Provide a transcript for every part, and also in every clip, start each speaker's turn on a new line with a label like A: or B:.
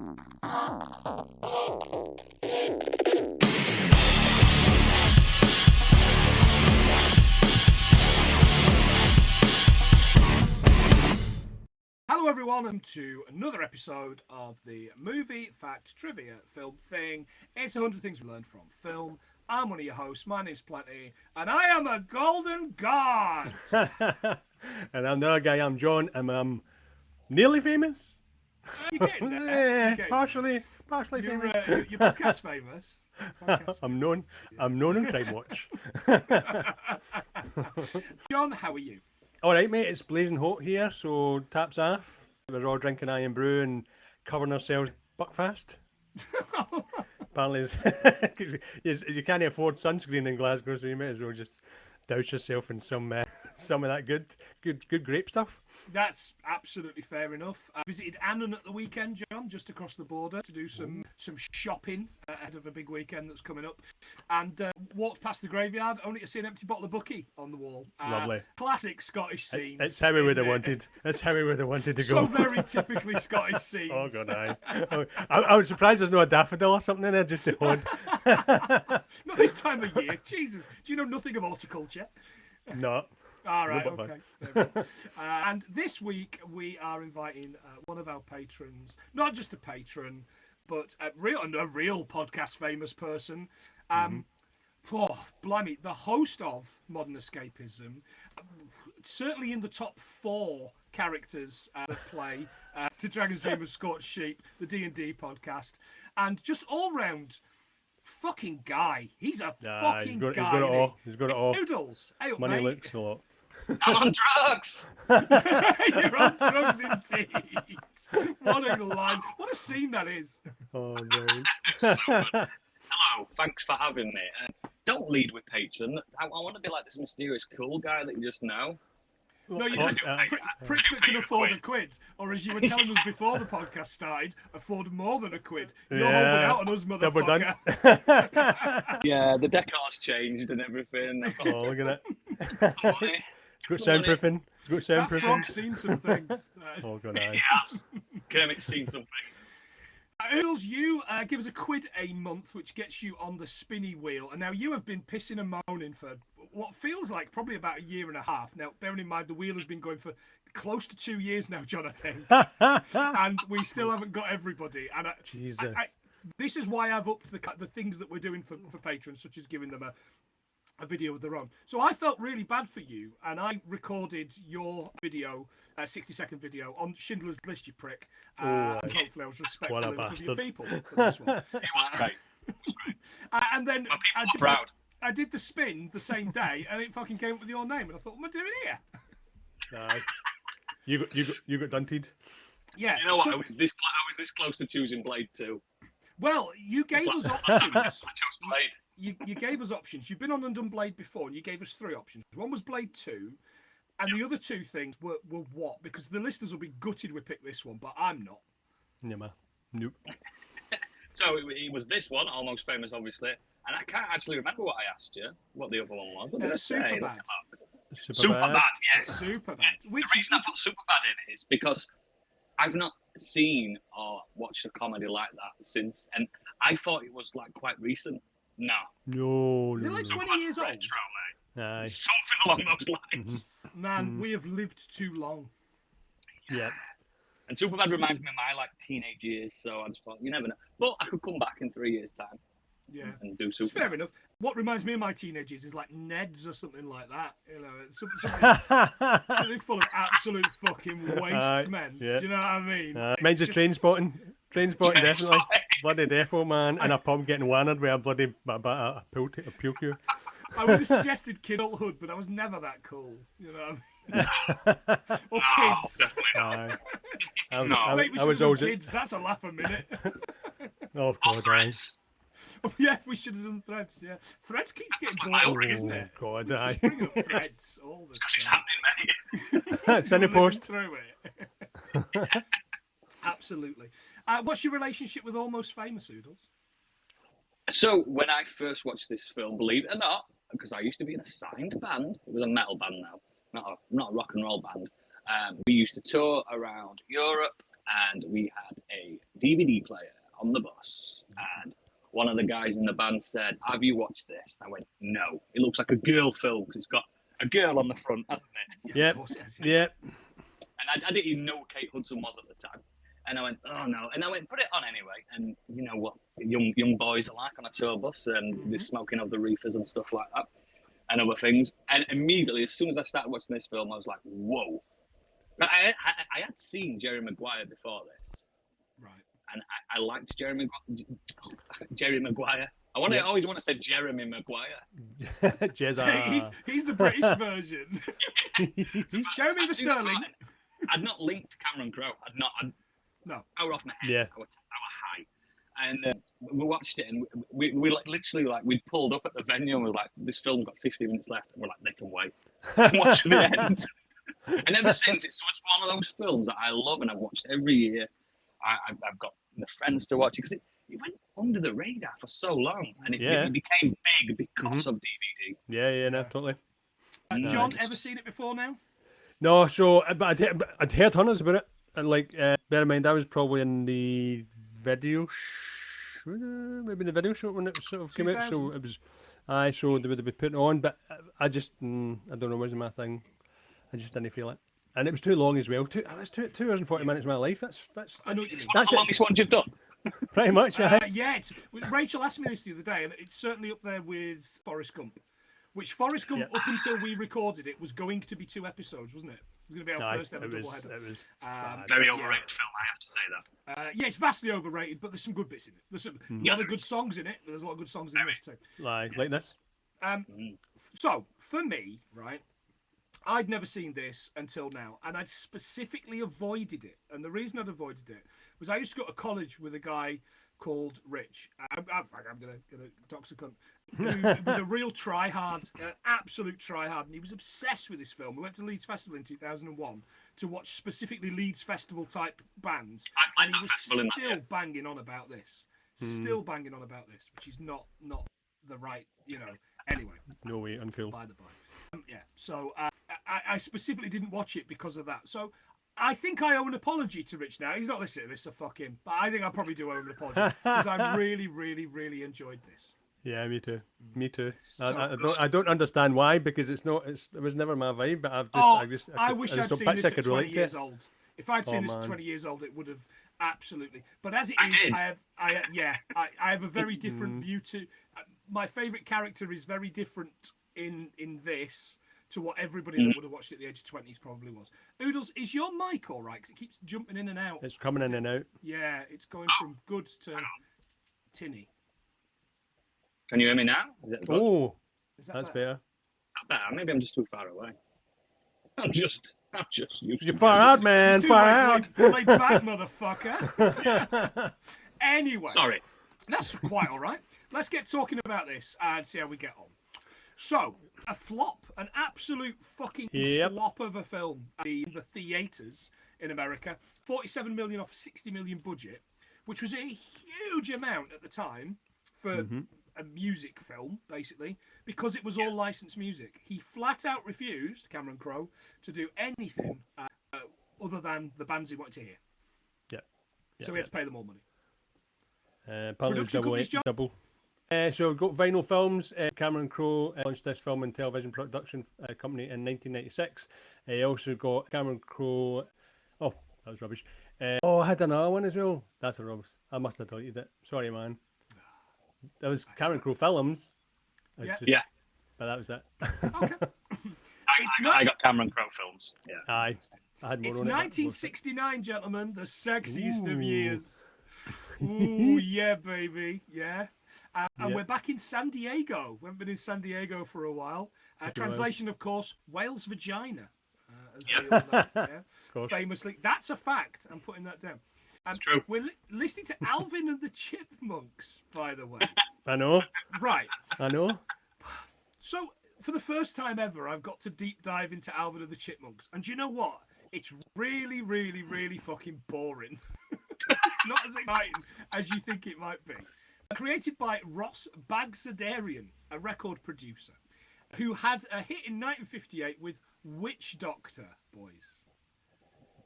A: Hello everyone, and to another episode of the Movie Fact Trivia Film Thing. It's 100 Things We Learned from Film. I'm one of your hosts, my name's Plenty, and I am a golden god!
B: And I'm the other guy, I'm John, and I'm nearly famous.
A: You're getting there.
B: Partially famous.
A: You're podcast famous.
B: I'm known on Crime Watch.
A: John, how are you?
B: All right, mate, it's blazing hot here, so taps off. We're all drinking iron brew and covering ourselves buckfast. Apparently, you can't afford sunscreen in Glasgow, so you might as well just douse yourself in some of that good grape stuff.
A: That's absolutely fair enough. I visited Annan at the weekend, John, just across the border to do some shopping ahead of a big weekend that's coming up. And walked past the graveyard only to see an empty bottle of Bucky on the wall.
B: Lovely.
A: Classic Scottish scenes.
B: It's how we would have wanted. That's how we would have wanted to go.
A: So very typically Scottish scenes.
B: Oh, God, aye. I was surprised there's no a daffodil or something in there just to hold.
A: Not this time of year. Jesus. Do you know nothing of horticulture?
B: No.
A: All right, okay. And this week we are inviting one of our patrons, not just a patron, but a real podcast famous person. Oh, blimey, the host of Modern Escapism, certainly in the top 4 characters that play To Dragon's Dream of Scorched Sheep, the D&D podcast, and just all round fucking guy. He's a fucking guy.
B: He's got it all.
A: Oodles, hey up,
B: Money
A: mate.
B: looks a lot.
C: I'm on drugs!
A: You're on drugs indeed. What a line. What a scene that is.
B: Oh, man.
C: So good. Hello, thanks for having me. Don't lead with patron. I want to be like this mysterious cool guy that you just know.
A: No, you just prick that can afford a quid. Or as you were telling us before the podcast started, afford more than a quid. You're holding out on us, motherfucker.
C: Yeah, the decor's changed and everything.
B: Oh, look at that.
C: Some money.
B: It's got soundproofing.
A: That frog's seen some things.
B: Oh, God, aye.
C: It has. Kermit's seen some things.
A: Oodles, you give us a quid a month, which gets you on the spinny wheel. And now you have been pissing and moaning for what feels like probably about a year and a half. Now, bearing in mind, the wheel has been going for close to 2 years now, John, I think. And we still haven't got everybody. And
B: Jesus.
A: This is why I've upped the things that we're doing for patrons, such as giving them a video of their own. So I felt really bad for you, and I recorded your video, a 60-second video, on Schindler's List, you prick. And hopefully I was respectful of your people for this one.
C: It was great.
A: And then
C: My people are proud.
A: I did the spin the same day, and it fucking came up with your name, and I thought, what am I doing here?
B: Aye. You got dunted.
A: Yeah.
C: You know what? I was this close to choosing Blade 2.
A: Well, you gave us options.
C: I chose Blade.
A: You gave us options. You've been on Undone Blade before, and you gave us 3 options. One was Blade 2, and the other 2 things were what? Because the listeners will be gutted we picked this one, but I'm not.
B: Yeah, man. Nope.
C: So it was this one, Almost Famous, obviously. And I can't actually remember what I asked you, what the other one was. What did I say?
A: Superbad.
C: Superbad, yes.
A: Superbad.
C: The reason I put Superbad in is because I've not seen or watched a comedy like that since, and I thought it was like quite recent. No.
A: Is it like 20 years old?
C: Retro, mate.
B: Aye.
C: Something along those lines.
A: Man, we have lived too long.
B: Yeah.
C: And Superbad reminds me of my like teenage years, so I just thought, you never know. But I could come back in 3 years' time.
A: Yeah,
C: and do Superbad.
A: It's fair enough. What reminds me of my teenagers is like Neds or something like that. You know, it's something full of absolute fucking waste men. Yeah. Do you know what I mean?
B: Mine's just train spotting. Train spotting, definitely. Bloody defo, man, in a pub getting wandered with a bloody a puke you.
A: I would have suggested kidulthood, but I was never that cool. You know what I mean? Or kids.
C: Definitely
A: not. Mate, we should have done kids. That's a laugh a minute.
B: Oh, of course,
C: Threads.
A: Oh, yeah, we should have done Threads, yeah. Threads keeps getting boring, isn't it?
B: Oh, God, aye.
A: Bring up Threads all the time.
C: It's happening, mate.
B: It's in the post.
A: Through it. Absolutely. What's your relationship with Almost Famous, Oodles?
C: So, when I first watched this film, believe it or not, because I used to be in a signed band, it was a metal band now, not a rock and roll band. We used to tour around Europe, and we had a DVD player on the bus, and one of the guys in the band said, "Have you watched this?" I went, "No. It looks like a girl film because it's got a girl on the front, hasn't it?"
B: Yeah,
A: Of course it is.
B: yeah.
C: And I didn't even know Kate Hudson was at the time. And I went, "Oh no!" And I went, "Put it on anyway." And you know what young boys are like on a tour bus, and they're smoking of the reefers and stuff like that, and other things. And immediately, as soon as I started watching this film, I was like, "Whoa!" But I had seen Jerry Maguire before this,
A: Right.
C: and I liked Jerry Maguire. I always want to say Jeremy Maguire.
A: He's the British version. Jeremy the Sterling.
C: I'd not linked Cameron Crowe.
A: No.
C: I were off my head.
B: Yeah.
C: I were high. And we watched it, and we literally we'd pulled up at the venue, and we were like, "This film's got 50 minutes left," and we're like, "They can wait." I'm watching the end. And ever since, it's one of those films that I love, and I've watched every year. I've got the friends to watch it because it went under the radar for so long, and it became big because of DVD.
B: Yeah, no, totally.
A: John, ever seen it before now?
B: No, so but I'd heard hundreds about it, and bear in mind I was probably in the video, maybe the video show when it sort of came out. So it was, so they would be putting on, but I just I don't know, wasn't my thing. I just didn't feel it, and it was too long as well. That's 2 hours and 40 minutes of my life. That's
A: I know what you mean.
C: That's the longest one you've done.
B: Pretty much.
A: Yeah, Rachel asked me this the other day, and it's certainly up there with Forrest Gump. Which Forrest Gump, up until we recorded it, was going to be 2 episodes, wasn't it? It was going to be our first ever doubleheader.
B: It was
C: very overrated film, I have to say that.
A: Yeah, it's vastly overrated, but there's some good bits in it. There's a lot of good songs in it. There's a lot of good songs in this too.
B: Like this.
A: So, for me, right, I'd never seen this until now, and I'd specifically avoided it. And the reason I'd avoided it was I used to go to college with a guy called Rich. I'm going to dox a cunt. Who was a real tryhard, an absolute tryhard, and he was obsessed with this film. We went to Leeds Festival in 2001 to watch specifically Leeds Festival type bands, and he was still banging on about this. Still banging on about this, which is not the right, Anyway.
B: No way, uncool.
A: By the by. Yeah. So I specifically didn't watch it because of that. So I think I owe an apology to Rich now. He's not listening to this, so fuck him. But I think I probably do owe an apology because I really, really, really enjoyed this.
B: Yeah, me too. Me too.
A: So
B: I don't understand why, because it was never my vibe. But
A: I wish I'd seen this at 20 years old. If I'd seen this at 20 years old, it would have absolutely. But as it is, I have a very different view to. My favourite character is very different in this to what everybody that would have watched at the age of 20s probably was. Oodles, is your mic all right? Because it keeps jumping in and out.
B: It's coming in and out.
A: Yeah, it's going from good to tinny.
C: Can you hear me now? Is that
B: that's better.
C: Maybe I'm just too far away. I'm just
B: You're far out, man. Far out.
A: Laid back, motherfucker. Anyway.
C: Sorry.
A: That's quite all right. Let's get talking about this and see how we get on. So, a flop, an absolute fucking flop of a film in the theatres in America. 47 million off a 60 million budget, which was a huge amount at the time for a music film, basically, because it was all licensed music. He flat out refused, Cameron Crowe, to do anything other than the bands he wanted to hear. So he had to pay them more money.
B: Production companies, John? Double. So we've got Vinyl Films. Cameron Crowe launched this film and television production company in 1996. Also got Cameron Crowe. Oh, that was rubbish. I had another one as well. That's a rubbish. I must have deleted it. Sorry, man. That was Cameron Crowe Films. But that was it.
A: Okay.
C: I got Cameron Crowe Films. Yeah.
B: Aye. I had more
A: it's
B: on
A: 1969, gentlemen. The sexiest of years. Ooh, yeah, baby. Yeah. And we're back in San Diego. We haven't been in San Diego for a while. Translation, of course, whale's vagina. As we all know, yeah? Famously. That's a fact. I'm putting that down.
C: It's true.
A: We're listening to Alvin and the Chipmunks, by the way.
B: I know.
A: Right.
B: I know.
A: So, for the first time ever, I've got to deep dive into Alvin and the Chipmunks. And do you know what? It's really, really, really fucking boring. It's not as exciting as you think it might be. Created by Ross Bagdasarian, a record producer, who had a hit in 1958 with Witch Doctor, boys.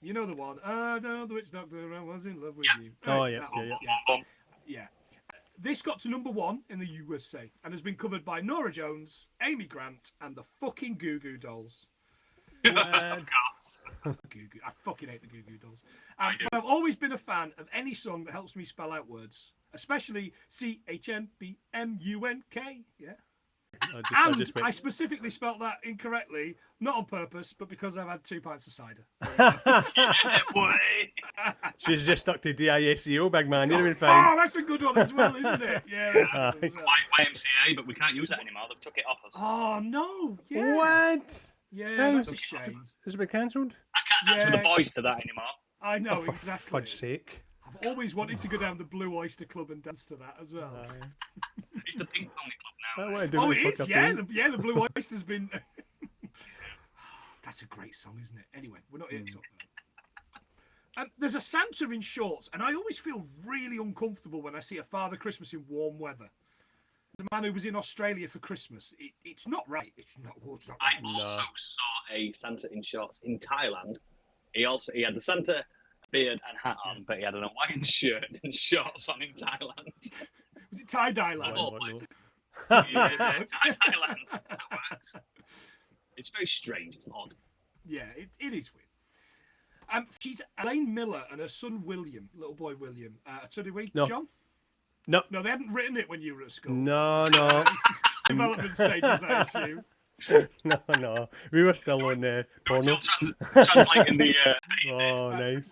A: You know the one. I know the witch doctor. I was in love with you.
B: Oh,
A: Right,
B: yeah,
A: that
B: yeah,
A: one,
B: yeah.
A: yeah. This got to number 1 in the USA and has been covered by Norah Jones, Amy Grant, and the fucking Goo Goo Dolls.
C: Of course.
A: Goo Goo. I fucking hate the Goo Goo Dolls. But I've always been a fan of any song that helps me spell out words, especially CHMBMUNK. Yeah. I specifically spelt that incorrectly, not on purpose, but because I've had 2 pints of cider.
B: She's just stuck to DISCO, big man. You're doing fine.
A: Oh, that's a good one as well, isn't it? Yeah, that's a good one as well.
C: YMCA, but we can't use that anymore. They've took it off us.
A: Oh, no. Yeah.
B: What?
A: Yeah, that's a shame.
B: Has it been cancelled?
C: I can't dance with the boys to that anymore.
A: I know,
B: For
A: exactly.
B: fudge's sake.
A: I've always wanted to go down the Blue Oyster Club and dance to that as well.
C: It's the Pink Pony Club now.
A: Oh, it is, yeah. The Blue Oyster's been... That's a great song, isn't it? Anyway, we're not here to talk about it. There's a Santa in shorts, and I always feel really uncomfortable when I see a Father Christmas in warm weather. The man who was in Australia for Christmas. It's not right. It's not right.
C: I also saw a Santa in shorts in Thailand. He had the Santa beard and hat on, but he had an Hawaiian shirt and shorts on in Thailand.
A: Was it tie-dye land?
C: Yeah, Thailand. That works. It's very strange. It's odd.
A: Yeah, it is weird. She's Elaine Miller and her son William, little boy William. John?
B: No.
A: No, they hadn't written it when you were at school.
B: No.
A: It's development stages, I assume.
B: No. We were still on porno.
C: Translating the.
B: Oh, nice.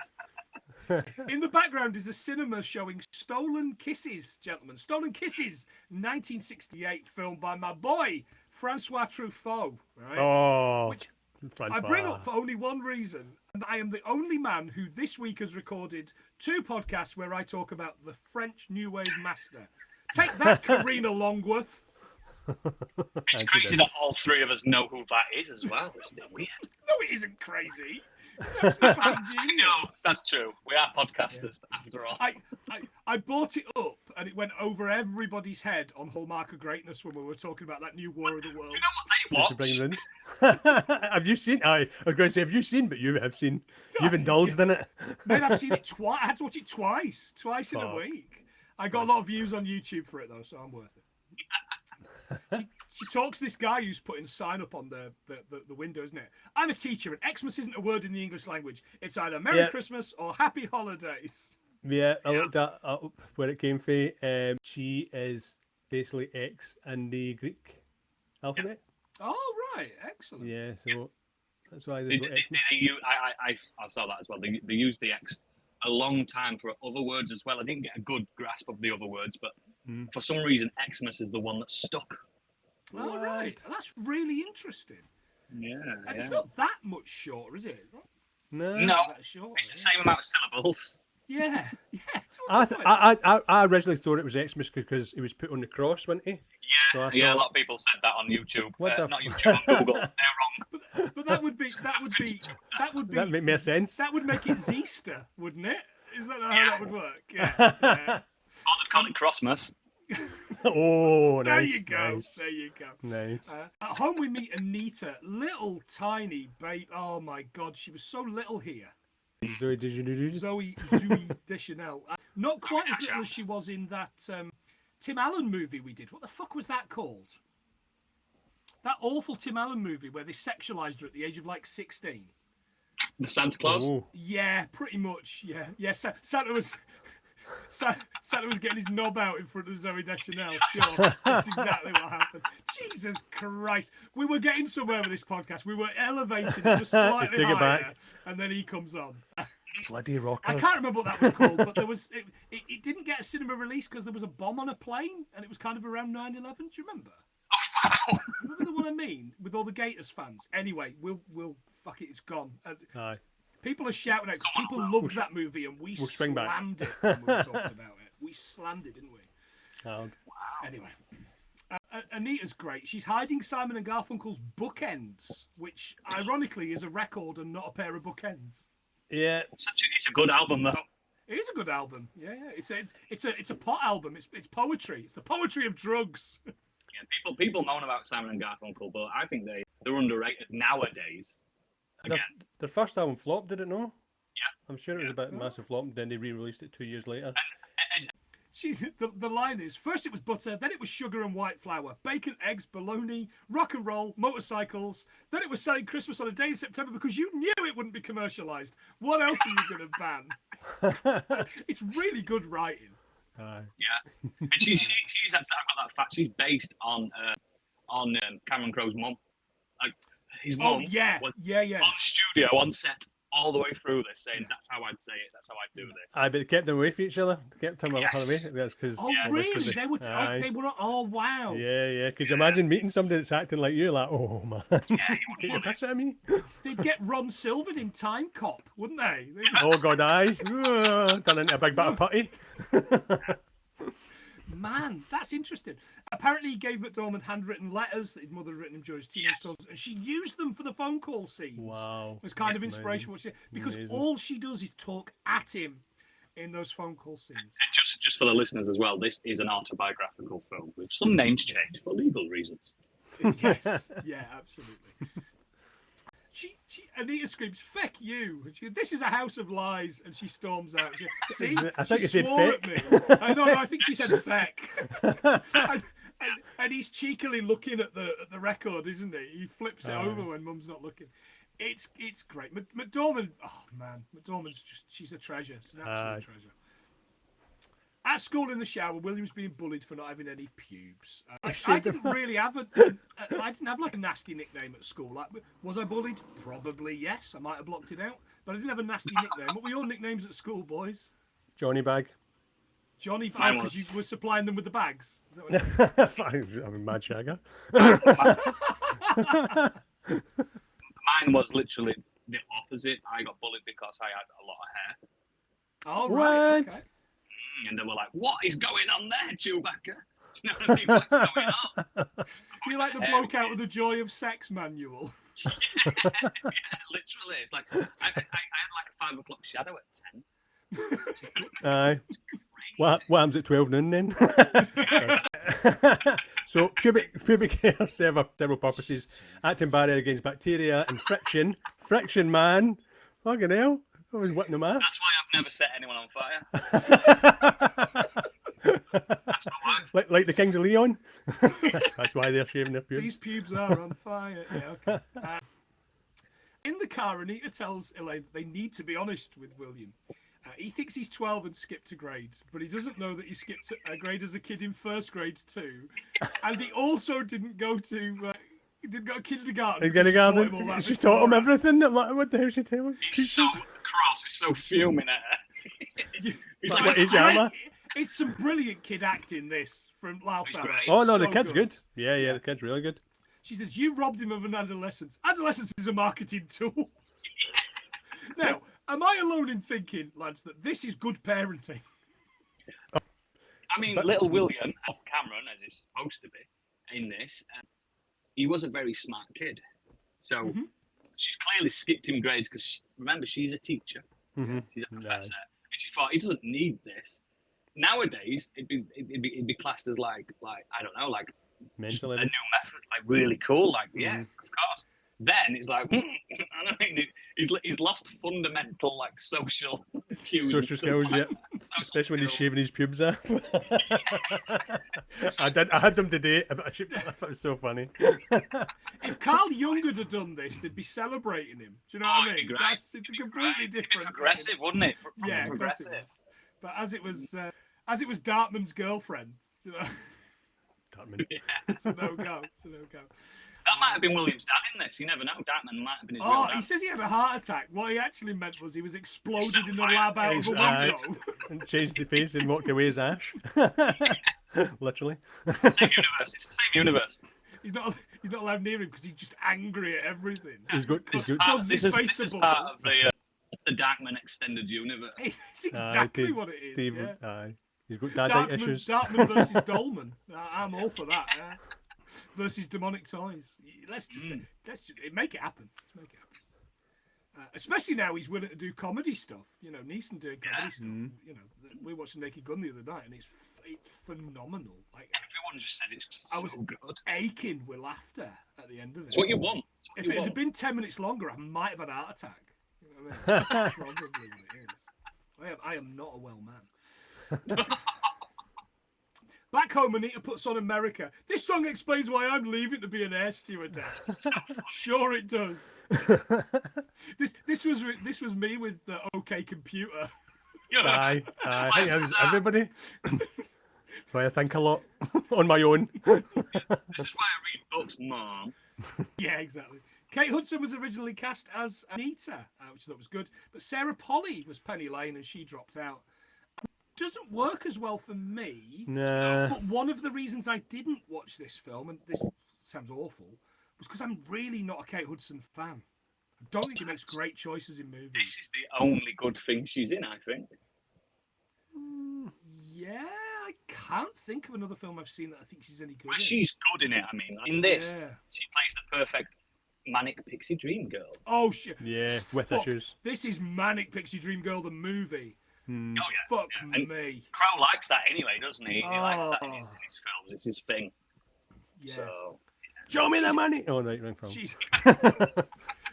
A: In the background is a cinema showing Stolen Kisses, gentlemen. Stolen Kisses, 1968 film by my boy, Francois Truffaut. Right?
B: Oh,
A: which
B: Francois.
A: I bring up for only one reason. And I am the only man who this week has recorded 2 podcasts where I talk about the French New Wave master. Take that, Karina Longworth.
C: It's crazy that all 3 of us know who that is as well. Isn't it weird?
A: No, it isn't crazy. It's
C: No, that's true. We are podcasters after all.
A: I bought it up and it went over everybody's head on Hallmark of Greatness when we were talking about that new War of the Worlds.
C: You know what they watch?
B: Have you seen? I was going to say, have you seen? But you have seen. You've indulged in it.
A: Man, I've seen it twice. I had to watch it twice in a week. I got a lot of views on YouTube for it though, so I'm worth it. She talks to this guy who's putting a sign up on the window, isn't it? I'm a teacher, and Xmas isn't a word in the English language. It's either Merry Christmas or Happy Holidays.
B: Yeah, I looked that up where it came from. She is basically X in the Greek alphabet.
A: Oh, right. Excellent.
B: Yeah, so that's why they got Xmas.
C: I saw that as well. They used the X a long time for other words as well. I didn't get a good grasp of the other words, but for some reason, Xmas is the one that stuck.
A: Oh, right. That's really interesting.
C: Yeah.
A: And it's not that much shorter, is it?
B: No.
A: That short,
C: It's the same amount of syllables.
A: Yeah.
B: I originally thought it was Xmas because it was put on the cross, wasn't he?
C: Yeah,
B: So
C: a lot of people said that on YouTube.
B: What the
C: not YouTube, on Google. They're wrong.
A: But that would
B: That make more sense.
A: That would make it Zeaster, wouldn't it? Is that how that would work? Yeah.
C: Oh, they've called it Christmas.
B: Oh, nice.
A: There you go.
B: Nice.
A: There you go.
B: Nice.
A: At home we meet Anita, little tiny babe. Oh my God, she was so little here.
B: Zoe
A: Deschanel. Not quite as little as she was in that Tim Allen movie we did. What the fuck was that called? That awful Tim Allen movie where they sexualized her at the age of like 16.
C: The Santa Claus?
B: Oh.
A: Yeah, pretty much. Yeah. Santa was getting his knob out in front of Zoe Deschanel. Sure, that's exactly what happened. Jesus Christ, we were getting somewhere with this podcast. We were elevating it just slightly
B: take it
A: higher,
B: back.
A: And then he comes on.
B: Bloody rockers.
A: I can't remember what that was called, but there was it didn't get a cinema release because there was a bomb on a plane, and it was kind of around 9/11. Do you remember?
C: Oh, wow.
A: Remember the one I mean with all the Gators fans? Anyway, we'll fuck it. It's gone.
B: Aye.
A: People are shouting out. People loved that movie, and we slammed it when we were talking about it. We slammed it, didn't we?
B: Wow.
A: Anyway, Anita's great. She's hiding Simon and Garfunkel's Bookends, which ironically is a record and not a pair of bookends.
B: Yeah.
C: It's a good album, though.
A: It is a good album. Yeah. It's a pot album. It's poetry. It's the poetry of drugs.
C: Yeah, people moan about Simon and Garfunkel, but I think they're underrated nowadays.
B: The first album flopped, did it no? I'm sure it was a bit massive flop, and then they re-released it 2 years later.
A: The line is, first it was butter, then it was sugar and white flour, bacon, eggs, bologna, rock and roll, motorcycles. Then it was selling Christmas on a day in September because you knew it wouldn't be commercialised. What else are you going to ban? It's really good writing.
C: Yeah, and she's actually, I've got that fact. She's based on Cameron Crowe's mum. Like his mum was on studio on set all the way through this, saying that's how I'd say it, that's how I'd do this.
B: But they kept them away from each other. They kept them away. That's because.
A: Oh really? They were. They were. Oh wow.
B: Yeah. Could you imagine meeting somebody that's acting like you? Like, oh man, take your piss out of me.
A: They'd get Ron Silvered in Time Cop, wouldn't they?
B: Oh god, eyes turn into a big bit of putty.
A: Man, that's interesting. Apparently, he gave McDormand handwritten letters that his mother had written him during his teenage years, and she used them for the phone call scenes.
B: Wow,
A: it was kind of inspiration because all she does is talk at him in those phone call scenes.
C: And just for the listeners as well, this is an autobiographical film with some names changed for legal reasons.
A: Yes, yeah, absolutely. Anita screams, "Feck you!" And she goes, "This is a house of lies," and she storms out. See,
B: I think
A: she
B: you said
A: swore
B: feck.
A: at me. No, I think she said feck. and he's cheekily looking at the record, isn't he? He flips it over when Mum's not looking. It's great. McDormand, oh man, McDormand's she's a treasure. She's an absolute treasure. At school in the shower, William's being bullied for not having any pubes. I didn't really have I didn't have like a nasty nickname at school. Like, was I bullied? Probably yes. I might have blocked it out, but I didn't have a nasty nickname. What were your nicknames at school, boys?
B: Johnny Bag.
A: Johnny Bag, because you were supplying them with the bags. Is that what
B: I'm a mad shagger.
C: Mine was literally the opposite. I got bullied because I had a lot of hair.
A: Oh right.
B: What?
A: Okay.
C: And they were like, "What is going on there, Chewbacca?" You know what I mean? What's going on?
A: You're like the bloke out of the Joy of Sex manual.
C: Yeah, literally. It's like I had like a 5 o'clock shadow at 10.
B: Aye. What happens at 12 noon then? So pubic hair serve several purposes: acting barrier against bacteria and friction. Friction, man, fucking hell! I was whipping them off.
C: That's why I've never set anyone on fire. That's my wife.
B: Like the Kings of Leon. That's why they're shaving their pubes.
A: These pubes are on fire. Yeah, okay. In the car, Anita tells Elaine that they need to be honest with William. He thinks he's 12 and skipped a grade, but he doesn't know that he skipped a grade as a kid in first grade too. And he also didn't go to kindergarten.
B: She taught him everything. Like, what the hell is she telling?
C: He's so cross. He's so fuming at her. He's
B: like,
A: it's some brilliant kid acting, this, from Loudfellow.
B: Oh, no, the kid's good. Yeah, the kid's really good.
A: She says, "You robbed him of an adolescence. Adolescence is a marketing tool." Now, am I alone in thinking, lads, that this is good parenting?
C: I mean, little William, off Cameron, as he's supposed to be in this, he was a very smart kid. So she clearly skipped him grades because, remember, she's a teacher. She's a professor. And she thought, he doesn't need this. Nowadays, it'd be classed as like I don't know, like
B: mental
C: a new method, like really cool, like yeah, of course. Then it's like, I don't think he's lost fundamental like social cues.
B: Social skills, yeah. Especially when he's shaving his pubes off. I had them today. That was so funny.
A: If Carl Jung had done this, they'd be celebrating him. Do you know what I mean? It's a completely different.
C: Progressive, wouldn't it?
A: Yeah, progressive. But as it was Dartman's girlfriend, you know.
B: Dartman.
A: It's a no-go.
C: That might have been William's dad in this. You never know. Dartman might have been his real dad.
A: He says he had a heart attack. What he actually meant was he was exploded in the lab out of a window.
B: And changed his face and walked away as Ash. Literally.
C: Same universe. It's the same universe.
A: He's not allowed near him because he's just angry at everything.
B: He's good.
C: This is part of the Dartman extended universe.
A: It's exactly what it is.
B: Yeah. He's got dad issues.
A: Dartman versus Dolman. I'm all for that. Yeah. Versus demonic toys. Let's just make it happen. Let's make it happen. Especially now he's willing to do comedy stuff. You know, Neeson doing comedy stuff. You know, we watched Naked Gun the other night, and it's phenomenal. Like
C: everyone just said it's so good.
A: Aching with laughter at the end of it.
C: It's what you want.
A: If it had been 10 minutes longer, I might have had a heart attack. You I mean, that's probably what it is. I am not a well man. Back home, Anita puts on America. This song explains why I'm leaving to be an air stewardess. Sure, it does. This was me with the OK Computer.
B: Aye. I think it was everybody. So I think a lot on my own.
C: This is why I read books, Mom.
A: Yeah, exactly. Kate Hudson was originally cast as Anita, which I thought was good. But Sarah Polley was Penny Lane, and she dropped out. Doesn't work as well for me.
B: Nah.
A: But one of the reasons I didn't watch this film, and this sounds awful, was because I'm really not a Kate Hudson fan. I don't think she makes great choices in movies.
C: This is the only good thing she's in, I think.
A: Yeah, I can't think of another film I've seen that I think she's any good
C: Well,
A: in.
C: she's good in it, I mean. In this,
A: Yeah.
C: she plays the perfect manic pixie dream girl.
A: Oh, shit.
B: Yeah, with
A: Fuck.
B: issues.
A: This is Manic Pixie Dream Girl, the movie.
C: Oh, yeah.
A: Fuck
C: Yeah. And
A: me.
C: Crowe likes that anyway, doesn't he? He likes that in
A: Oh.
C: his films. It's his thing.
A: Yeah.
C: So,
B: Show me the money. Oh, right, wrong film.
A: She's...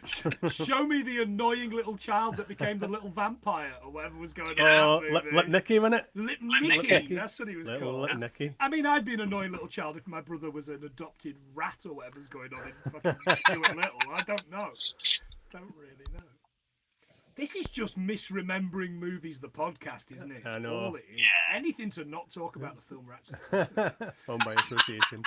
A: Show me the annoying little child that became the little vampire or whatever was going
B: Oh,
A: on.
B: Lip Nicky, wasn't it?
A: Lip
C: Nicky.
A: Nicky, that's what he was
B: Little
A: called.
B: Lip Nicky.
A: I mean, I'd be an annoying little child if my brother was an adopted rat or whatever's going on in fucking Stuart Little. I don't know. Don't really know. This is just misremembering movies, the podcast, isn't it? It's
B: I know.
A: all it is. Anything to not talk about the film we're actually talking about.
B: On by association.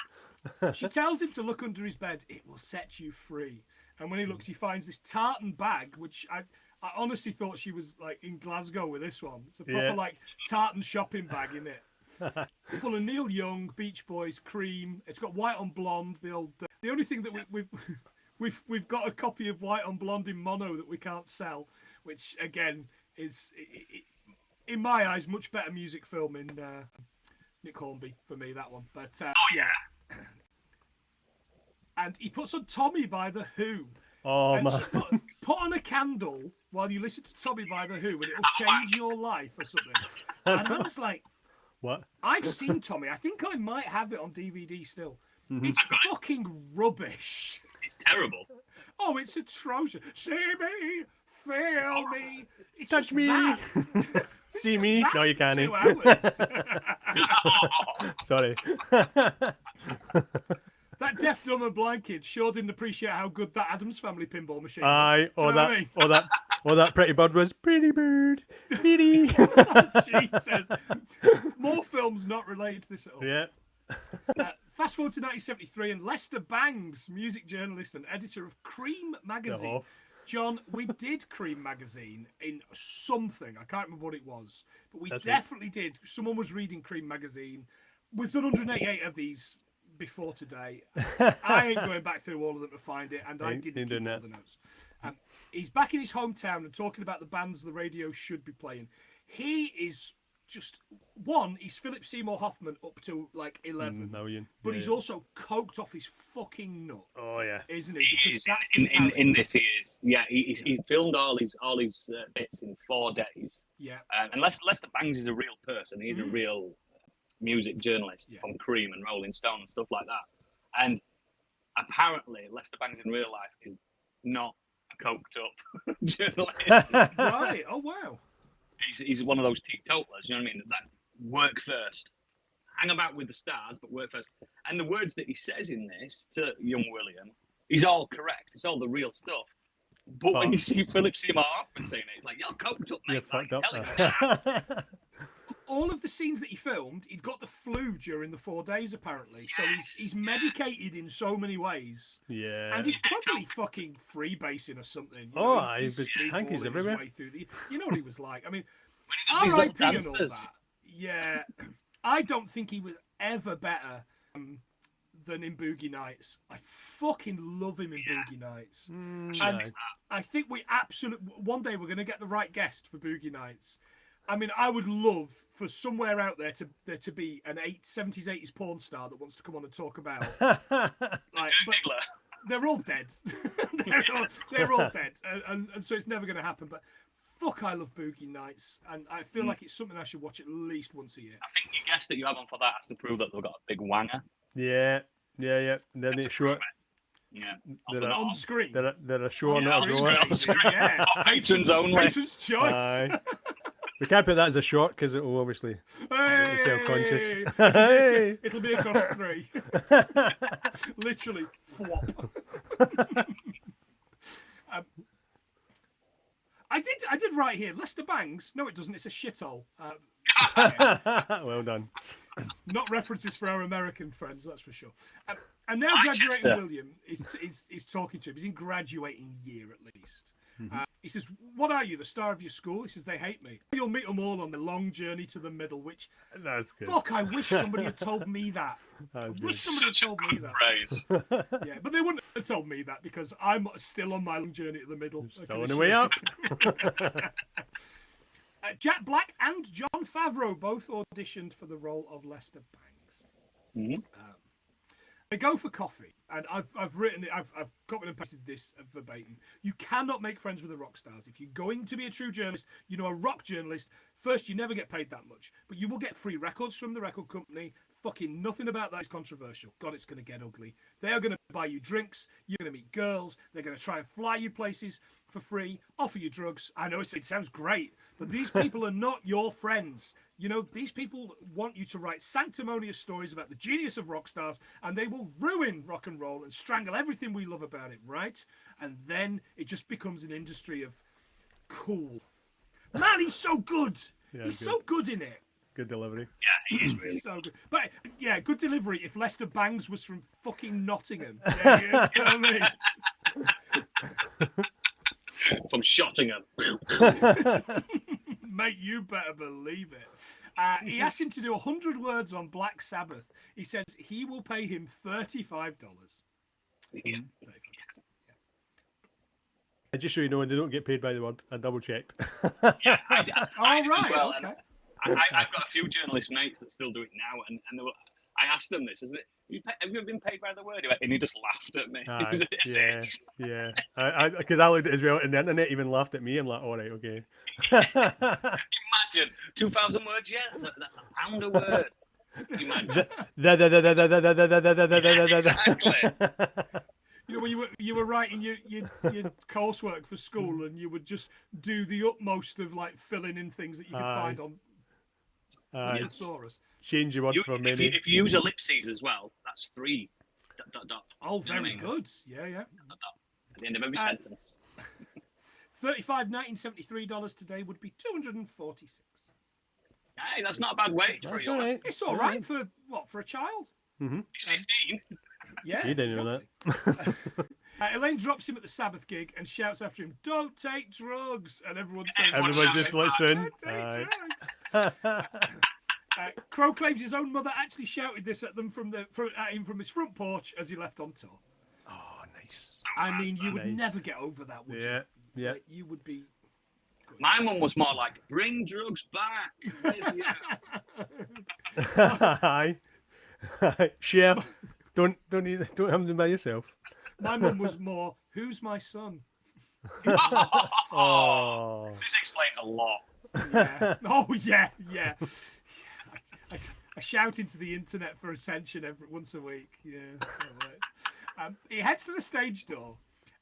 A: She tells him to look under his bed. It will set you free. And when he looks, he finds this tartan bag, which I honestly thought she was like in Glasgow with this one. It's a proper like tartan shopping bag in it, full of Neil Young, Beach Boys, Cream. It's got white on blonde. The only thing that we've got a copy of White on Blonde in mono that we can't sell, which again is in my eyes much better music film in Nick Hornby for me, that one. But yeah. And he puts on Tommy by The Who.
B: Oh,
A: and
B: man.
A: she's put on a candle while you listen to Tommy by The Who and it'll change your life or something. And I was like,
B: What?
A: I've seen Tommy. I think I might have it on DVD still. It's fucking rubbish.
C: it's terrible.
A: Oh, it's atrocious. See me, feel me. It's
B: Touch
A: just
B: me.
A: that.
B: See
A: Just
B: me?
A: that
B: No, you
A: for
B: can't.
A: 2 hours.
B: Sorry.
A: That deaf, dumb, and blind kid sure didn't appreciate how good that Addams Family pinball machine was.
B: Aye,
A: Do you know what I mean?
B: or that pretty bird was pretty bird. Pretty.
A: Jesus. More films not related to this at all.
B: Yeah.
A: Fast forward to 1973, and Lester Bangs, music journalist and editor of Cream magazine.
B: off.
A: John, we did Cream magazine in something. I can't remember what it was, but we
B: That's it.
A: definitely did. Someone was reading Cream magazine. We've done 188 of these before today. I ain't going back through all of them to find it, and I
B: Ain't
A: didn't
B: doing
A: keep all
B: that.
A: the notes. He's back in his hometown and talking about the bands the radio should be playing. He is just he's Philip Seymour Hoffman up to like 11
B: million.
A: but
B: Yeah,
A: he's
B: yeah.
A: also coked off his fucking nut,
B: Oh yeah.
A: isn't he?
C: He
A: Because
C: is,
A: that's the
C: in
A: character.
C: this he is. Yeah, he filmed all his bits in 4 days.
A: Yeah,
C: And Lester Bangs is a real person. He's a real music journalist
A: Yeah.
C: from Cream and Rolling Stone and stuff like that. And apparently, Lester Bangs in real life is not a coked up journalist.
A: right. Oh wow.
C: He's one of those teetotalers, you know what I mean? That work first, hang about with the stars, but work first. And the words that he says in this to young William, he's all correct. It's all the real stuff. But when you see Philip Seymour Hoffman saying it, it's like, you're coked up,
B: You're
C: mate. Like,
B: fucked
C: tell him
B: up.
C: that.
A: All of the scenes that he filmed, he'd got the flu during the 4 days apparently. So he's
C: Yes,
A: medicated in so many ways.
B: Yeah.
A: And he's probably fucking freebasing or something. You
B: Oh,
A: know,
B: he's hankies
A: speedballing his
B: everywhere.
A: way through you know what he was like. I mean,
C: When he does these
A: R.I.P.
C: little
A: and all
C: dances.
A: that. Yeah, I don't think he was ever better than in Boogie Nights. I fucking love him in Boogie Nights.
B: Mm,
A: And
B: aye.
A: I think we absolutely one day we're going to get the right guest for Boogie Nights. I mean, I would love for somewhere out there to be an 70s, 80s porn star that wants to come on and talk about. Like, but
C: Diggler.
A: they're all dead. they're all dead, and so it's never going to happen. But fuck, I love Boogie Nights, and I feel like it's something I should watch at least once a year.
C: I think your guest that you have on for that has to prove that they've got a big wanger.
B: Yeah. And then they show it.
C: Yeah.
B: They're
C: Also not
A: On
C: on.
A: screen.
B: They're a show or
C: Yeah,
B: not a
C: on
B: goer.
C: screen, on screen.
A: Yeah.
C: Patrons only.
A: Patrons' choice.
B: Aye. We can't put that as a short because it will obviously
A: Hey!
B: self-conscious. Hey!
A: It'll be across 3. Literally, flop. I did write here, Lester Bangs. No, it doesn't. It's a shithole.
B: Well done.
A: Not references for our American friends, that's for sure. And now
C: Manchester.
A: graduating William is talking to him. He's in graduating year at least. He says, "What are you, the star of your school?" He says, "They hate me." You'll meet them all on the long journey to the middle. Which,
B: That's good.
A: fuck, I wish somebody had told me that. I
B: That's
A: wish
B: good.
A: somebody had
C: Such a
A: told me
C: good
A: that.
C: phrase.
A: Yeah, but they wouldn't have told me that because I'm still on my long journey to the middle. I
B: Still
A: can
B: on the
A: assure
B: way
A: you.
B: up.
A: Jack Black and John Favreau both auditioned for the role of Lester Bangs. They go for coffee, and I've written it. I've copied and pasted this verbatim. You cannot make friends with the rock stars. If you're going to be a true journalist, you know, a rock journalist. First, you never get paid that much, but you will get free records from the record company. Fucking nothing about that is controversial. God, it's going to get ugly. They are going to buy you drinks. You're going to meet girls. They're going to try and fly you places for free, offer you drugs. I know it sounds great, but these people are not your friends. You know, these people want you to write sanctimonious stories about the genius of rock stars, and they will ruin rock and roll and strangle everything we love about it, right? And then it just becomes an industry of cool. Man, he's so good.
B: Yeah,
A: he's
B: good.
A: so good in it.
B: Good delivery.
C: Yeah, he is really.
A: So good. But yeah, good delivery if Lester Bangs was from fucking Nottingham. Yeah, you know what I mean?
C: From Shottingham.
A: Mate, you better believe it. He asked him to do 100 words on Black Sabbath. He says he will pay him $35.
C: Yeah.
B: Just so you know, they don't get paid by the word. I double checked.
C: Yeah, I do
A: right,
C: as well.
A: okay.
C: And I've got a few journalist mates that still do it now, and they were, I asked them this: have you ever been paid by the word? And he just laughed at me.
B: Aye,
C: Is
B: yeah,
C: it?
B: yeah. Because I looked at it as well, and the internet even laughed at me. I'm like, all right, okay.
C: Imagine 2,000 words. Yeah, that's a pound a word. Imagine. Exactly.
A: You know, when you were writing your coursework for school, and you would just do the utmost of like filling in things that you could find on the thesaurus.
B: Change your word for many.
C: If you use ellipses as well, that's 3. ...
A: Oh,
C: You know what I
A: very
C: mean?
A: good. Yeah.
C: At the end of every sentence.
A: $$73 today would be $246.
C: Hey, that's not a bad wage for
B: That's
C: you.
B: all right.
A: It's all right for what, for a child?
C: He's 15.
A: Yeah.
B: You didn't know
A: exactly. Elaine drops him at the Sabbath gig and shouts after him, "Don't take drugs!" And everyone's saying,
C: Everyone
B: Everyone just
C: shouting
B: listen.
A: "Don't take drugs." Crowe claims his own mother actually shouted this at him from his front porch as he left on tour.
B: Oh, nice.
A: I mean, you would
B: Nice.
A: never get over that, would
B: Yeah,
A: you?
B: yeah.
A: Like, you would be.
C: My mum was more like, bring drugs back. with you."
B: Hi. Share. Don't have them by yourself.
A: My mum was more, "Who's my son?"
B: Oh.
C: This explains a lot.
A: Yeah. Oh yeah. I shout into the internet for attention once a week. Yeah. That's how it works. He heads to the stage door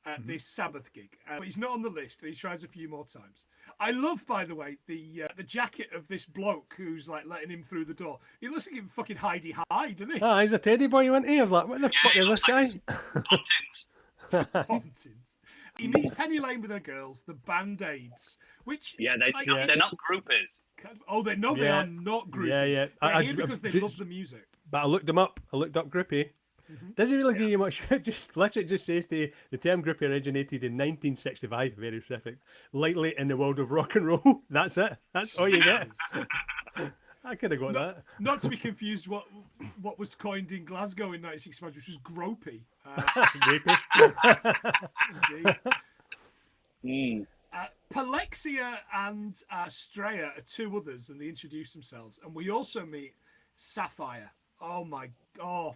A: at this Sabbath gig, but he's not on the list, and he tries a few more times. I love, by the way, the jacket of this bloke who's like letting him through the door. He looks like fucking Heidi Hyde, doesn't he?
B: Ah, he's a teddy boy, wasn't he? I was like, what the fuck
C: he
B: is this
C: looks
B: guy?
C: like Puntins.
A: Pontins. He meets Penny Lane with her girls, the Band-Aids, which
C: Yeah, they're not groupies.
A: they
B: Yeah.
A: are not groupies.
B: Yeah, yeah.
A: They're
B: I
A: here because they love the music.
B: But I looked him up. I looked up groupie. Does he really give you much? Just literally just says to you, the term groupie originated in 1965, very specific, lightly in the world of rock and roll. That's it. That's all you get. I could have got that.
A: Not to be confused what was coined in Glasgow in 1965, which was gropey.
B: Groupie.
A: Indeed. Palexia and Straya are two others, and they introduce themselves. And we also meet Sapphire. Oh,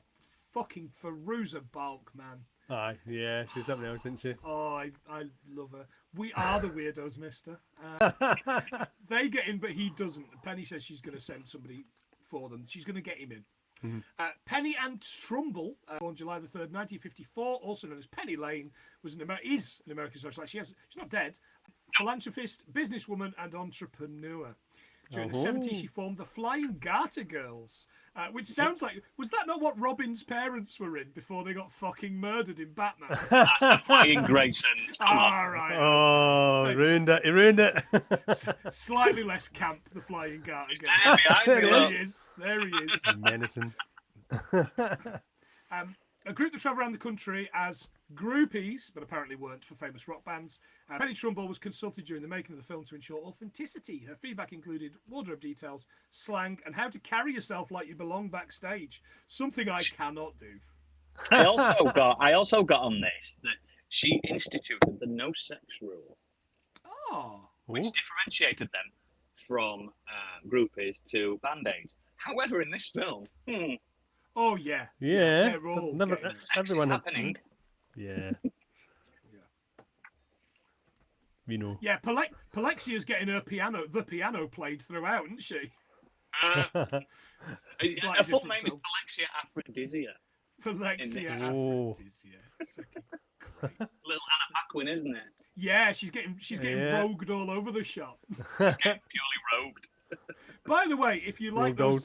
A: fucking Feruza Balk, man.
B: Aye, yeah, she's something else, isn't she?
A: Oh, I love her. We are the weirdos, mister. They get in, but he doesn't. Penny says she's going to send somebody for them. She's going to get him in. Penny Ann Trumbull, born July the 3rd, 1954, also known as Penny Lane, is an American socialite. She's not dead. Philanthropist, businesswoman, and entrepreneur. During the 70s, she formed the Flying Garter Girls, which sounds like... Was that not what Robin's parents were in before they got fucking murdered in Batman?
C: That's the Flying Graysons.
A: All right.
B: Oh,
A: So-
B: ruined it. He ruined it.
A: Slightly less camp, the Flying Garter
C: There
A: Girls.
C: behind me,
A: There
C: look.
A: he is. There he is.
B: Menacing.
A: A group that travel around the country as groupies, but apparently weren't for famous rock bands. Penny Trumbull was consulted during the making of the film to ensure authenticity. Her feedback included wardrobe details, slang, and how to carry yourself like you belong backstage. Something I cannot do.
C: I also got on this that she instituted the no sex rule,
A: Oh.
C: which differentiated them from groupies to band-aids. However, in this film,
A: Oh, yeah.
B: Yeah.
A: They're all
B: Never,
A: gay.
C: sex
B: everyone
C: is happening.
B: Yeah. We know.
A: Yeah, Palexia's getting the piano played throughout, isn't she?
C: Her
A: Slightly
C: full
A: different
C: name is
A: film.
C: Alexia Aphrodisia.
A: Palexia.
B: Oh.
A: Aphrodisia.
C: Little Anna Paquin, isn't it?
A: Yeah, she's getting
B: Yeah.
A: rogued all over the shop.
C: She's getting purely rogued.
A: By the way, if you like
B: Rogue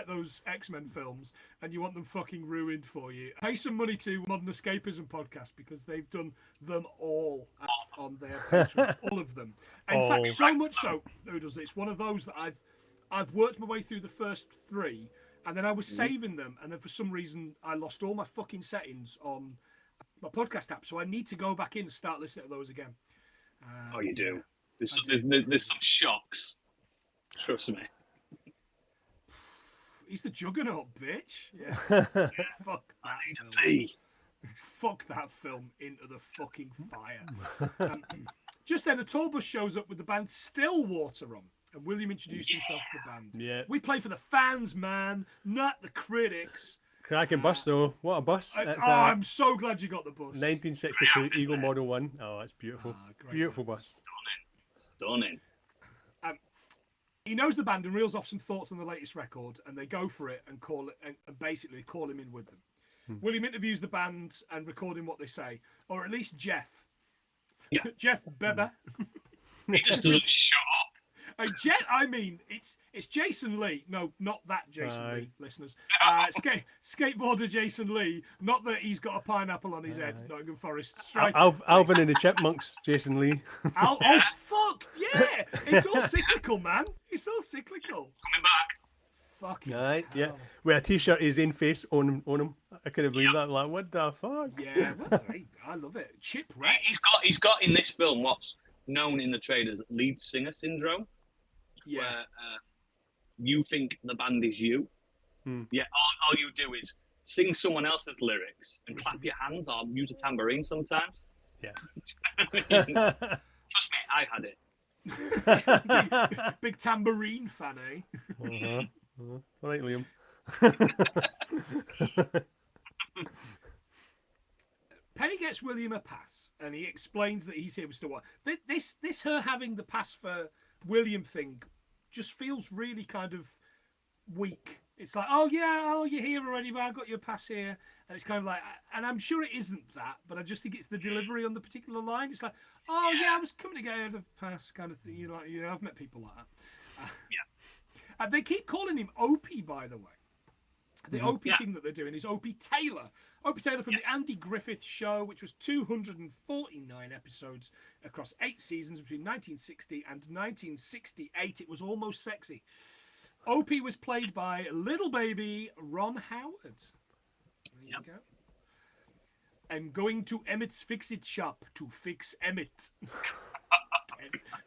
A: those X-Men films and you want them fucking ruined for you, pay some money to Modern Escapism podcast because they've done them all on their Patreon, all of them. In fact, so much so, Oodles, it's one of those that I've worked my way through the first 3, and then I was saving them, and then for some reason I lost all my fucking settings on my podcast app, so I need to go back in and start listening to those again.
C: Oh, you do.
A: I
C: There's some shocks. Trust me.
A: He's the juggernaut, bitch. Yeah. Fuck that film. Fuck that film into the fucking fire. Just then, a tour bus shows up with the band Stillwater on, and William introduced himself to the band.
B: Yeah.
A: We play for the fans, man, not the critics.
B: Cracking bus though. What a bus. It's
A: I'm so glad you got the bus.
B: 1962 Eagle Model 1. Oh, that's beautiful.
A: Great
B: Beautiful bus.
C: Stunning.
A: He knows the band and reels off some thoughts on the latest record, and they go for it and basically call him in with them. William interviews the band and recording what they say, or at least Jeff.
C: Yeah.
A: Jeff Bebe.
C: He just doesn't shut up. It's Jason Lee. No, not that Jason Lee, listeners. Skateboarder Jason Lee. Not that he's got a pineapple on his head. Nottingham Forest. Strike.
B: Alvin and the Chipmunks, Jason Lee.
A: Oh, fuck, yeah. It's all cyclical, man. It's all cyclical.
C: Coming back.
A: Fucking
B: Right, yeah.
A: hell.
B: With a t-shirt, his in face on him. I couldn't believe that. Like, what the fuck?
A: Yeah, well, I love it. Chipwreck.
C: He's got in this film what's known in the trade as lead singer syndrome.
A: Yeah.
C: Where you think the band is you. Yeah, all you do is sing someone else's lyrics and clap your hands or use a tambourine sometimes.
B: Yeah.
C: Trust me, I had it.
A: Big tambourine fan, eh?
B: All right, Liam.
A: Penny gets William a pass, and he explains that he's here with Stillwater. This her having the pass for William thing just feels really kind of weak. It's like, oh yeah, you're here already, but I got your pass here, and it's kind of like, and I'm sure it isn't that, but I just think it's the delivery on the particular line. It's like, oh yeah, I was coming to get a pass, kind of thing. You're like, yeah, I've met people like that. They keep calling him Opie, by the way. The Opie thing that they're doing is Opie Taylor. Opie Taylor from the Andy Griffith Show, which was 249 episodes across 8 seasons between 1960 and 1968. It was almost sexy. Opie was played by little baby Ron Howard. There you go. I'm going to Emmett's Fix-It shop to fix Emmett.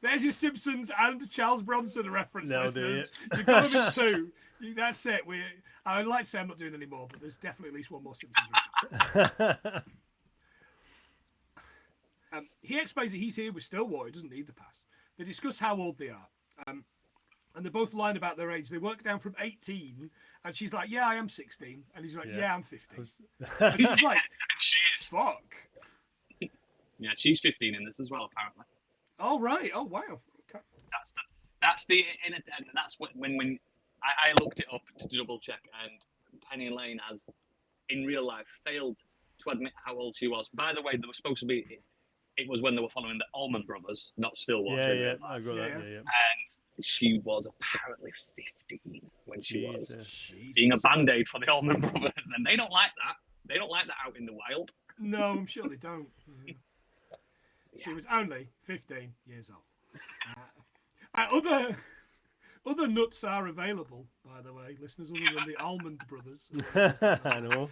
A: There's your Simpsons and Charles Bronson reference, listeners. You've got them in 2. That's it. I would like to say I'm not doing any more, but there's definitely at least one more Simpsons reference. He explains that he's here with Stillwater. He doesn't need the pass. They discuss how old they are. And they both line about their age. They work down from 18, and she's like, yeah, I am 16. And he's like, yeah I'm 15. And she's like,
C: she is.
A: Fuck.
C: Yeah, she's 15 in this as well, apparently.
A: Oh, right. Oh, wow. Okay.
C: That's when I looked it up to double check, and Penny Lane has, in real life, failed to admit how old she was. By the way, there was supposed to be. It was when they were following the Allman Brothers, not Stillwater.
B: Yeah, I got that. Yeah.
C: And she was apparently 15 when she was
A: Jesus.
C: being a band-aid for the Allman Brothers, and they don't like that. They don't like that out in the wild.
A: No, I'm sure they don't. She was only 15 years old. Other nuts are available, by the way, listeners, other than the Almond Brothers.
B: I know.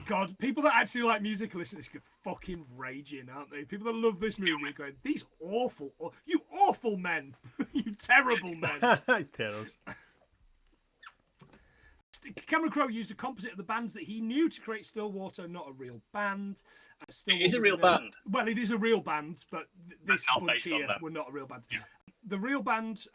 A: God, people that actually like music listen to this get fucking raging, aren't they? People that love this movie are going, these you awful men, you terrible men.
B: It's terrible.
A: Cameron Crowe used a composite of the bands that he knew to create Stillwater, not a real band.
C: It is a real band.
A: Well, it is a real band, but this bunch here were not a real band.
C: Yeah.
A: The real band,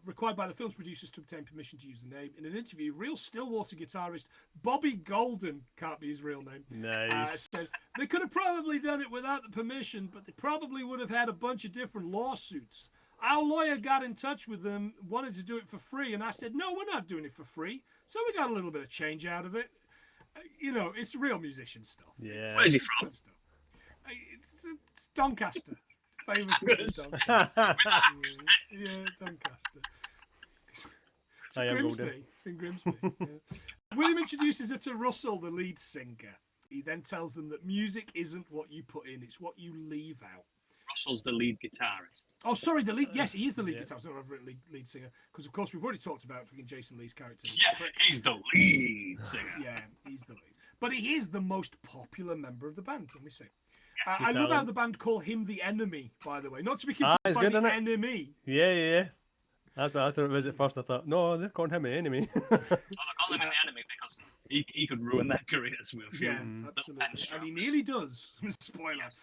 A: required by the film's producers to obtain permission to use the name. In an interview, real Stillwater guitarist Bobby Golden, can't be his real name,
B: Nice.
A: said they could have probably done it without the permission, but they probably would have had a bunch of different lawsuits. Our lawyer got in touch with them, wanted to do it for free, and I said, no, we're not doing it for free. So we got a little bit of change out of it. It's real musician stuff.
B: Yeah.
C: Where's he
A: It's
C: from?
A: good stuff. It's Doncaster. Famous for Doncaster. Yeah, Doncaster.
B: I am
A: Grimsby.
B: golden.
A: In Grimsby. Yeah. William introduces her to Russell, the lead singer. He then tells them that music isn't what you put in, it's what you leave out.
C: Russell's the lead guitarist.
A: Oh, sorry, the lead. Yes, he is the lead guitarist. Not a lead singer, because of course we've already talked about fucking Jason Lee's character.
C: Yeah, he's the lead singer.
A: Yeah, he's the lead. But he is the most popular member of the band. Let me see. I love how the band call him the Enemy. By the way, not to be confused by the Enemy.
B: Yeah. That's what I thought it was at first. I thought, no, they're calling him an enemy.
C: Well, they call him an enemy because he could ruin their careers with a few
A: Absolutely, and he
C: strokes.
A: nearly does. Spoiler.
C: Yes.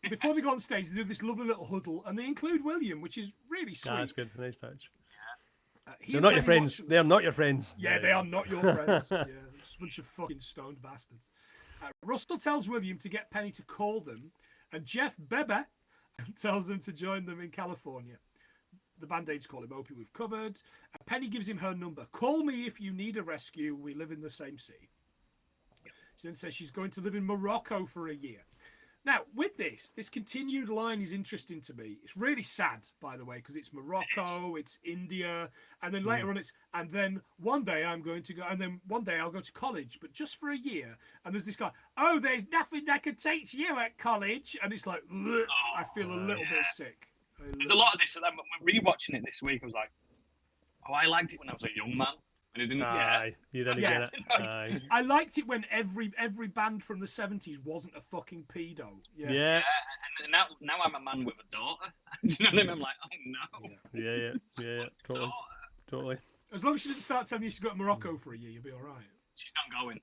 A: Before they go on stage, they do this lovely little huddle, and they include William, which is really sweet.
B: That's good. Nice touch.
A: He
B: They're
A: and
B: not your
A: Penny
B: friends.
A: watch-
B: They are not your friends.
A: Yeah, they are not your friends. Yeah, just a bunch of fucking stoned bastards. Russell tells William to get Penny to call them, and Jeff Bebe tells them to join them in California. The band-aids call him Opie, we've covered. Penny gives him her number. Call me if you need a rescue. We live in the same city. She then says she's going to live in Morocco for a year. Now, with this continued line is interesting to me. It's really sad, by the way, because it's Morocco, it's India, and then later on and then one day I'm going to go, and then one day I'll go to college, but just for a year. And there's this guy, oh, there's nothing that could teach you at college. And it's like, ugh, I feel a little bit sick.
C: There's a lot of this. So then rewatching it this week, I was like, oh, I liked it when I was a young man. And it didn't.
B: Aye, you didn't get it. Aye.
A: I liked it when every band from the 70s wasn't a fucking pedo.
B: Yeah.
C: And now I'm a man with a daughter. Do you know what I mean? I'm like, oh no.
B: Yeah. Totally.
A: As long as she didn't start telling you she's got to Morocco for a year, you'll be all right.
C: She's not going.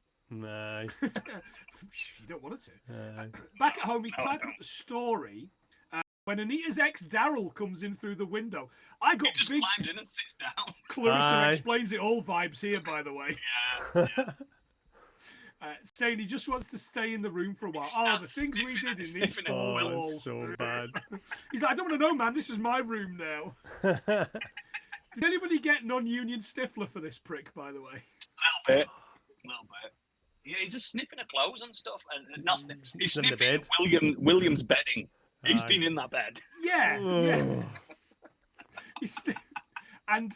B: Aye.
A: You don't want her to.
B: Aye.
A: Back at home, he's typing up the story. When Anita's ex Daryl comes in through the window, I got
C: He just
A: big
C: climbs in and sits down.
A: Clarissa explains it all vibes here, by the way.
C: Yeah.
A: Saying he just wants to stay in the room for a while. Oh, the things we did in these
C: sniffing at
A: four
C: the
A: walls.
B: So bad.
A: He's like, I don't want to know, man. This is my room now. Did anybody get non-union Stifler for this prick, by the way?
C: A little bit. Yeah, he's just sniffing at clothes and stuff, and nothing. He's
B: in the
C: sniffing
B: bed.
C: William's bedding. He's
B: Aye.
C: been in that bed.
A: Yeah. And,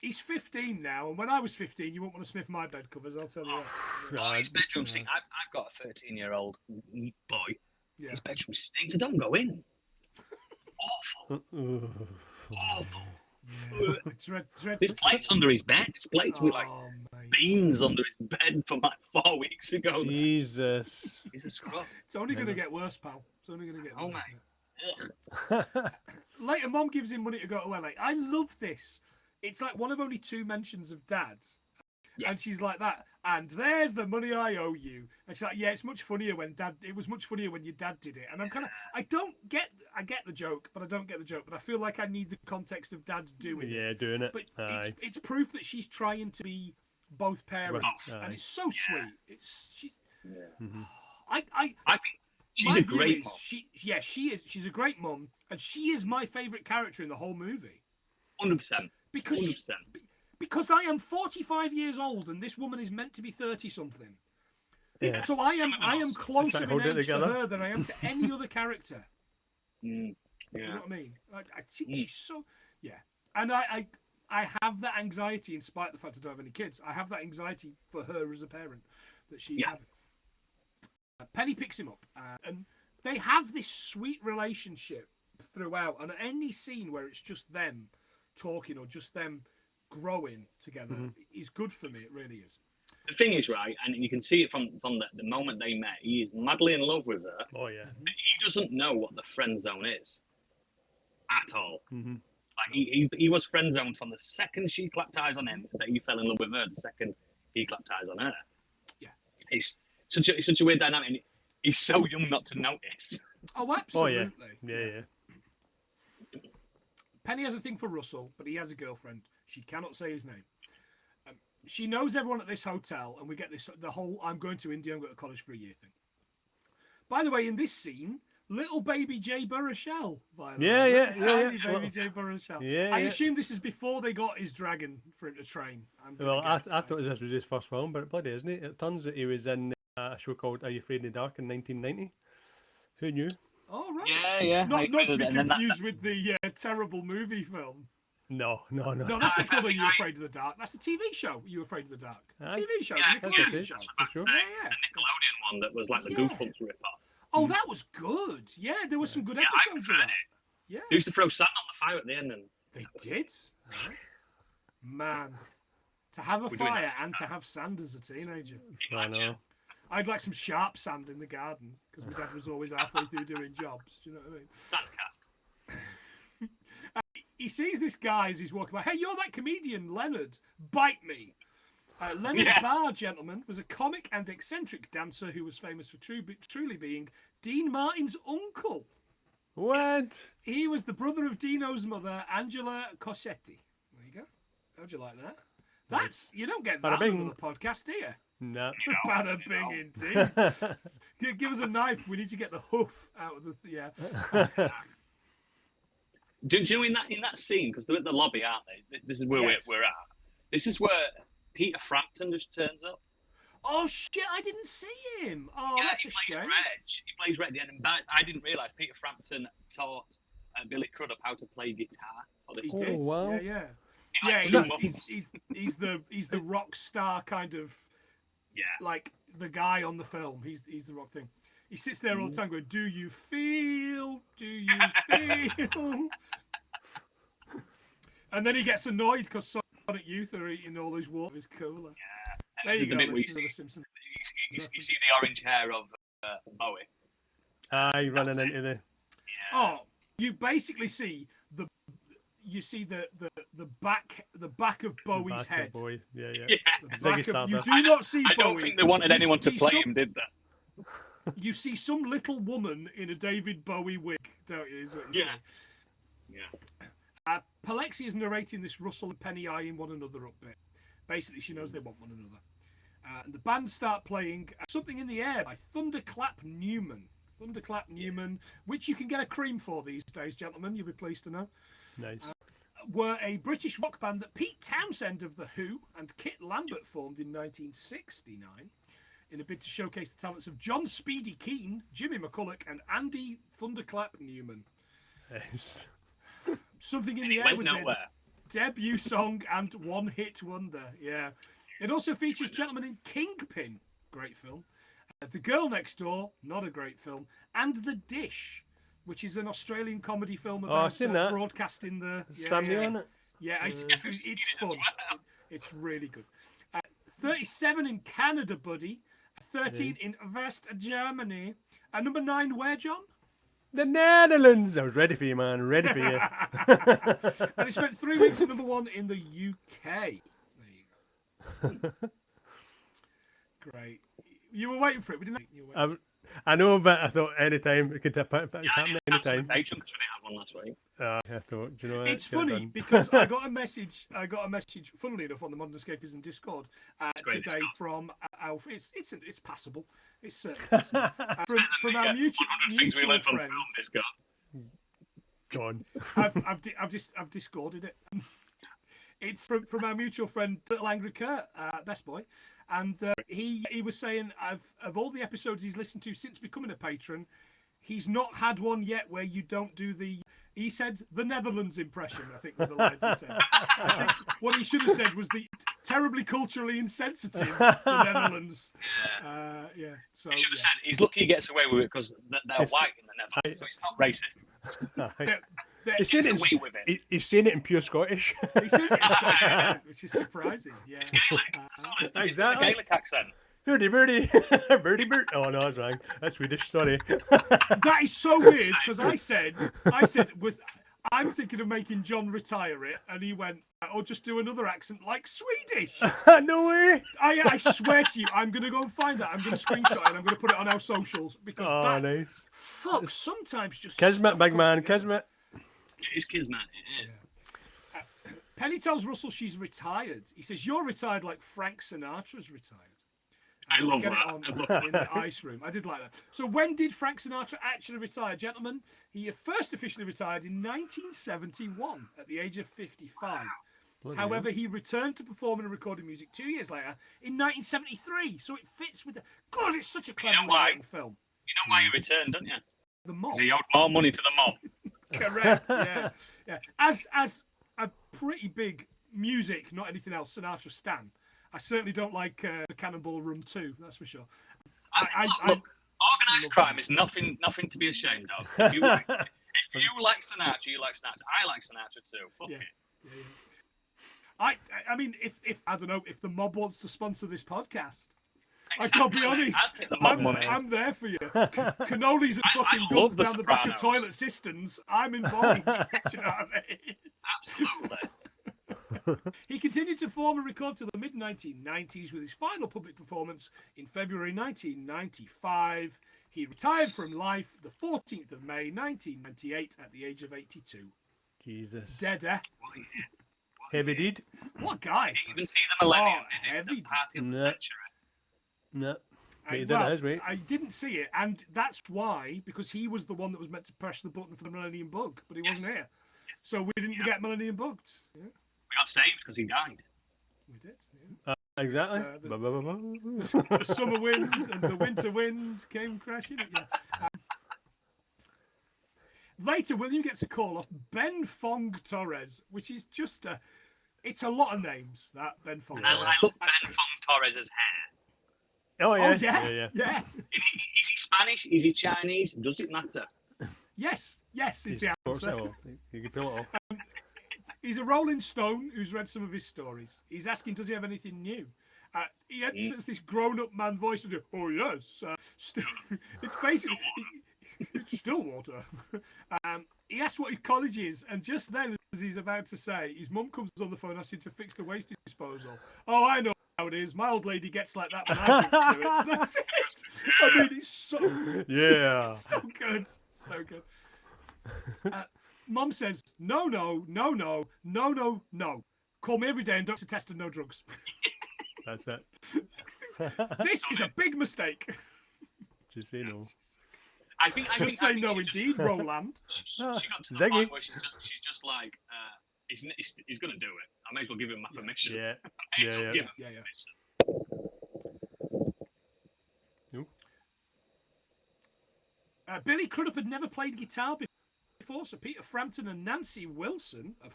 A: he's 15 now, and when I was 15, you wouldn't want to sniff my bed covers, I'll tell you that.
C: Oh, his bedroom stinks. I've got a 13-year-old boy.
A: Yeah.
C: His bedroom stinks. I don't go in. Awful. Awful.
A: Yeah.
C: There's plates under his bed. There's plates with like
A: mate.
C: beans under his bed from like 4 weeks ago.
B: Jesus.
C: He's a scrub.
A: It's only going to get worse, pal. It's only going to get
C: Oh,
A: worse.
C: mate. Ugh.
A: Later, Mom gives him money to go to LA. I love this. It's like one of only 2 mentions of Dad.
C: Yeah.
A: And she's like that. And there's the money I owe you. And she's like, yeah, it's much funnier when it was much funnier when your dad did it. And I'm I get the joke, but I don't get the joke. But I feel like I need the context of Dad doing it.
B: Yeah, doing it.
A: But
B: Aye.
A: it's proof that she's trying to be both parents.
B: Aye.
A: And it's so sweet. She's.
B: Mhm.
A: I
C: I think she's
A: my
C: a
A: view
C: great
A: is
C: mom.
A: she is. She's a great mum, and she is my favourite character in the whole movie
C: 100%.
A: because
C: 100%.
A: Because I am 45 years old and this woman is meant to be 30-something.
B: Yeah.
A: So I am closer in
B: hold it
A: age to
B: together.
A: her than I am to any other character.
C: Yeah.
A: You know what I mean? I think she's so... Yeah. And I have that anxiety, in spite of the fact I don't have any kids. I have that anxiety for her as a parent that she's having. Penny picks him up, and they have this sweet relationship throughout. And any scene where it's just them talking or just them growing together is good for me. It really is.
C: The thing is, right, and you can see it from the moment they met, he is madly in love with her.
B: Oh, yeah.
C: He doesn't know what the friend zone is at all.
B: Mm-hmm.
C: Like he was friend zoned from the second she clapped eyes on him, that he fell in love with her the second he clapped eyes on her.
A: Yeah.
C: It's such a weird dynamic, and he's so young not to notice.
A: Oh, absolutely.
B: Oh, yeah.
A: Penny has a thing for Russell, but he has a girlfriend. She cannot say his name. She knows everyone at this hotel, and we get the whole "I'm going to India, I'm going to college for a year" thing. By the way, in this scene, little baby Jay Baruchel. Tiny baby Jay Baruchel. I assume this is before they got his dragon for him to train.
B: I thought this was his first film, but bloody isn't it? It turns out he was in a show called Are You Afraid in the Dark in 1990. Who knew?
A: Oh, right.
C: Yeah.
A: Not to be confused with the terrible movie film.
B: No.
A: No, that's not called Are You Afraid of the Dark. That's the TV show, Are You Afraid of the Dark. The TV show, the Nickelodeon show.
C: That's the Nickelodeon one that was like the Goosebumps rip-off.
A: Oh, that was good. Yeah, there were some good episodes of that. Yeah.
C: They used to throw sand on the fire at the end. And
A: they did? Man. To have a fire and to have sand as a teenager.
B: I know.
A: I'd like some sharp sand in the garden, because my dad was always halfway through doing jobs. Do you know what I mean?
C: Sandcast.
A: He sees this guy as he's walking by. Hey, you're that comedian, Leonard. Bite me. Leonard Barr, gentlemen, was a comic and eccentric dancer who was famous for truly being Dean Martin's uncle.
B: What?
A: He was the brother of Dino's mother, Angela Cossetti. There you go. How'd you like that? That's you don't get that on another podcast, do you?
B: No.
A: Bada bing indeed. Give us a knife. We need to get the hoof out of the
C: Do you know in that scene, because they're at the lobby, aren't they? This is where we're at. This is where Peter Frampton just turns up.
A: Oh shit! I didn't see him. Oh, that's a shame.
C: He plays Reg at the end, and I didn't realise Peter Frampton taught Billy Crudup how to play guitar.
A: He did.
B: Wow.
A: Yeah. He's the rock star kind of. Yeah. Like the guy on the film. He's the rock thing. He sits there all the time going, "Do you feel? Do you feel?" And then he gets annoyed because Sonic Youth are eating all his water. His cooler.
C: Yeah.
A: There you go.
C: You see the orange hair of Bowie.
B: Aye, running into the.
C: Yeah.
A: Oh, you basically see the back of Bowie's head.
B: Bowie. Yeah.
A: You do not see Bowie.
C: I don't think they wanted anyone to play him, did they?
A: You see some little woman in a David Bowie wig, don't you? Is what you see. Yeah. Palexi is narrating this Russell and Penny eyeing one another up bit. Basically, she knows they want one another. And the band start playing Something in the Air by Thunderclap Newman. Thunderclap Newman, which you can get a cream for these days, gentlemen. You'll be pleased to know.
B: Nice.
A: Were a British rock band that Pete Townsend of The Who and Kit Lambert formed in 1969 in a bid to showcase the talents of John Speedy Keane, Jimmy McCulloch, and Andy Thunderclap Newman.
B: Nice.
A: Something in the Air was their debut song and one-hit wonder. Yeah. It also features Gentlemen in Kingpin, great film. The Girl Next Door, not a great film. And The Dish, which is an Australian comedy film about broadcasting the...
B: Samuel.
A: Yeah, it's fun. Well. It's really good. 37 in Canada, buddy. 13 in West Germany. Number 9, where, John?
B: The Netherlands. I was ready for you, man. Ready for you.
A: And it spent 3 weeks at number 1 in the UK. There you go. Great. You were waiting for it. We didn't.
B: I know, but I thought anytime it could happen anytime.
C: I didn't have one last week.
B: I thought, do you know what?
A: It's funny because I got a message. Funnily enough, on the Modern Escapism Discord today from Alf. It's passable. It's passable. from our mutual friend.
B: Gone.
A: I've discorded it. It's from our mutual friend, Little Angry Kurt, Best Boy. And he was saying, of all the episodes he's listened to since becoming a patron, he's not had one yet where you don't do he said the Netherlands impression, I think were the lines he said. I think what he should have said was the terribly culturally insensitive the Netherlands. Yeah. So
C: He should have said he's lucky he gets away with it because they're white in the Netherlands, so it's not racist.
B: He's saying, he's saying it in pure Scottish.
A: He says it in Scottish accent, which is surprising. Yeah.
C: It's Gaelic. That's all it is. It's
B: Exactly.
C: a Gaelic accent.
B: Birdie, birdie, birdie, bird. Oh no, that's wrong. That's Swedish. Sorry.
A: That is so weird because I said I'm thinking of making John retire it, and he went, or just do another accent like Swedish.
B: No way.
A: I swear to you, I'm gonna go and find that. I'm gonna screenshot it and I'm gonna put it on our socials because
B: Nice.
A: fuck sometimes just
B: Kismet, big man,
A: together.
B: Kismet.
C: It is Kismet. It is.
A: Penny tells Russell she's retired. He says, "You're retired like Frank Sinatra's retired."
C: I love
A: Get
C: that.
A: it on in the ice room. I did like that. So when did Frank Sinatra actually retire, gentlemen? He first officially retired in 1971 at the age of 55. However, he returned to performing and recording music 2 years later in 1973. So it fits with the... God, it's such a cleverly written film.
C: You know why he returned, don't you?
A: The mob.
C: Because he owed more money to the mob.
A: Correct, yeah. As a pretty big music, not anything else, Sinatra stan, I certainly don't like the Cannonball Run 2, that's for sure.
C: Look, organised crime is nothing to be ashamed of. If you like Sinatra, you like Sinatra. I like Sinatra too. Fuck it.
A: Yeah. I mean, if I don't know, if the mob wants to sponsor this podcast, I can't be honest. I'm there for you. Cannolis and fucking guns down the back of toilet cisterns. I'm involved. Do you know what I mean?
C: Absolutely.
A: He continued to perform and record to the mid-1990s with his final public performance in February 1995. He retired from life the 14th of May 1998 at the age of 82.
B: Jesus.
A: Dead, eh?
B: Heavy deed.
A: What guy?
C: Didn't even see the Millennium, did he?
A: Heavy
C: The party of the
B: No.
C: century.
B: No.
A: I didn't see it, and that's why, because he was the one that was meant to press the button for the Millennium Bug, but he wasn't here. So we didn't get Millennium Bugged. Yeah.
C: We got saved because he died.
A: We did. Yeah.
B: Exactly.
A: The summer wind and the winter wind came crashing. Yeah. Later, William gets a call off Ben Fong Torres, which is just it's a lot of names, that Ben Fong Torres.
C: I love Ben Fong Torres' hair.
B: Oh yeah.
A: Yeah.
C: Is he Spanish? Is he Chinese? Does it matter?
A: Yes, is the answer.
B: You can pull it off.
A: He's a Rolling Stone who's read some of his stories. He's asking, does he have anything new? He enters this grown-up man voice and goes, "Oh yes, it's basically it's Stillwater." He asks what his college is, and just then, as he's about to say, his mum comes on the phone asking to fix the waste disposal. "Oh, I know how it is. My old lady gets like that when I drink to it." That's it. I mean, it's so so good, so good. Mum says, no. Call me every day and don't test and no drugs.
B: That's it.
A: This is a big mistake.
B: Just say no.
C: I think
A: Say no indeed, Roland.
C: She got to the point where she's just like, he's going to do it. I may as well give him my permission.
A: Yeah. Billy Crudup had never played guitar before, so Peter Frampton and Nancy Wilson have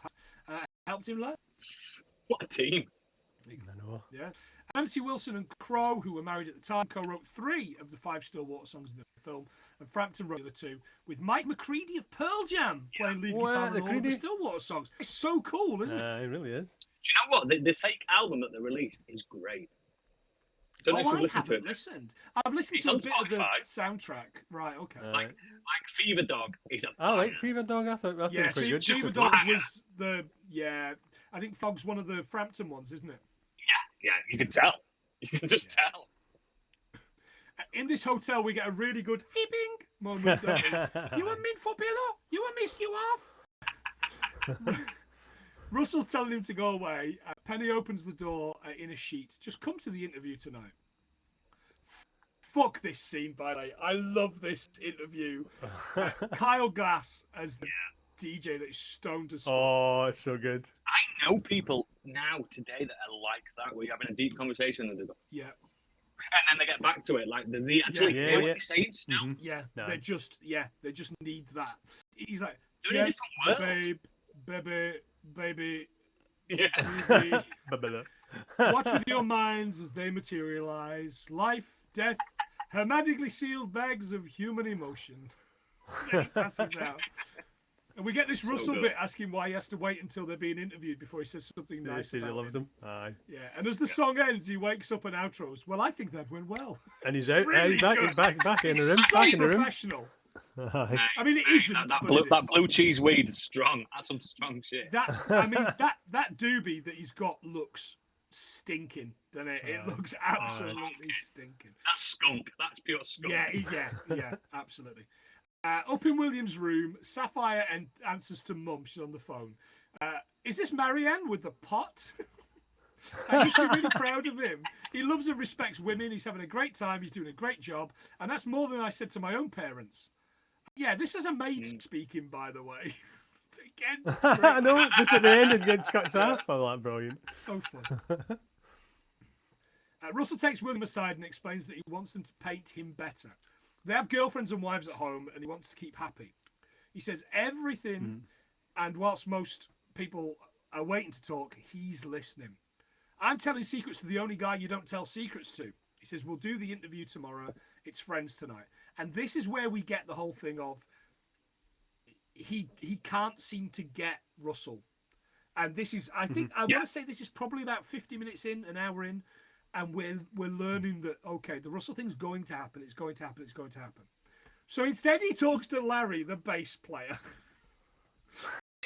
A: helped him learn.
C: What a team.
B: I know.
A: Yeah. Nancy Wilson and Crowe, who were married at the time, co-wrote 3 of the 5 Stillwater songs in the film, and Frampton wrote the other 2, with Mike McCready of Pearl Jam playing lead guitar on all of the Stillwater songs. It's so cool, isn't it?
B: It really is.
C: Do you know what? The fake album that they released is great. Don't know if you've listened to it.
A: Listened. I've listened to a bit of the soundtrack. Right, okay.
C: Like Fever Dog is a
B: I like Fever Dog. I thought it was pretty good.
A: Fever Dog was I think Fog's one of the Frampton ones, isn't it?
C: Yeah, you can tell. You can just tell.
A: In this hotel, we get a really good heaping moment. Don't we? You want mint for pillow? You want miss you off? Russell's telling him to go away. Penny opens the door in a sheet. Just come to the interview tonight. Fuck this scene, by the way. I love this interview. Kyle Glass as the DJ that is stoned as fuck.
B: Oh, it's so good.
C: I know people now today that are like that, where you're having a deep conversation and they go,
A: Yeah.
C: and then they get back to it, like they actually hear what you're saying still.
B: Mm-hmm.
A: Yeah.
B: No.
A: They just need that. He's like,
C: They're in a
A: Jeff,
C: different
A: babe, baby,
C: Yeah.
A: baby. Watch with your minds as they materialize. Life, death, hermetically sealed bags of human emotion. Then he passes out. And we get this
C: So
A: Russell
C: good.
A: bit asking why he has to wait until they're being interviewed before he says something
B: He
A: nice
B: says he
A: about
B: loves
A: him.
B: them. Aye.
A: Yeah, and as the song ends, he wakes up and outros. Well, I think that went well.
B: And he's out.
A: really
B: He's back
A: good.
B: in the room.
A: So
B: Back in the room.
A: professional.
B: Aye.
A: I mean, it isn't.
C: That
A: but it
C: that
A: is.
C: blue cheese weed is strong. That's some strong shit.
A: That doobie that he's got looks stinking, doesn't it? It looks absolutely stinking.
C: That's skunk. That's pure skunk.
A: Yeah, absolutely. Up in William's room, Sapphire answers to Mum. She's on the phone. Is this Marianne with the pot? I used to be really proud of him. He loves and respects women. He's having a great time. He's doing a great job. And that's more than I said to my own parents. Yeah, this is a maid speaking, by the way. Again,
B: I know. Just at the end, it gets cuts off. Oh, that's brilliant.
A: so fun. Russell takes William aside and explains that he wants them to paint him better. They have girlfriends and wives at home, and he wants to keep happy. He says everything, and whilst most people are waiting to talk, he's listening. I'm telling secrets to the only guy you don't tell secrets to. He says, we'll do the interview tomorrow. It's friends tonight. And this is where we get the whole thing of he can't seem to get Russell. And this is, I think, I want to say this is probably about 50 minutes in, an hour in, and we're learning that, okay, the Russell thing's going to happen. It's going to happen. It's going to happen. So instead he talks to Larry, the bass player.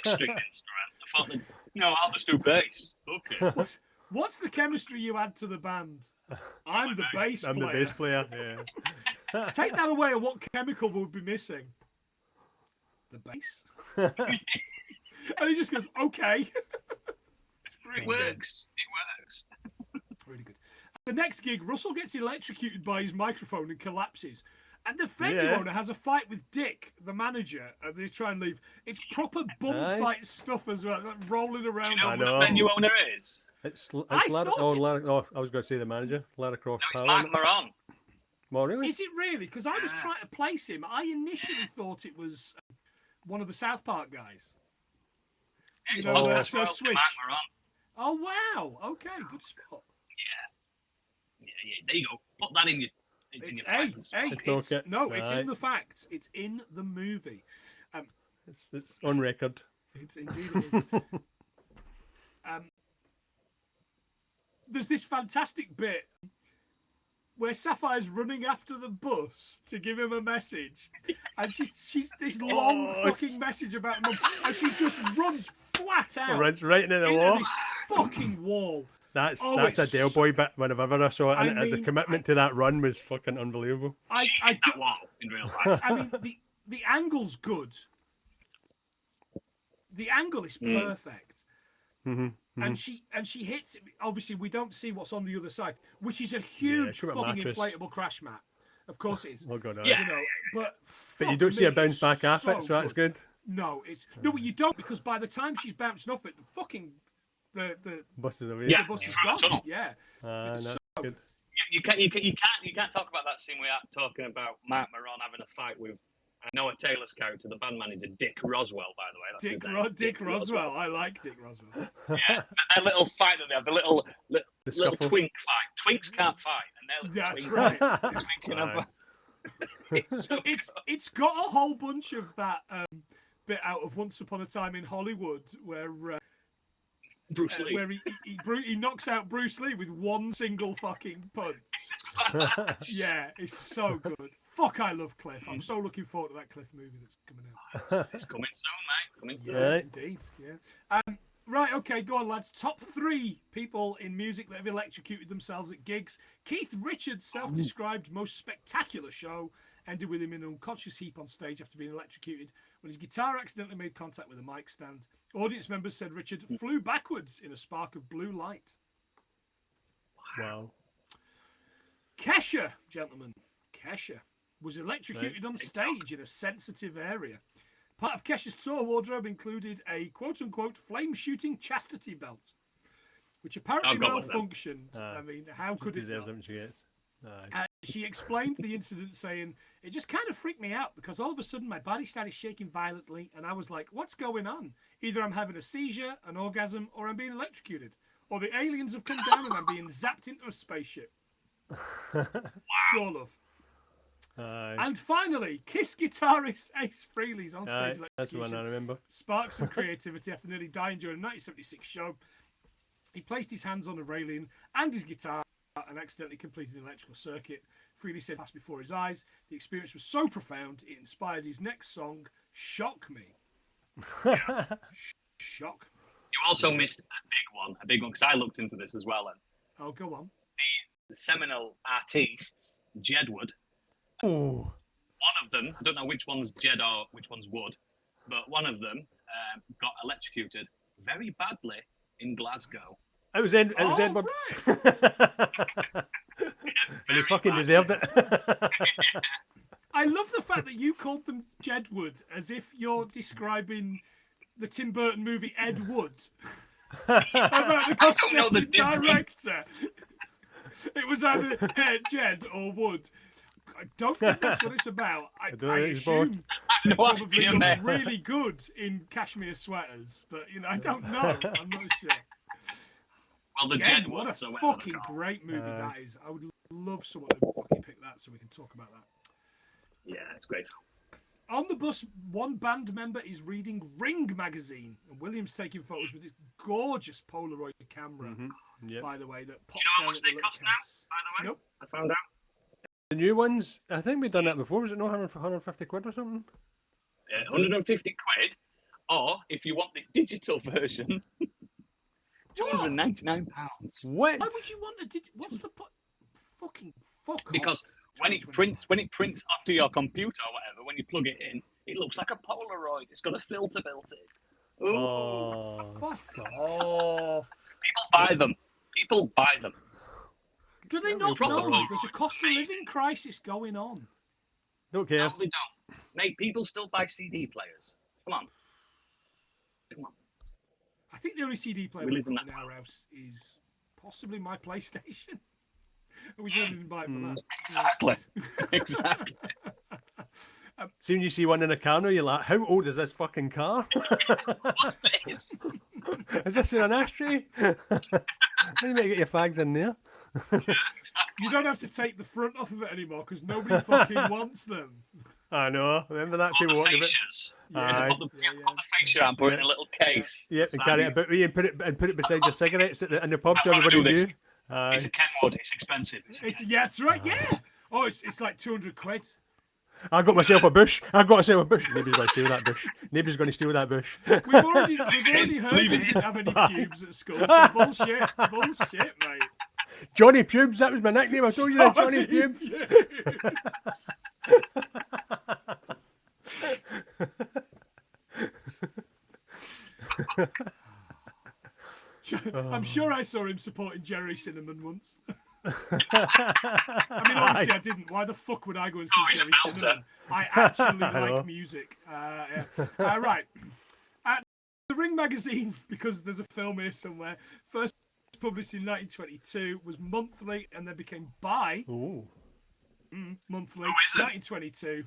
C: String instrument. I thought, no, I'll just do bass. Okay.
A: What's the chemistry you add to the band? I'm the bass player.
B: I'm the bass player. Yeah.
A: Take that away, and what chemical would be missing? The bass. And he just goes, okay. It's really
C: It works. It works.
A: Really good. The next gig, Russell gets electrocuted by his microphone and collapses. And the venue owner has a fight with Dick, the manager, and they try and leave. It's proper bum fight stuff as well, like rolling around.
C: Do you know who the venue owner is?
B: It's
A: I
B: Lara.
A: thought
B: Oh, I was going to say the manager, Lara Croft.
C: No, it's Mark Moran.
B: Well, really?
A: Is it really? Because I was trying to place him. I initially thought it was one of the South Park guys.
C: Yeah,
A: You know,
C: podcast
A: so
C: royalty,
A: Swish.
C: Mark Moran.
A: Oh, wow. Okay, good spot.
C: Yeah, there you go. Put that in your.
A: It's
B: okay.
A: it's in the facts. It's in the movie.
B: It's on record.
A: It's indeed it is. There's this fantastic bit where Sapphire's running after the bus to give him a message, and she's this long fucking message about mum, and she just runs flat out.
B: Runs right into the
A: into
B: wall.
A: this fucking wall.
B: That's
A: it's
B: a Del Boy bit whenever I saw it, and the
A: mean,
B: commitment to that run was fucking unbelievable.
C: She hit that wall in real life.
A: I mean, the angle's good. The angle is perfect. And she hits it. Obviously, we don't see what's on the other side, which is a huge
B: she's got a
A: fucking
B: mattress.
A: inflatable crash mat. Of course it is.
B: Oh god,
C: Yeah.
A: You know, but
B: you don't see a
A: fuck me,
B: bounce back
A: it's
B: off it, so that's good.
A: No, but you don't, because by the time she's bouncing off it, the fucking the
B: Bus is away.
C: Yeah.
A: bus is
C: through the
A: gone.
C: tunnel.
A: Yeah.
B: That's
A: so
B: good.
C: You can't talk about that scene without talking about Mark Moran having a fight with Noah Taylor's character, the band manager, Dick Roswell, by the way. That's his name.
A: Dick Roswell. I like Dick Roswell.
C: Yeah, that little fight that they have, the little
B: scuffle.
C: twink fight. Twinks can't fight, and they're
A: That's
C: twink
A: right.
C: twinking over. It's so
A: It's got a whole bunch of that bit out of Once Upon a Time in Hollywood where
C: Bruce Lee.
A: where he knocks out Bruce Lee with one single fucking punch. Yeah, it's so good. Fuck, I love Cliff. I'm so looking forward to that Cliff movie that's coming out.
C: It's coming soon, mate. Coming soon.
A: Yeah, indeed. Yeah. Right, okay, go on, lads. Top 3 people in music that have electrocuted themselves at gigs. Keith Richards' self-described most spectacular show ended with him in an unconscious heap on stage after being electrocuted when his guitar accidentally made contact with a mic stand. Audience members said Richard flew backwards in a spark of blue light.
B: Wow.
A: Kesha, gentlemen. Kesha was electrocuted on stage in a sensitive area. Part of Kesha's tour wardrobe included a quote-unquote flame-shooting chastity belt, which apparently malfunctioned. I mean, how could it not?
B: She gets.
A: She explained the incident saying, "It just kind of freaked me out because all of a sudden my body started shaking violently and I was like, what's going on? Either I'm having a seizure, an orgasm, or I'm being electrocuted. Or the aliens have come down and I'm being zapped into a spaceship." Sure, love. And finally, Kiss guitarist Ace Frehley's on stage.
B: That's the one I remember.
A: Sparked some creativity after nearly dying during a 1976 show. He placed his hands on a railing and his guitar and accidentally completed an electrical circuit. Frehley said, "Passed before his eyes. The experience was so profound, it inspired his next song, Shock Me." Shock.
C: You also missed a big one, because I looked into this as well. And
A: oh, go on.
C: The seminal artists, Jedward.
B: Oh.
C: One of them, I don't know which one's Jed or which one's Wood, but one of them got electrocuted very badly in Glasgow.
B: It was Edward.
A: Right.
B: And he fucking deserved it.
A: I love the fact that you called them Jedward as if you're describing the Tim Burton movie Ed Wood. About the
C: I don't know the
A: director. It was either Jed or Wood. I don't think that's what it's about. I assume they probably look really good in cashmere sweaters, but I don't know. I'm not sure.
C: Well, the
A: Again,
C: Jed
A: what a
C: so
A: fucking great movie that is. I would love someone to fucking pick that so we can talk about that.
C: Yeah, it's great.
A: On the bus, one band member is reading Ring magazine, and William's taking photos with this gorgeous Polaroid camera.
B: Yep.
A: By the way, that pops
C: Do you know how
A: down
C: much
A: at the
C: they cost now, by the way?
A: Nope.
C: I found out.
B: The new ones, I think we've done that before. Was it not 150 quid or something?
C: 150 quid, or if you want the digital version, £299.
B: What?
A: Why would you want a what's the fucking fuck
C: Because
A: off.
C: when it prints onto your computer or whatever, when you plug it in, it looks like a Polaroid. It's got a filter built in. Ooh.
B: Oh,
A: Fuck off.
C: People buy them.
A: Do they not know there's a cost of living crisis going on?
B: don't care.
C: No, they don't. Mate, people still buy CD players. Come on.
A: I think the only CD player we've got in our house is possibly my PlayStation. I wish I didn't buy it for that.
C: Exactly.
B: See, when you see one in a car now, you're like, how old is this fucking car?
C: What's this?
B: Is this in an ashtray? You might get your fags in there.
A: You don't have to take the front off of it anymore because nobody fucking wants them.
B: I know. Remember that?
C: All
B: People
C: the
B: wanted it.
C: fascias.
B: Aye.
C: Put the fascia and put it in a little case.
B: Yep, and carry it about with you and put it beside your cigarettes in the pub so everybody knew.
C: It's a Kenwood. It's expensive.
A: That's right. Yeah. Oh, it's like 200 quid.
B: I got myself a bush. Nobody's going to steal that bush. Nobody's going to steal that bush.
A: We've already heard he didn't have any pubes at school. So bullshit, mate.
B: Johnny Pubes, that was my nickname. I told you that, Johnny Pubes.
A: I'm sure I saw him supporting Jerry Cinnamon once. I mean, obviously I didn't. Why the fuck would I go and see Jerry Cinnamon? I actually like music. Right. The Ring magazine, because there's a film here somewhere, first published in 1922, was monthly and then became monthly, 1922.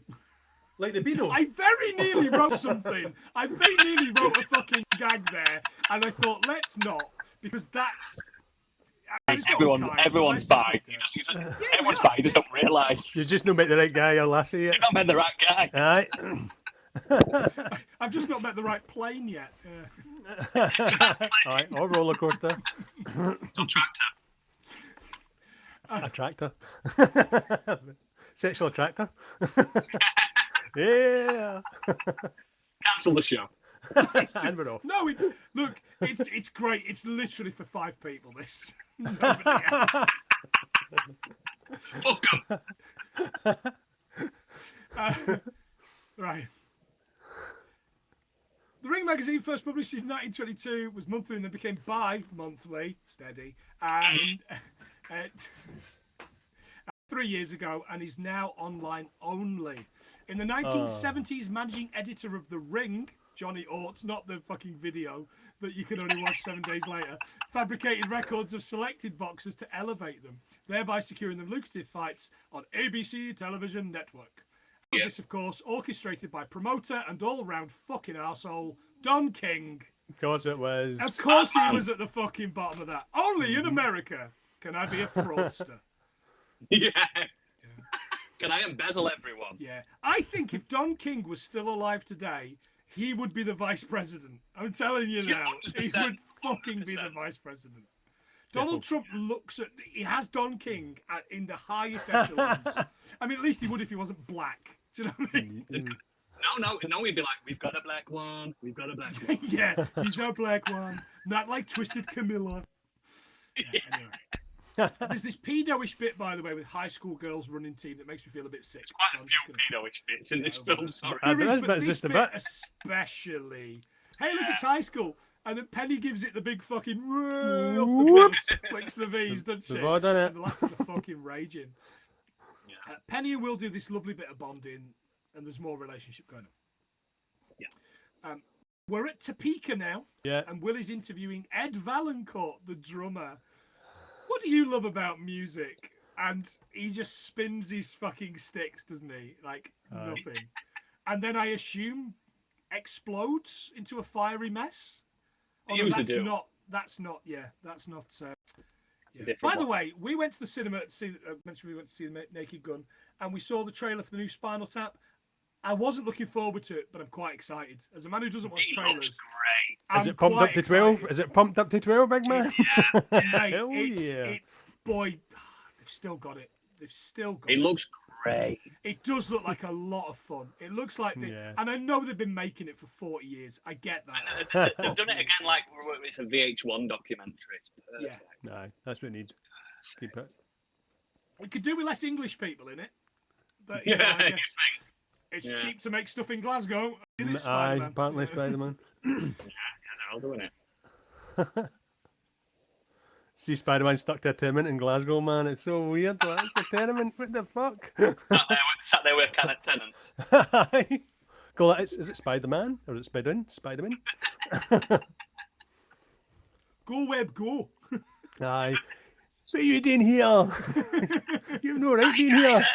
B: Like the Beatles.
A: I very nearly wrote something. I very nearly wrote a fucking gag there, and I thought, let's not, because that's...
C: Everyone's bi. Everyone's bi. You just don't realise.
B: You just not met the right guy or lassie yet.
C: You not met the right guy.
B: Aye.
A: I've just not met the right plane yet.
B: Aye, or roller coaster.
C: It's on tractor.
B: A tractor. Sexual attractor. Yeah.
C: Cancel the show.
B: And we're off.
A: No, it's great. It's literally for 5 people. This. Nobody else.
C: Fuck 'em.
A: Right. The Ring magazine, first published in 1922, was monthly and then became bi-monthly, steady, and 3 years ago and is now online only. In the 1970s, managing editor of The Ring, Johnny Orts, not the fucking video that you can only watch 7 days later, fabricated records of selected boxers to elevate them, thereby securing them lucrative fights on ABC television network. Yeah. This, of course, orchestrated by promoter and all-round fucking arsehole, Don King.
B: Of course it was.
A: Of course he was at the fucking bottom of that. Only in America can I be a fraudster.
C: Yeah. Can I embezzle everyone?
A: Yeah. I think if Don King was still alive today, he would be the vice president. I'm telling you now. He would fucking be the vice president. Donald Trump he has Don King in the highest echelons. I mean, at least he would if he wasn't black. Do you know what I mean?
C: No, he'd be like, we've got a black one. We've got a black one.
A: Yeah, he's our black one. Not like Twisted Camilla. Yeah, anyway. There's this pedo-ish bit, by the way, with high school girls running team that makes me feel a bit sick.
C: There's quite a few pedo-ish bits in this film, sorry.
A: But this bit especially. Hey, look, it's high school. And then Penny gives it the big fucking off the bus, flicks the V's, doesn't she? And the lasses are fucking raging. Yeah. Penny and Will do this lovely bit of bonding, and there's more relationship going on. Yeah. We're at Topeka now, and Will is interviewing Ed Valancourt, the drummer. What do you love about music? And he just spins his fucking sticks, doesn't he? Like nothing. And then I assume explodes into a fiery mess. Although that's not. By the way, we went to the cinema to see. Mentioned we went to see the Naked Gun, and we saw the trailer for the new Spinal Tap. I wasn't looking forward to it, but I'm quite excited. As a man who doesn't watch trailers,
C: looks great.
B: Is it pumped up to 12? Is it pumped up to 12, big man?
A: Mate, boy, they've still got it.
C: It looks great.
A: It does look like a lot of fun. It looks like and I know they've been making it for 40 years. I get that.
C: They've done it again like it's a VH1 documentary.
B: Yeah, no, that's what it needs. Keep it.
A: We could do with less English people in it, but I guess it's cheap to make stuff in Glasgow.
B: Apparently Spider-Man.
C: They're all doing it.
B: See Spider-Man stuck to a tenement in Glasgow, man. It's so weird. It's a tenement. What the fuck?
C: Sat there with kind of tenants.
B: Go, is it Spider-Man or is it Spider-Man? Spider-Man?
A: Go, Web, go.
B: Aye. What are you doing here? You've no right being here.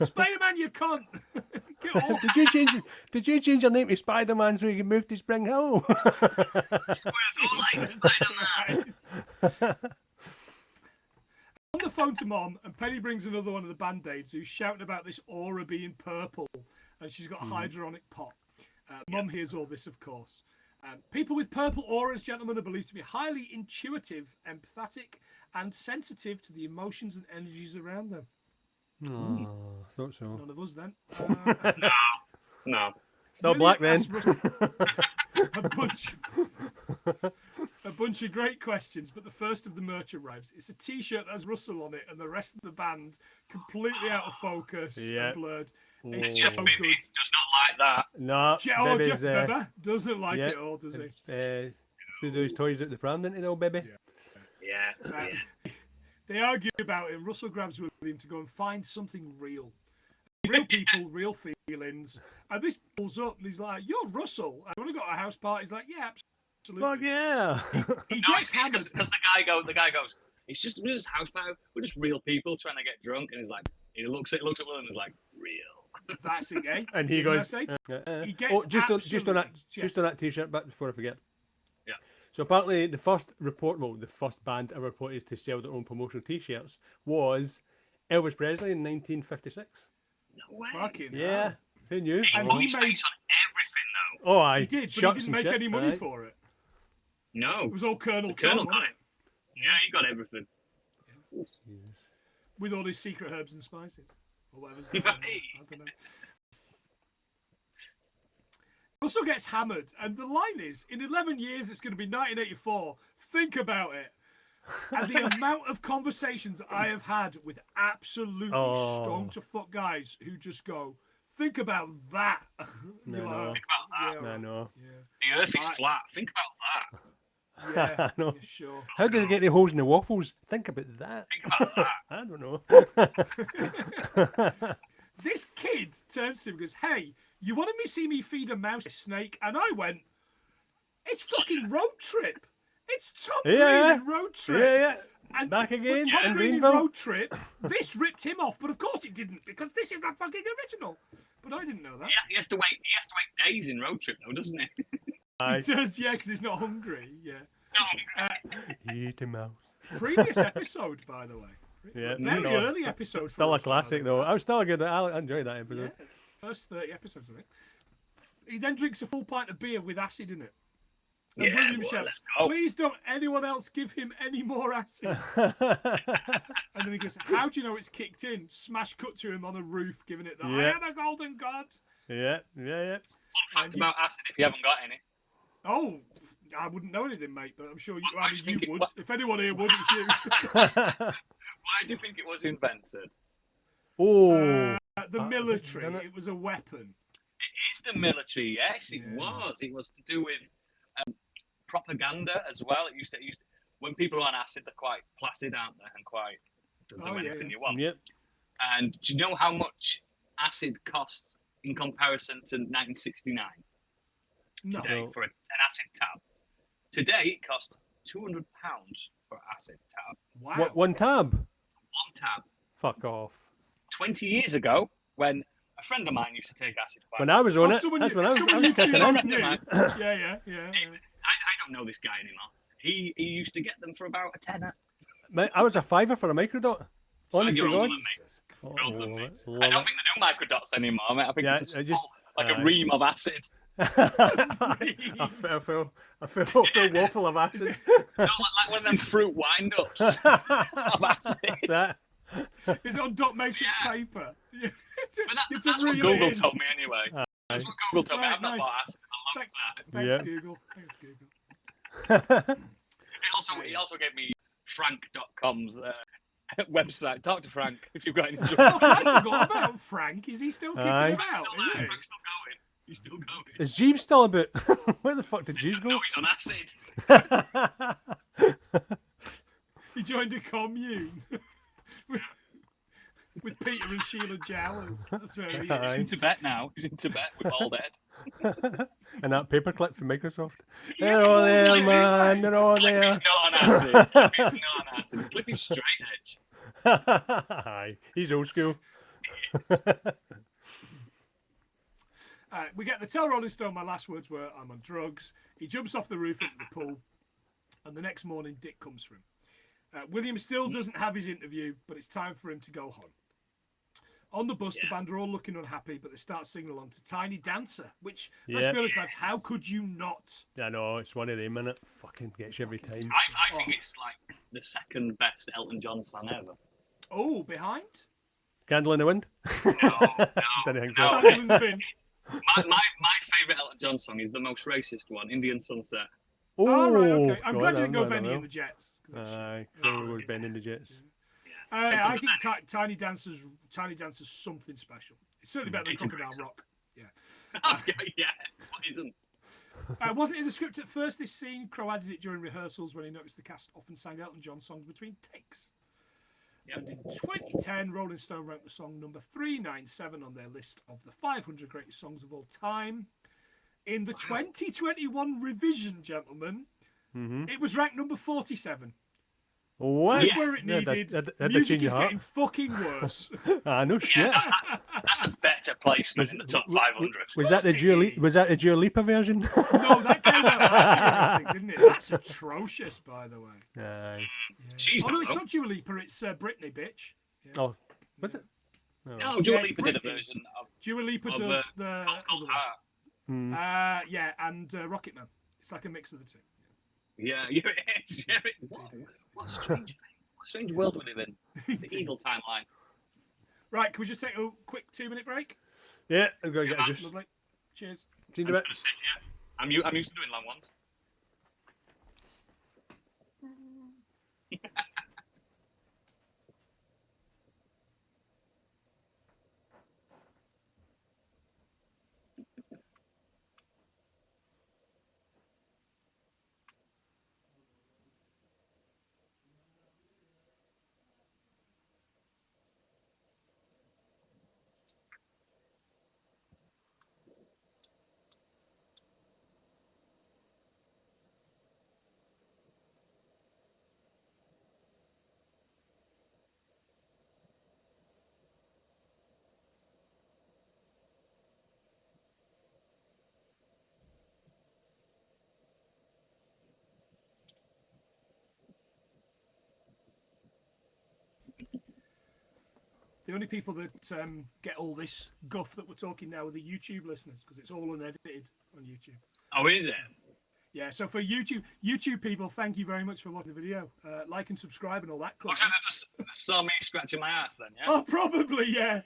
A: Spider-Man, you cunt. Get off.
B: Did you change your name to Spider-Man so you can move to Spring Hill?
C: Like Spider-Man.
A: On the phone to Mom, and Penny brings another one of the Band-Aids who's shouting about this aura being purple, and she's got a hydronic pot. Mom hears all this, of course. People with purple auras, gentlemen, are believed to be highly intuitive, empathetic, and sensitive to the emotions and energies around them.
B: Oh, I thought so.
A: None of us then.
C: No.
B: Still black then.
A: A bunch of great questions, but the first of the merch arrives. It's a T-shirt that has Russell on it, and the rest of the band completely out of focus and blurred. It's so good.
C: Does not like that.
B: No,
A: Bebe doesn't like it all, does he?
B: Threw those toys at the pram, didn't he, though, baby?
C: Yeah.
A: They argue about it, and Russell grabs William to go and find something real. Real people, real feelings. And this pulls up, and he's like, "You're Russell. I want to go to a house party." He's like, "Yeah, absolutely."
B: Fuck yeah.
A: He gets hammered.
C: Because the guy goes, we're just house party. We're just real people trying to get drunk. And he's like, he looks at William and is like, real.
A: That's it, eh?
B: And he goes,
A: he gets
B: just on that T-shirt, back before I forget.
C: Yeah.
B: So apparently the first band ever reported to sell their own promotional T-shirts was Elvis Presley in 1956.
C: No way.
A: Fucking
B: yeah.
A: hell.
B: Who knew?
C: He put his face on everything, though.
B: Oh, I
A: he did, but he didn't make any money for it.
C: No.
A: It was all Colonel Tom,
C: Colonel
A: wasn't
C: got it. Yeah, he got everything.
A: Yeah. With all his secret herbs and spices. Or whatever's going on. I don't know. Russell gets hammered, and the line is, in 11 years, it's going to be 1984. Think about it. And the amount of conversations I have had with absolutely stoned to fuck guys who just go, think about that.
B: No.
C: Think about that.
B: No.
C: Yeah. The earth is flat. Think about that.
A: Yeah,
B: I know.
A: yeah, sure.
B: How did they get the holes in the waffles? Think about that.
C: Think about that.
B: I don't know.
A: This kid turns to him and goes, "Hey, you wanted me to see me feed a mouse a snake?" And I went, "It's fucking Road Trip. It's Tom Green
B: Yeah.
A: in Road Trip."
B: Yeah.
A: And
B: Back again
A: Tom
B: in
A: Green in
B: Greenville.
A: Road Trip, this ripped him off, but of course it didn't, because this is the fucking original. But I didn't know that.
C: Yeah, he has to wait days in Road Trip, though, doesn't he?
A: He does, yeah, because he's not hungry. Yeah.
B: Eat a mouse.
A: Previous episode, by the way.
B: Yeah.
A: Very
B: no,
A: early episode.
B: Still
A: for
B: a
A: us,
B: classic,
A: Charlie.
B: though. I was still a good. I enjoyed that
A: Yeah,
B: episode.
A: first 30 episodes, I think. He then drinks a full pint of beer with acid in it. And
C: Yeah,
A: William
C: boy,
A: shouts,
C: let's go.
A: "Please don't anyone else give him any more acid." And then he goes, "How do you know it's kicked in?" Smash cut to him on a roof, giving it the "I
B: Yeah.
A: am a golden god."
B: Yeah.
C: Fun fact
A: And you-
C: about acid, if you haven't got any.
A: Oh, I wouldn't know anything, mate, but I'm sure you,
C: Why
A: I
C: do
A: mean,
C: you
A: you
C: think it
A: would.
C: wa-
A: If anyone here would, it's you.
C: Why do you think it was invented?
B: Oh.
A: The military,
B: done it.
A: it was a weapon.
C: It's the military, yes, it
A: Yeah.
C: was. It was to do with propaganda as well. It used to when people are on acid, they're quite placid, aren't they, and quite do
A: Oh, yeah,
C: anything
A: yeah.
C: you want.
B: Yep.
C: And do you know how much acid costs in comparison to 1969
A: No.
C: today for an acid tab? Today it costs £200 for an acid tab.
A: Wow.
B: What? One tab?
C: One tab.
B: Fuck off.
C: 20 years ago, when a friend of mine used to take acid quite
B: When I was on
A: Oh,
B: it,
A: someone
B: that's
A: you-
B: when I was
A: someone you
B: kicking
A: two
B: in.
A: knew.
C: Right.
A: Yeah.
C: I don't know this guy anymore. He used to get them for about a tenner.
B: I was a fiver for a microdot. Honest
C: you're
B: to
C: older
B: God.
C: than me.
A: Jesus
B: Oh,
C: Older than
B: love
C: me.
B: it,
C: I
B: love
C: don't
B: it.
C: think they do microdots anymore. I mean, I think
B: Yeah,
C: it's just
B: I just-
C: like a
B: aye.
C: ream of acid.
B: a full waffle of acid.
C: No, like one of them fruit wind-ups of acid.
B: That.
A: Is it on dot matrix
C: Yeah.
A: paper? Yeah.
C: But
A: It's
C: that's
A: a
C: what
A: really
C: Google
A: in.
C: told me anyway. That's what Google told me.
A: Right,
C: I've not
A: nice.
C: bought acid in a long
A: Thanks,
C: time.
A: thanks
B: Yeah.
A: Google. Thanks, Google.
C: He also gave me Frank.com's website. Talk to Frank if you've got any
A: Oh,
C: jobs.
A: I forgot about Frank. Is he still kicking
B: Aye.
A: about?
C: Still
A: Is
C: there.
A: he?
C: Frank's still going. He's still going.
B: Is Jeeves still about? Where the fuck did Jeeves go?
C: No, he's on acid.
A: He joined a commune with Peter and Sheila Jowers. That's where he
C: He's
B: Aye.
C: in Tibet now. He's in Tibet with bald head.
B: And that paperclip from Microsoft.
A: Yeah,
B: They're all
A: well,
B: there,
A: yeah,
B: man. They're all
C: Clippy's
B: there.
C: not on acid. Clippy's not on acid. Clippy's straight edge.
B: Aye, he's old school.
A: We get the tell Rolling Stone my last words were, "I'm on drugs." He jumps off the roof into the pool, and the next morning Dick comes for him. William still doesn't have his interview, but it's time for him to go home. On the bus, the band are all looking unhappy, but they start singing along to Tiny Dancer, which, let's
B: Yeah.
A: be honest, lads, how could you not?
B: I know, it's one of them, innit? Fucking gets you every time.
C: I think it's like the second best Elton John song ever.
A: Oh, behind?
B: Candle in the wind?
C: No,
B: Don't think
C: no.
B: so.
A: Sandal in the bin.
C: My favourite Elton John song is the most racist one, Indian Sunset.
A: Oh, right, okay. I'm
B: God,
A: glad you didn't go
B: I
A: Benny
B: know.
A: and the Jets. 'cause that's shit.
B: Aye, Crowe was Ben in the Jets.
A: I think Tiny Dancer's something special. It's certainly better than
C: It's a
A: Crocodile
C: great
A: Rock. Yeah.
C: Yeah, what isn't?
A: Wasn't in the script at first, this scene. Crowe added it during rehearsals when he noticed the cast often sang Elton John songs between takes.
C: Yep.
A: And in 2010, Rolling Stone ranked the song number 397 on their list of the 500 greatest songs of all time. In the 2021 revision, gentlemen, it was ranked number 47.
B: What?
C: Yes.
A: Where it needed.
B: Had to
A: Music
B: change
A: is
B: your heart.
A: getting fucking worse.
B: Ah, no shit.
C: That's a better placement in the top 500.
B: Was that the
A: course
B: Dua
A: it is.
B: Was that the Dua Lipa version?
A: No, that came out last year, I think, didn't it? That's atrocious, by the way.
B: Aye.
C: She's
A: Oh, no,
C: not
A: it's
C: wrong.
A: not Dua Lipa, it's Britney, bitch.
B: Oh, was it? Oh.
C: No, Dua
A: it's
C: Lipa did a
A: Britney.
C: version of
A: Dua Lipa
C: Of,
A: does the
C: Cold Cold
A: other
C: Heart.
B: Hmm.
A: one. Yeah, and Rocket Man. It's like a mix of the two.
C: Yeah, it is. Yeah, what a strange world we live in. The evil timeline.
A: Right, can we just take a quick 2-minute break?
B: Yeah, I'm going to get a juice.
A: Lovely. Cheers.
B: See you in
C: I'm
B: a bit.
C: gonna say, yeah. I'm used to doing long ones.
A: The only people that get all this guff that we're talking now are the YouTube listeners, because it's all unedited on YouTube.
C: Oh, is it?
A: Yeah, so for YouTube people, thank you very much for watching the video. Like and subscribe and all that.
C: Oh, so they just saw me scratching my ass then, yeah?
A: Oh, probably, yeah.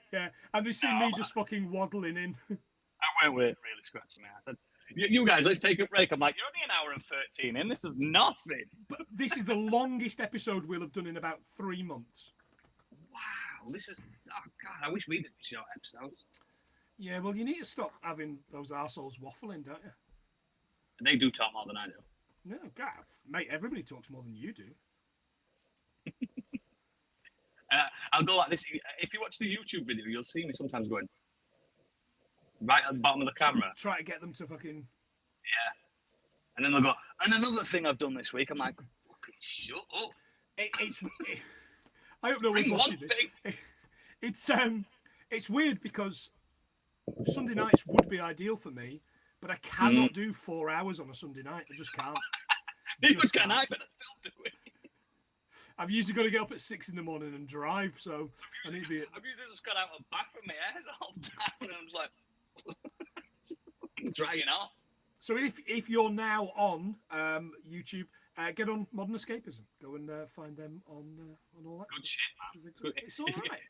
A: And they see me just fucking waddling in.
C: I weren't really scratching my ass. You guys, let's take a break. I'm like, you're only an hour and 13 in. This is nothing.
A: But this is the longest episode we'll have done in about 3 months.
C: Wow, this is... Oh, God, I wish we did short episodes.
A: Yeah, well, you need to stop having those arseholes waffling, don't you?
C: They do talk more than I do.
A: No, God, mate, everybody talks more than you do.
C: I'll go like this. If you watch the YouTube video, you'll see me sometimes going right at the bottom of the camera.
A: Try to get them to fucking...
C: Yeah. And then they'll go, and another thing I've done this week. I'm like, fucking shut up.
A: I hope no one's watching this. It's weird because Sunday nights would be ideal for me, but I cannot do 4 hours on a Sunday night. I just can't.
C: Neither can I, but I still do it.
A: I've usually got to get up at 6 in the morning and drive, so I need to be...
C: I've usually just got out of bath with my hairs all down, and I'm just like, drying off.
A: So if you're now on YouTube, get on Modern Escapism. Go and find them on all that.
C: Good shit, man.
A: Good. It's all right.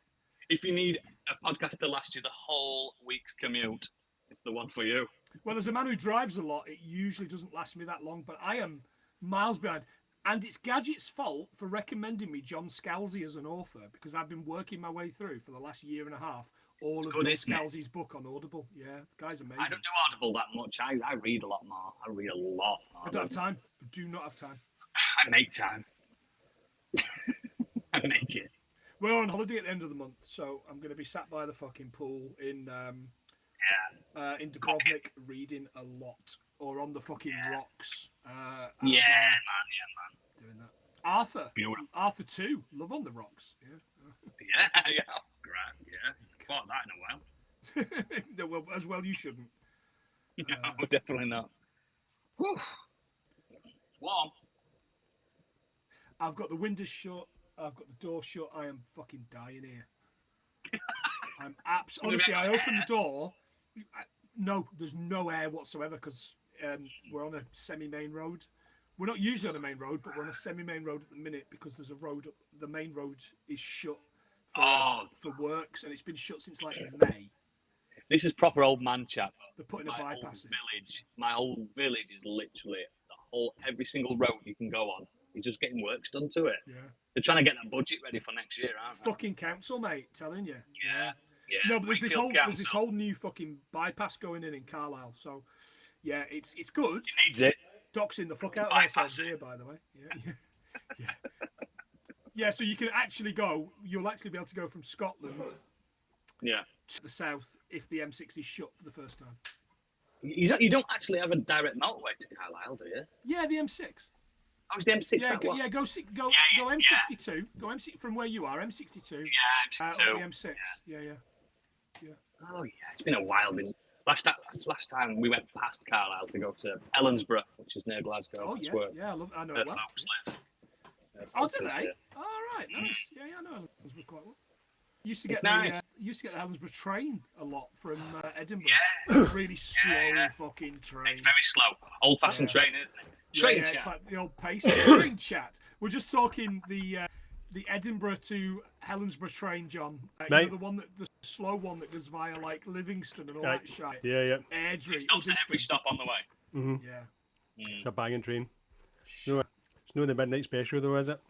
C: If you need a podcast to last you the whole week's commute, it's the one for you.
A: Well, as a man who drives a lot, it usually doesn't last me that long, but I am miles behind. And it's Gadget's fault for recommending me John Scalzi as an author, because I've been working my way through for the last year and a half all of John Scalzi's book on Audible. Yeah, the guy's amazing.
C: I don't do Audible that much. I read a lot more. I read a lot more.
A: I don't have time. I do not have time.
C: I make time. I make it.
A: We're on holiday at the end of the month, so I'm going to be sat by the fucking pool in Dubrovnik reading a lot, or on the fucking rocks.
C: Man.
A: Doing that. Arthur.
C: Beautiful.
A: Arthur 2. Love on the Rocks.
C: Yeah. Grand. Yeah. Caught that in a while.
A: No, well, as well you shouldn't.
C: No, definitely not. Whew. It's warm.
A: I've got the windows shut. I've got the door shut. I am fucking dying here. Honestly, I opened the door. No, there's no air whatsoever because we're on a semi-main road. We're not usually on a main road, but we're on a semi-main road at the minute because there's a road. The main road is shut for works, and it's been shut since like May.
C: This is proper old man chat.
A: They're putting a bypass in.
C: My whole village is literally every single road you can go on. He's just getting works done to it.
A: Yeah.
C: They're trying to get that budget ready for next year, aren't they?
A: Fucking council, mate, telling you.
C: Yeah.
A: No, but there's this whole new fucking bypass going in Carlisle. So, yeah, it's good.
C: He needs it.
A: Doxing the fuck out of ourselves here, by the way. Yeah. Yeah, so you can actually go. You'll actually be able to go from Scotland.
C: Yeah.
A: To the south if the M60 is shut for the first time.
C: You don't actually have a direct motorway to Carlisle, do you?
A: Yeah, the M6.
C: Oh, it's the M6.
A: Go M62. Go M6 from where you are. M62.
C: Yeah, M62.
A: The M6. Yeah.
C: Oh yeah, it's been a while. Last time we went past Carlisle to go to Ellensborough, which is near Glasgow.
A: Oh yeah, I know it well. Oh, did they? All right, nice. Yeah, I know Ellensborough quite well. Used to get the Ellensborough train a lot from Edinburgh. Yeah. Really slow fucking train.
C: It's very slow. Old-fashioned train, isn't it? Train chat.
A: It's like the old pace train chat. We're just talking the Edinburgh to Helensburgh train, John. You know, the slow one that goes via like Livingston and all that shit.
B: Yeah.
C: Airdrie. It stops at every stop on the way.
B: Mm-hmm.
A: Yeah.
B: It's a banging train. No, it's not the midnight special though, is it?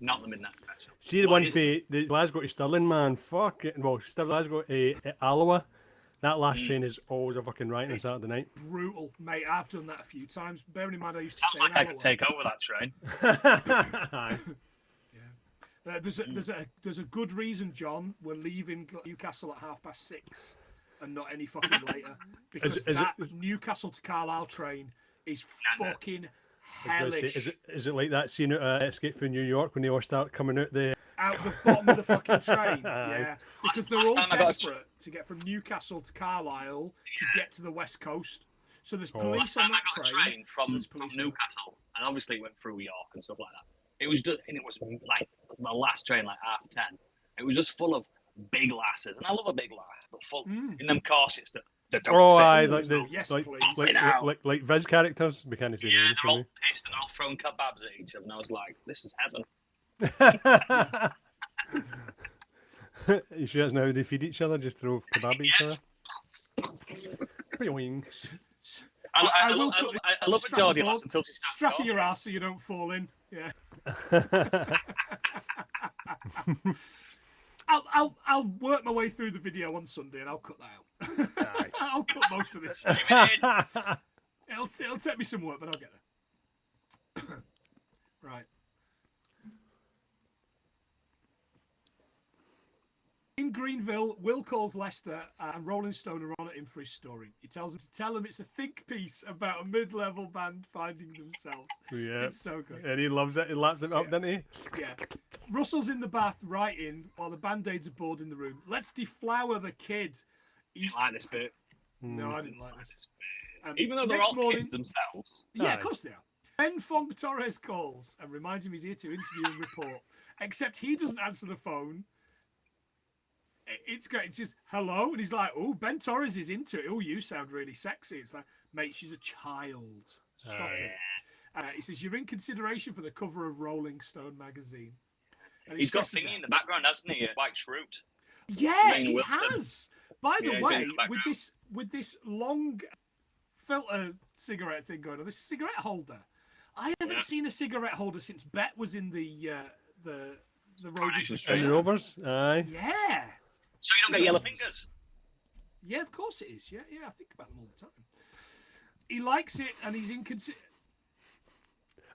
C: Not the midnight special.
B: See the one for the Glasgow to Stirling, man. Fuck it. Well, Glasgow to Alloa. That last train is always a fucking right on Saturday night.
A: Brutal, mate. I've done that a few times. Bearing in mind, I used to stay
C: like
A: in
C: I could take over that train.
A: There's a good reason, John. We're leaving Newcastle at 6:30 and not any fucking later because that Newcastle to Carlisle train is fucking hellish.
B: Is it like that scene at Escape from New York when they all start coming out the
A: bottom of the fucking train? Yeah, because they're all desperate to get from Newcastle to Carlisle to get to the West Coast. So there's police on that train.
C: From Newcastle, and obviously it went through York and stuff like that. It was just, and it was like the last train, like 10:30. It was just full of big lasses, and I love a big lass, but full in them corsets that don't
B: Oh,
C: fit.
B: aye, like the
A: yes,
B: like,
A: please.
B: like Viz characters. We can't say
C: Yeah,
B: names
C: they're all
B: for
C: pissed and they're all throwing kebabs at each other, and I was like, this is heaven.
B: me. You sure that's not how they feed each other? Just throw kebab at each other. Boing.
C: I love a Geordie lass until she starts
A: Strap to
C: talking.
A: your ass so you don't fall in. Yeah. I'll work my way through the video on Sunday and I'll cut that out. I'll cut most of this shit. It'll take me some work, but I'll get there. Right. In Greenville, Will calls Lester and Rolling Stone are on at him for his story. He tells him to tell him it's a think piece about a mid-level band finding themselves.
B: Yeah.
A: It's so good.
B: And he loves it. He laps it up, doesn't he?
A: Yeah. Russell's in the bath writing while the band-aids are bored in the room. Let's deflower the kid.
C: You like this bit?
A: No, I didn't like this.
C: Even though they're
A: next
C: all
A: morning,
C: kids themselves.
A: Yeah, of course they are. Ben Fong Torres calls and reminds him he's here to interview and report. Except he doesn't answer the phone. It's great. It's just, hello? And he's like, oh, Ben Torres is into it. Oh, you sound really sexy. It's like, mate, she's a child. Stop it. He says, you're in consideration for the cover of Rolling Stone magazine. And
C: He's got thingy in the background, hasn't he? White Shroot.
A: Yeah,
C: Rainn
A: he
C: Wilson.
A: has. By the
C: Yeah,
A: way,
C: with
A: with this long filter cigarette thing going on, this cigarette holder, I haven't seen a cigarette holder since Bet was in the Rovers.
B: And the Rovers, aye.
A: Yeah.
C: So you don't get yellow fingers?
A: Yeah, of course it is. Yeah, I think about them all the time. He likes it, and he's inconsistent.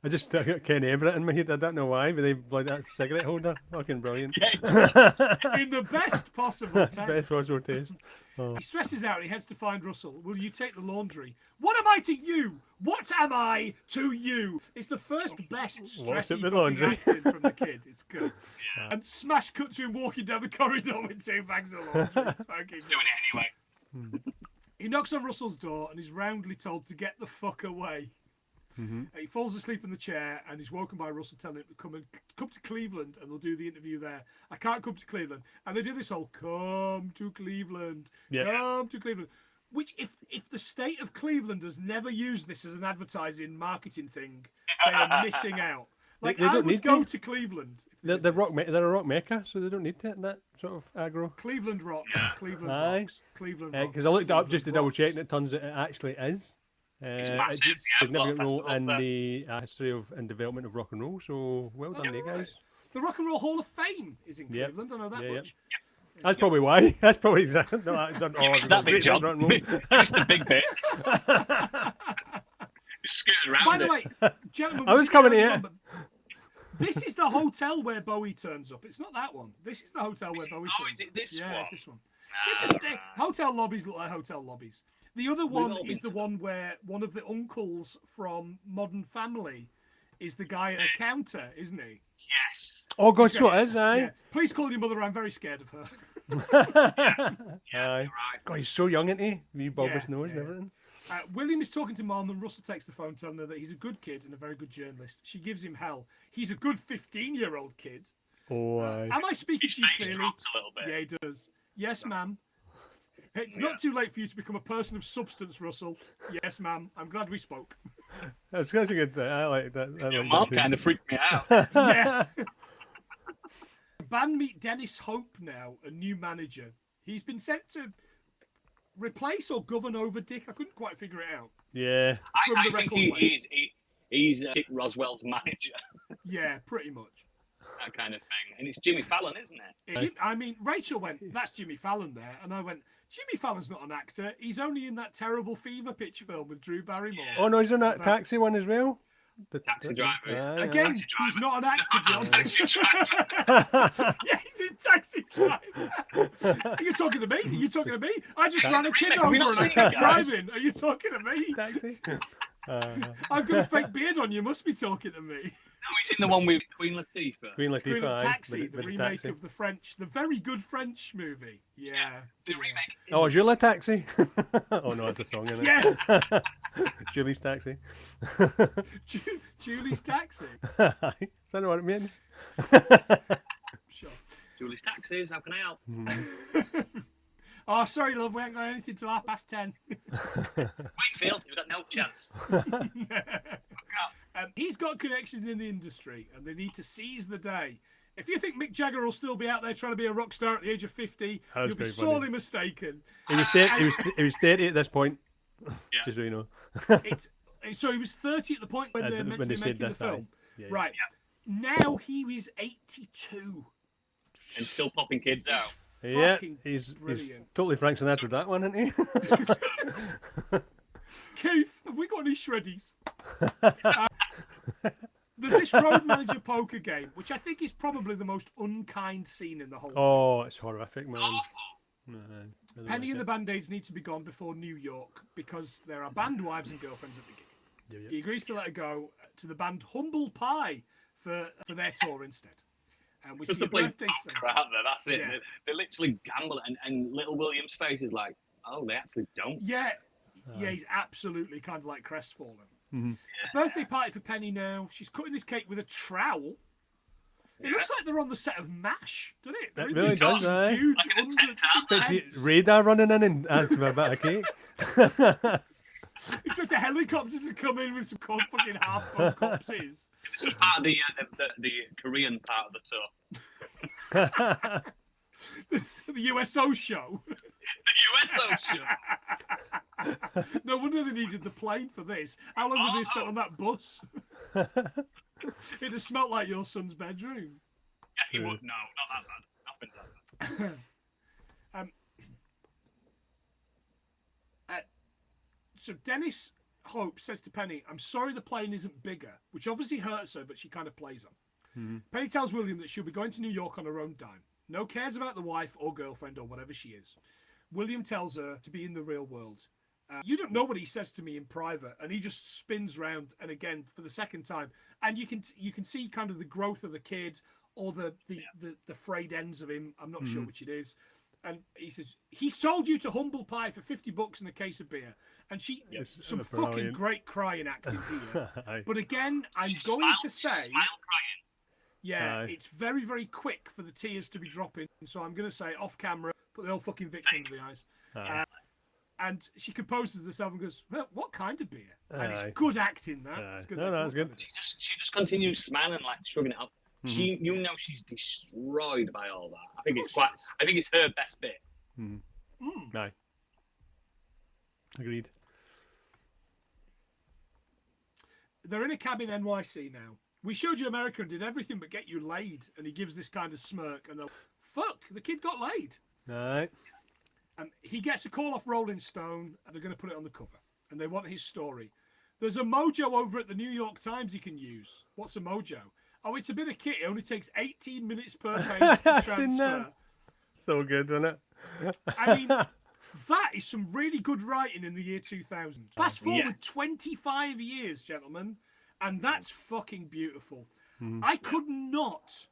B: I just stuck at Ken Everett in my head. I don't know why, but they like that cigarette holder. Fucking brilliant.
A: In the best possible
B: That's the best possible taste. Oh.
A: He stresses out and he heads to find Russell. Will you take the laundry? What am I to you? What am I to you? It's the first best stressy
B: with laundry?
A: acting from the kid. It's good. Yeah. And smash cut to him walking down the corridor with 2 bags of laundry.
C: He's doing it anyway.
A: He knocks on Russell's door and is roundly told to get the fuck away. He falls asleep in the chair and is woken by Russell telling him to come to Cleveland and they'll do the interview there. I can't come to Cleveland. And they do this whole come to Cleveland, come to Cleveland. Which if the state of Cleveland has never used this as an advertising marketing thing, they are missing out. Like
B: They
A: I
B: don't
A: would
B: need
A: go
B: to.
A: to Cleveland.
B: They're a rock mecca, so they don't need that sort of aggro.
A: Cleveland rock, Cleveland
B: Aye.
A: rocks, Cleveland rocks.
B: Because I looked it up just to double
A: Cleveland
B: check,
A: rocks.
B: and it turns out it actually is.
C: It's
B: It's
C: massive.
B: a
C: Yeah, a lot of
B: significant role
C: festivals
B: in
C: there.
B: the history of and development of rock and roll. So well done, you guys.
A: The Rock and Roll Hall of Fame is in
B: Yep.
A: Cleveland. I know that
B: Yeah,
A: much.
B: That's probably why. That's probably exactly. No, I don't know.
C: It's that big job. It's the big bit. Skirting around
A: By the
C: it.
A: way, gentlemen,
B: I was coming here.
A: but this is the hotel where Bowie turns up. It's not that one. This is the hotel where Bowie turns up.
C: Is it this
A: Yeah,
C: one?
A: it's this one. Hotel lobbies look like hotel lobbies. The other one
C: all been
A: is the
C: to
A: one where one of the uncles from Modern Family is the guy at the counter, isn't he?
C: Yes.
B: Oh God, so it is, aye.
A: Yeah. Please call your mother. I'm very scared of her.
B: Aye.
C: Right.
B: God, he's so young, isn't he? Wee bulbous
A: Yeah,
B: nose
A: yeah.
B: and everything.
A: William is talking to Mom, and Russell takes the phone, telling her that he's a good kid and a very good journalist. She gives him hell. He's a good 15-year-old kid.
B: Oh, aye.
A: Am I speaking
C: His
A: to you
C: face
A: clearly?
C: drops a little bit.
A: Yeah, he does. Yes, ma'am. It's not too late for you to become a person of substance, Russell. Yes, ma'am. I'm glad we spoke.
B: That's such a good thing. I like that. I
C: Your
B: like
C: mom
B: that too.
C: kind of freaked me out.
A: Yeah. The band meet Dennis Hope now, a new manager. He's been sent to replace or govern over Dick. I couldn't quite figure it out.
B: Yeah.
A: From
C: I
A: the
C: think
A: record label.
C: he's Dick Roswell's manager.
A: Yeah, pretty much.
C: That kind of thing. And it's Jimmy Fallon, isn't it?
A: I mean, Rachel went, that's Jimmy Fallon there. And I went, Jimmy Fallon's not an actor. He's only in that terrible Fever Pitch film with Drew Barrymore.
B: Oh no, he's on that taxi one as well.
C: Taxi driver.
B: Aye,
A: Again,
C: Taxi
A: he's
C: driver.
A: not an actor, John.
C: Taxi driver.
A: Yeah, he's in Taxi Driver. Are you talking to me? Are you talking to me? I just ran a kid
C: Have
A: over
C: we not
A: and I
C: seen
A: kept
C: it, guys?
A: driving. Are you talking to me?
B: taxi.
A: I've got a fake beard on. You must be talking to me.
C: No, he's in the one with Queen Latifah.
B: Queen
A: Screen
B: Latifah.
A: of
B: aye,
A: Taxi,
B: with
A: the
B: with
A: remake
B: taxi.
A: of the very good French movie. Yeah.
C: The remake.
B: Oh, Julie Taxi. Oh no, that's a song, isn't it?
A: Yes.
B: Julie's Taxi.
A: Julie's Taxi.
B: Is that what it means?
A: Sure.
C: Julie's Taxis, how can I help?
A: Oh, sorry, love, we ain't got anything till 10:30.
C: Wakefield, you've got no chance.
A: He's got connections in the industry, and they need to seize the day. If you think Mick Jagger will still be out there trying to be a rock star at the age of 50, you'll be sorely mistaken.
B: He was 30 at this point.
C: Yeah.
B: Just so you know.
A: So he was 30 at the point when they're meant to be making the film.
B: Yeah.
A: Right. Yeah. Now he was 82.
C: And still popping kids out.
B: Yeah,
A: He's
B: he's totally Frank Sinatra that one, isn't he?
A: Keith, have we got any shreddies? There's this road manager poker game, which I think is probably the most unkind scene in the whole
B: Oh, it's horrific, man.
C: Awful.
A: Penny and the Band-Aids need to be gone before New York because there are band wives and girlfriends at the gig. He agrees to let her go to the band Humble Pie for their tour instead. And we see a birthday
C: poker out there, that's it. Yeah. They literally gamble, and Little William's face is like, oh, they actually don't.
A: Yeah, he's absolutely kind of like crestfallen. Mm-hmm. Birthday party for Penny now. She's cutting this cake with a trowel. It looks like they're on the set of MASH, doesn't it?
B: It really does,
A: huge
B: radar running in and asking about a cake.
A: Expect a helicopter to come in with some fucking half-bone corpses.
C: This was part of the Korean part of the tour.
A: The USO show.
C: The USO show.
A: No wonder they needed the plane for this. How long have they spent on that bus? It'd have smelt like your son's bedroom.
C: Yeah, he would. No, not that bad. Nothing's that bad.
A: So Dennis Hope says to Penny, I'm sorry the plane isn't bigger, which obviously hurts her, but she kind of plays on. Mm-hmm. Penny tells William that she'll be going to New York on her own dime. No cares about the wife or girlfriend or whatever she is. William tells her to be in the real world. You don't know what he says to me in private, and he just spins round and again for the second time, and you can see kind of the growth of the kid or the frayed ends of him. I'm not sure which it is. And he says, he sold you to Humble Pie for $50 and a case of beer. And she, some fucking great crying acting here. But again, I'm going to say, it's very, very quick for the tears to be dropping. So I'm going to say off camera, put the old fucking Vicks under the eyes. And she composes herself and goes, well, what kind of beer? And it's good acting, that. It's good.
B: That's good.
C: She just continues smiling, like shrugging it off. Mm-hmm. She's destroyed by all that. I think it's her best bit.
B: Aye. Agreed.
A: They're in a cab in NYC now. We showed you America and did everything but get you laid. And he gives this kind of smirk and they're like, fuck, the kid got laid.
B: Aye.
A: He gets a call off Rolling Stone and they're going to put it on the cover. And they want his story. There's a mojo over at the New York Times you can use. What's a mojo? Oh, it's a bit of kit. It only takes 18 minutes per page to transfer.
B: So good, isn't it?
A: I mean, that is some really good writing in the year 2000. Fast forward 25 years, gentlemen, and that's fucking beautiful. I could not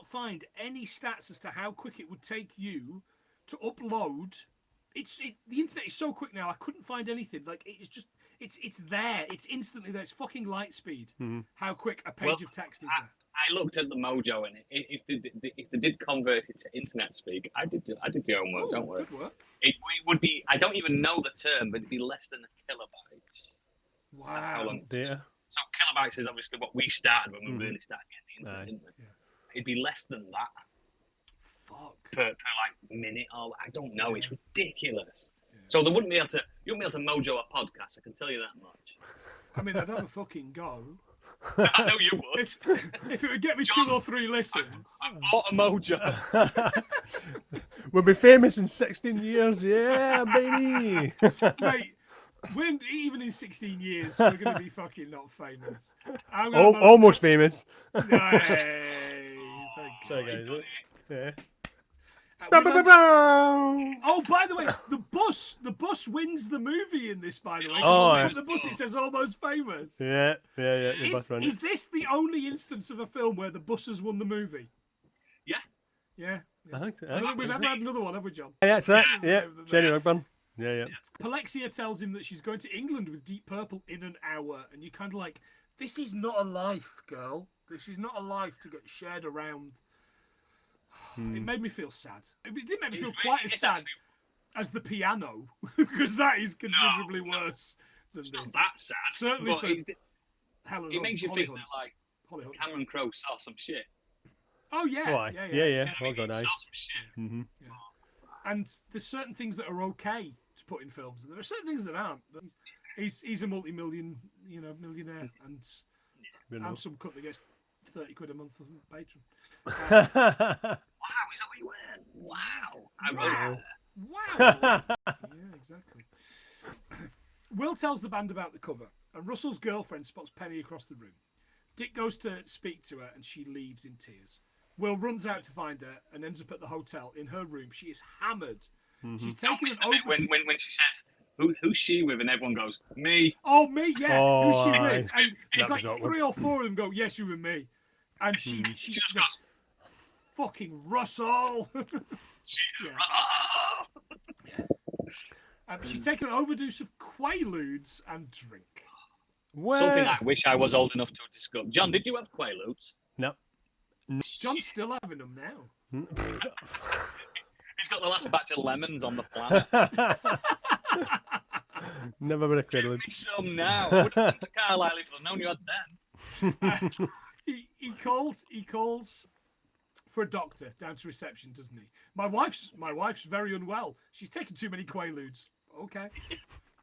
A: find any stats as to how quick it would take you to upload. The internet is so quick now. I couldn't find anything. Like it's there. It's instantly there. It's fucking light speed. How quick a page of text is there.
C: I looked at the mojo, and if they did convert it to internet speak, I did the homework. Don't worry.
A: Good work.
C: It would be. I don't even know the term, but it'd be less than a kilobyte.
A: Wow.
C: That's how long.
B: Data.
C: So kilobytes is obviously what we started when we really started getting the internet, didn't we? Yeah. It'd be less than that.
A: Fuck.
C: Per like minute or I don't know. It's ridiculous. Yeah. So you wouldn't be able to mojo a podcast. I can tell you that much.
A: I mean, I'd have a fucking go.
C: I know you would.
A: If it would get me John, 2 or 3 listens.
C: I bought a mojo.
B: We'll be famous in 16 years. Yeah, baby.
A: Mate, even in 16 years, we're going to be fucking not famous.
B: Almost famous.
A: Hey,
B: sorry, guys. Yeah.
A: Oh, by the way, the bus wins the movie in this. By the way, on the bus it says "Almost Famous."
B: Yeah.
A: Is this the only instance of a film where the bus has won the movie? Yeah.
B: I think
A: I don't think we've ever had another one, have we, John?
B: Yeah, that's it. Yeah, Jenny Rugburn. Yeah.
A: Palexia tells him that she's going to England with Deep Purple in an hour, and you're kind of like, this is not a life, girl. This is not a life to get shared around. It made me feel sad. It didn't make me feel
C: It's
A: quite
C: really-
A: as
C: it's
A: sad
C: actually-
A: as the piano, because that is considerably worse than
C: It's
A: this.
C: not that sad.
A: Certainly
C: but
A: for
C: it makes you
A: Holly
C: think
A: Hunt.
C: that like
A: Holly Hunt.
C: Cameron Crowe saw some shit.
A: Oh yeah,
B: Oh, aye.
A: yeah.
B: Yeah.
C: You know what I
B: Oh
C: mean?
B: god,
C: He
B: aye.
C: saw some shit.
B: Mm-hmm.
A: And there's certain things that are okay to put in films, and there are certain things that aren't. He's a millionaire, and I'm some cunt that gets 30 quid a month from Patreon.
C: Wow, is that what you earn? Wow.
A: Wow. Yeah, exactly. Will tells the band about the cover, and Russell's girlfriend spots Penny across the room. Dick goes to speak to her, and she leaves in tears. Will runs out to find her and ends up at the hotel. In her room, she is hammered. She's taken an over.
C: When she says, who's she with? And everyone goes, me.
A: Oh, me, yeah.
B: Oh,
A: Who's she
B: aye.
A: with? And it's
B: That
A: like
B: was awkward.
A: 3 or 4 of them go, yes, you and me. And she
C: She just
A: the
C: goes,
A: fucking Russell. She's taken an overdose of Quaaludes and drink.
B: Well,
C: Something I wish I was old enough to discover. John, did you have Quaaludes?
B: no.
A: John's still having them now.
C: He's got the last batch of lemons on the planet.
B: Never been a
C: Give
B: quidlid.
C: me some now. I would have come to Carlisle if I'd known you had them.
A: He calls for a doctor down to reception, doesn't he? My wife's very unwell. She's taken too many Quaaludes. Okay.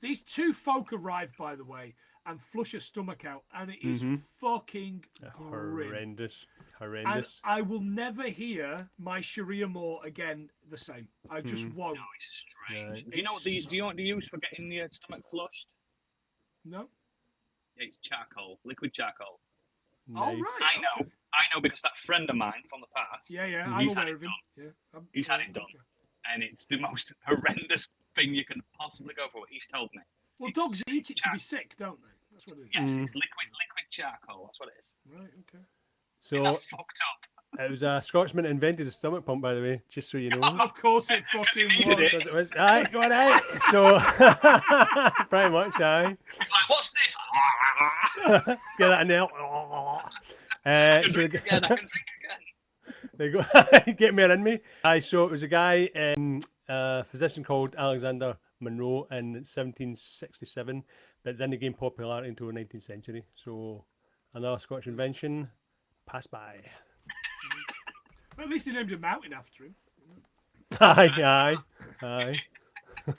A: These 2 folk arrive, by the way, and flush her stomach out, and it is fucking grim.
B: Horrendous.
A: And I will never hear my Sharia Moore again the same. I just won't.
C: No, it's strange.
B: Right.
C: Do you know what they use for getting your stomach flushed?
A: No?
C: It's charcoal, liquid charcoal.
A: All
B: Nice.
A: right.
C: I
A: okay.
C: know because that friend of mine from the past.
A: Yeah, I'm
C: he's had
A: aware
C: it
A: of him.
C: done.
A: Yeah,
C: He's had it done, and it's the most horrendous thing you can possibly go for. He's told me.
A: Well,
C: It's
A: dogs eat it to be sick, don't they? That's what it is.
C: Yes, it's liquid charcoal. That's what it is.
A: Right, okay.
B: So
C: That's fucked up.
B: it was a Scotsman that invented the stomach pump, by the way, just so you know.
A: Of course it fucking
C: needed
A: was.
C: it.
B: It was, aye, go on, aye. So, pretty much, aye.
C: It's like, what's this?
B: Get that in there.
C: I can
B: So
C: drink again. I can drink again.
B: There you go. Get me in me. Aye, so it was a guy, a physician called Alexander Monroe in 1767, but then they gained popularity into the 19th century. So another Scottish invention passed by.
A: At least he named a mountain after him.
B: Aye.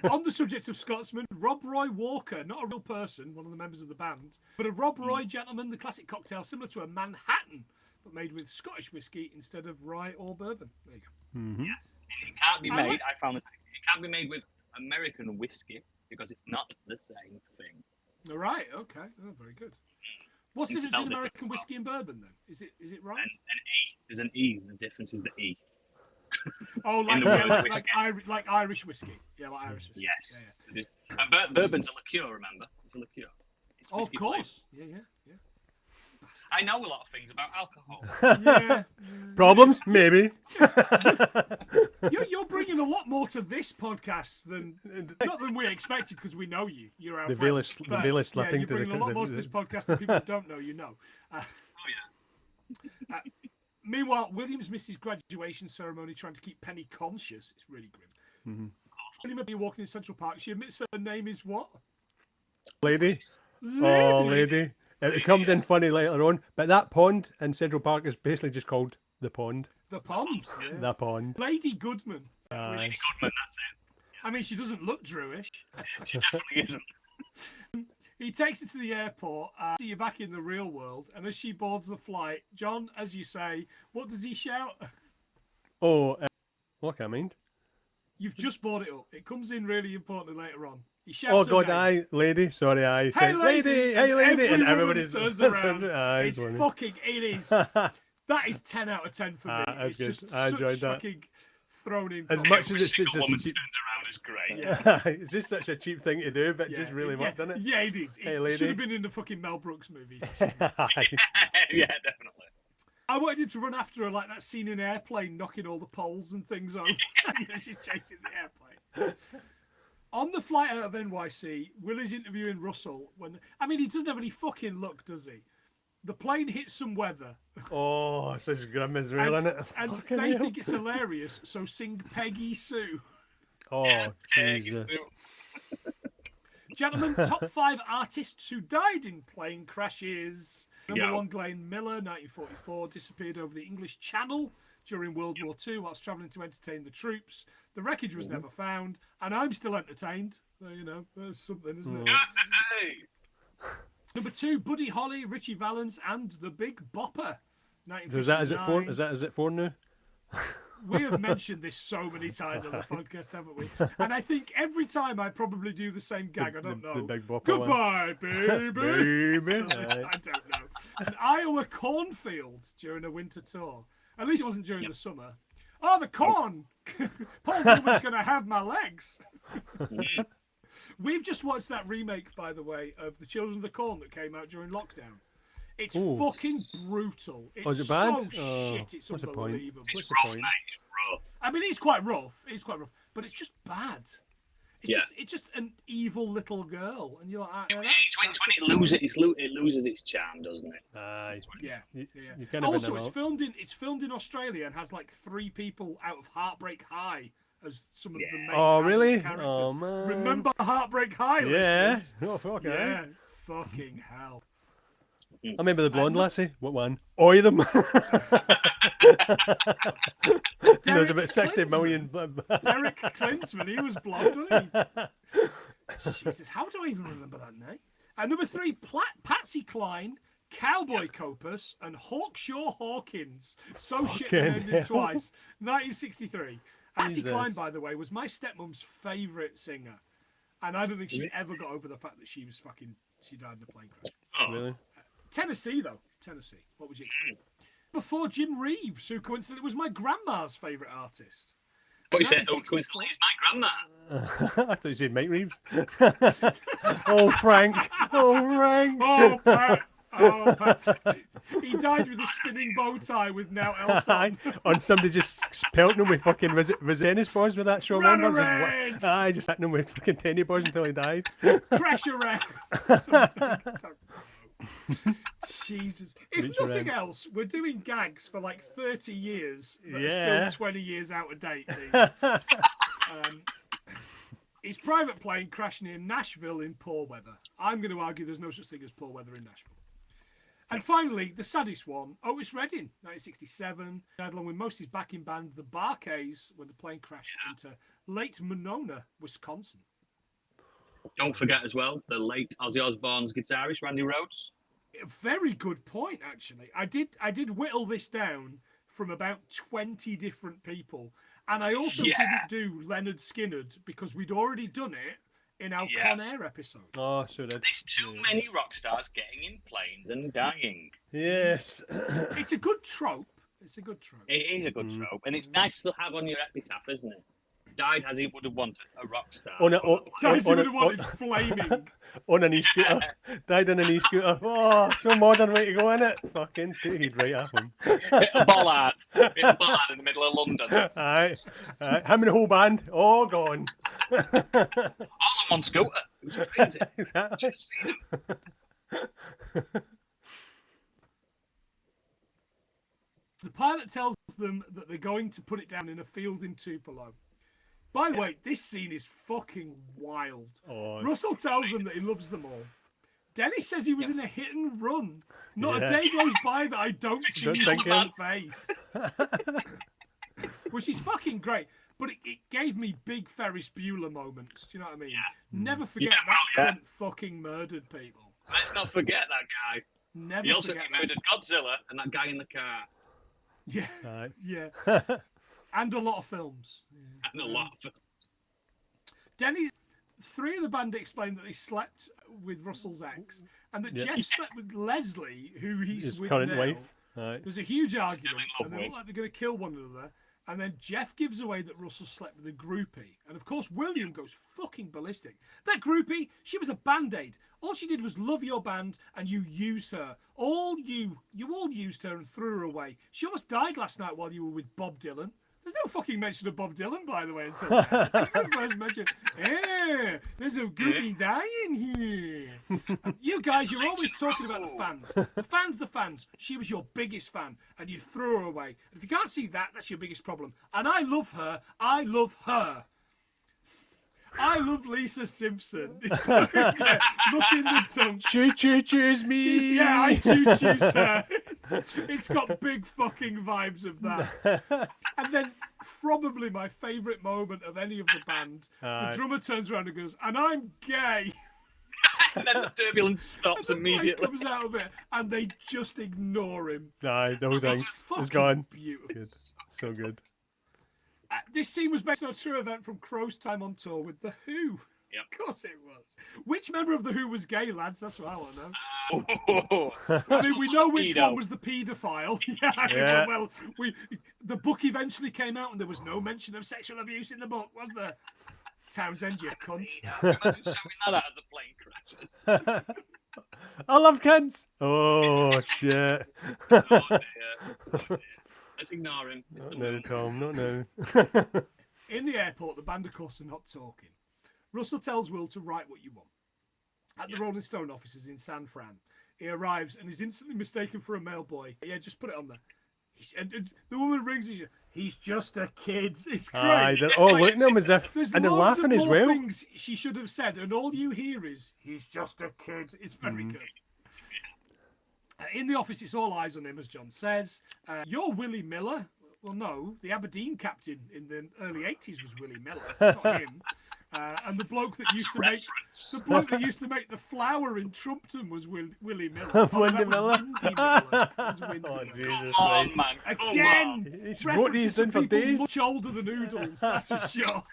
A: On the subject of Scotsmen, Rob Roy Walker, not a real person, one of the members of the band, but a Rob Roy gentleman, the classic cocktail similar to a Manhattan, but made with Scottish whiskey instead of rye or bourbon. There you go.
C: Yes. It can't be
A: I
C: made.
A: like-
C: I found it can't be made with American whiskey because it's not the same thing.
A: All right, okay. Oh, very good. What's the
C: It's
A: difference
C: spelled
A: in
C: different
A: American
C: as well.
A: whiskey and bourbon then? Is it right?
C: And an E. There's an E. The difference is the E.
A: Oh, like,
C: the word
A: like Irish whiskey. Yeah, like Irish whiskey.
C: Yes. And bourbon's a liqueur, remember? It's a liqueur. It's
A: Oh, of
C: whiskey flavored.
A: course. Yeah.
C: I know a lot of things about alcohol.
A: Yeah.
B: Problems? Maybe.
A: You're bringing a lot more to this podcast than we expected because we know you. You're our
B: The
A: friend.
B: veil is
A: But,
B: slipping
A: you're
B: to the-
A: bringing a lot more to this podcast than people who don't know you know.
C: Oh yeah.
A: Meanwhile, William's missed his graduation ceremony trying to keep Penny conscious. It's really grim. William may be walking in Central Park. She admits her name is what?
B: Lady. Oh, lady. It comes in funny later on, but that pond in Central Park is basically just called the pond.
A: The pond. Yeah.
B: The pond.
A: Lady Goodman.
B: Aye.
C: Goodman, that's it.
A: I mean, she doesn't look Druish.
C: She definitely isn't.
A: He takes her to the airport. See you back in the real world. And as she boards the flight, John, as you say, what does he shout?
B: Oh, what can I mean?
A: You've just brought it up. It comes in really importantly later on. He shouts
B: Oh
A: her
B: God,
A: name.
B: aye, lady. Sorry, aye.
A: Hey
B: Says,
A: lady,
B: hey lady, and
A: every woman
B: everybody's
A: turns around.
B: Aye,
A: It's
B: funny.
A: fucking. It is. That is 10 out of 10 for me.
B: That's
A: It's
B: good.
A: just
B: I
A: such
B: enjoyed that.
A: fucking thrown in.
B: As
A: comedy.
B: much as
C: Every
B: it's
C: single
B: just
C: woman
B: cheap,
C: turns around is great.
A: Yeah.
B: it's just such a cheap thing to do, but just really worked,
A: yeah,
B: doesn't it?
A: Yeah, it is. It
B: Hey,
A: should
B: lady.
A: have been in the fucking Mel Brooks movie.
B: Aye.
C: Yeah, definitely.
A: I wanted him to run after her like that scene in Airplane, knocking all the poles and things over. She's chasing the airplane. On the flight out of NYC, Will is interviewing Russell. He doesn't have any fucking luck, does he? The plane hits some weather.
B: Oh, it's such grim as well, isn't it?
A: And
B: Fucking
A: they
B: hell.
A: think it's hilarious, so sing Peggy Sue.
B: Oh, Jesus.
A: Gentlemen, top 5 artists who died in plane crashes. Number
C: Yeah.
A: 1, Glenn Miller, 1944, disappeared over the English Channel during World War II whilst travelling to entertain the troops. The wreckage was never found, and I'm still entertained. So, you know, there's something, isn't it?
C: Hey.
A: Number 2, Buddy Holly, Richie Valens, and The Big Bopper.
B: Is that, is it 4? Is it 4 now?
A: We have mentioned this so many times on the podcast, haven't we? And I think every time I probably do the same gag. I don't know.
B: The Big Bopper
A: Goodbye, baby.
B: Baby.
A: I don't know. An Iowa cornfield during a winter tour. At least it wasn't during the summer. Oh, the corn! Paul Newman's going to have my legs. We've just watched that remake, by the way, of The Children of the Corn that came out during lockdown. It's fucking brutal. It's
B: is it bad?
A: so shit. It's
B: what's the point?
A: unbelievable.
C: It's
B: What's the
C: rough,
B: point?
C: mate. It's rough.
A: I mean, it's quite rough. It's quite rough, but it's just bad. It's
C: Yeah.
A: it's just an evil little girl, and you're like, ah,
C: It's when it loses its charm, doesn't it?
A: yeah.
B: You
A: Yeah.
B: kind of
A: Also, it's filmed in Australia and has like 3 people out of Heartbreak High as some of the main adult
B: really?
A: characters.
B: Oh, man.
A: Remember Heartbreak High,
B: Yeah.
A: listeners?
B: Oh, fuck
A: Yeah. Fucking hell.
B: I remember the blonde lassie. What one? Oi them. There's about 60 million.
A: Derek Klinsman, he was blonde, wasn't he? Jesus, how do I even remember that name? Number 3, Patsy Cline, Cowboy Copus, and Hawkshaw Hawkins. So shit they named him twice. 1963. Patsy
B: Jesus.
A: Cline, by the way, was my stepmom's favourite singer. And I don't think she ever got over the fact that she died in a plane crash.
C: Oh.
B: Really?
A: Tennessee, though. Tennessee. What would you expect? Before Jim Reeves, who coincidentally was my grandma's favourite artist.
C: But you said,
A: 1964.
C: he's my grandma.
B: I thought you said Mike Reeves. Oh, Frank. Oh, Frank.
A: Oh, Pat. Oh, Pat. He died with a spinning bow tie with now else on.
B: And somebody just pelting him with fucking Visenis balls with that show.
A: Run
B: remember?
A: around!
B: Just hitting him with fucking tenny balls until he died.
A: Crash around. Something. Jesus. If
B: Reach
A: nothing
B: around.
A: else, we're doing gags for like 30 years that
B: Yeah.
A: are still 20 years out of date. These. His private plane crashed near Nashville in poor weather. I'm going to argue there's no such thing as poor weather in Nashville. And finally, the saddest one, Otis Redding, 1967, died along with most of his backing band, the Bar-Kays, when the plane crashed into Lake Monona, Wisconsin.
C: Don't forget as well, the late Ozzy Osbourne's guitarist, Randy Rhoads.
A: A very good point, actually. I did whittle this down from about 20 different people. And I also didn't do Leonard Skinnard because we'd already done it in our Con Air episode.
B: Oh, so did.
C: There's too many rock stars getting in planes and dying.
B: Yes.
A: It's a good trope. It's a good trope.
C: It is a good trope, and it's nice to have on your epitaph, isn't it? Died as he would have wanted, a rock star.
A: Times you would have wanted flaming.
B: On an e-scooter. Died on an e-scooter. Oh, so modern way to go, in it. Fucking he'd right off him.
C: Hit a bollard. Hit a bollard in the middle of London.
B: Aye. Him and the whole band, all gone.
C: All on one scooter. It was crazy.
B: Exactly.
C: Just seen him.
A: The pilot tells them that they're going to put it down in a field in Tupelo. By the way, this scene is fucking wild.
B: Oh.
A: Russell tells them that he loves them all. Dennis says he was in a hit and run. Not a
B: Yeah.
A: day goes by that I don't see
B: Don't
A: his
B: think so.
A: face. Which is fucking great. But it gave me big Ferris Bueller moments. Do you know what I mean? Never forget that cunt fucking murdered people.
C: Let's not forget that guy.
A: Never
C: He also
A: forget that.
C: murdered Godzilla and that guy in the car.
A: Yeah,
B: Aye.
A: yeah. And a lot of films. Yeah.
C: And a lot of
A: Denny, 3 of the band explained that they slept with Russell's ex, and that Jeff slept with Leslie, who he's
B: His
A: with
B: current
A: now.
B: wife. Aye.
A: There's a huge argument,
C: love
A: and they look
C: with.
A: like they're going to kill one another. And then Jeff gives away that Russell slept with a groupie, and of course William goes fucking ballistic. That groupie, she was a band-aid. All she did was love your band, and you used her. You all used her and threw her away. She almost died last night while you were with Bob Dylan. There's no fucking mention of Bob Dylan, by the way, until now. It's the first mention. Hey, there's a goopy dying here. You guys, you're always talking about the fans. The fans. She was your biggest fan, and you threw her away. And if you can't see that, that's your biggest problem. And I love her. I love her. I love Lisa Simpson. Look in the tongue.
B: Choose me.
A: I choose her. It's got big fucking vibes of that. And then probably my favourite moment of any of the band, the drummer turns around and goes, "And I'm gay."
C: And then the turbulence stops
A: and the
C: immediately.
A: comes out of it, and they just ignore him.
B: Aye, the whole thing
A: It's
B: is gone.
A: Beautiful.
B: Good. So good.
A: This scene was based on a true event from Crowe's time on tour with The Who.
C: Yep.
A: Of course it was. Which member of The Who was gay, lads? That's what I want to know.
C: Oh.
A: I mean, we know which
C: Pedo.
A: one was the paedophile.
B: Yeah.
A: Well, the book eventually came out, and there was no mention of sexual abuse in the book, was there? Townsend, you cunt.
C: Imagine shouting that out as the plane crashes.
B: I love kids. Oh shit.
C: Oh dear. Let's ignore him.
B: Not now, Tom. Not now.
A: In the airport, the band, of course, are not talking. Russell tells Will to write what you want. At the Rolling Stone offices in San Fran, he arrives and is instantly mistaken for a mailboy. Yeah, just put it on there. And the woman rings and he's just a kid. It's great.
B: Aye, they're all looking at him as if,
A: There's
B: and they're
A: loads of
B: laughing as
A: more
B: well.
A: things she should have said, and all you hear is, "He's just a kid." It's very good. In the office, it's all eyes on him, as John says. You're Willie Miller. Well, no, the Aberdeen captain in the early '80s was Willie Miller, not him. And the bloke that used to make the flour in Trumpton was Willie Miller.
B: Windy Miller.
A: Windy Miller. That was Windy
B: Oh,
A: Miller.
B: Jesus
C: Oh
B: Christ.
C: man, come on.
A: Again,
B: He's
A: references
B: wrote these
A: to
B: in for
A: people
B: days.
A: much older than Oodles. That's for sure.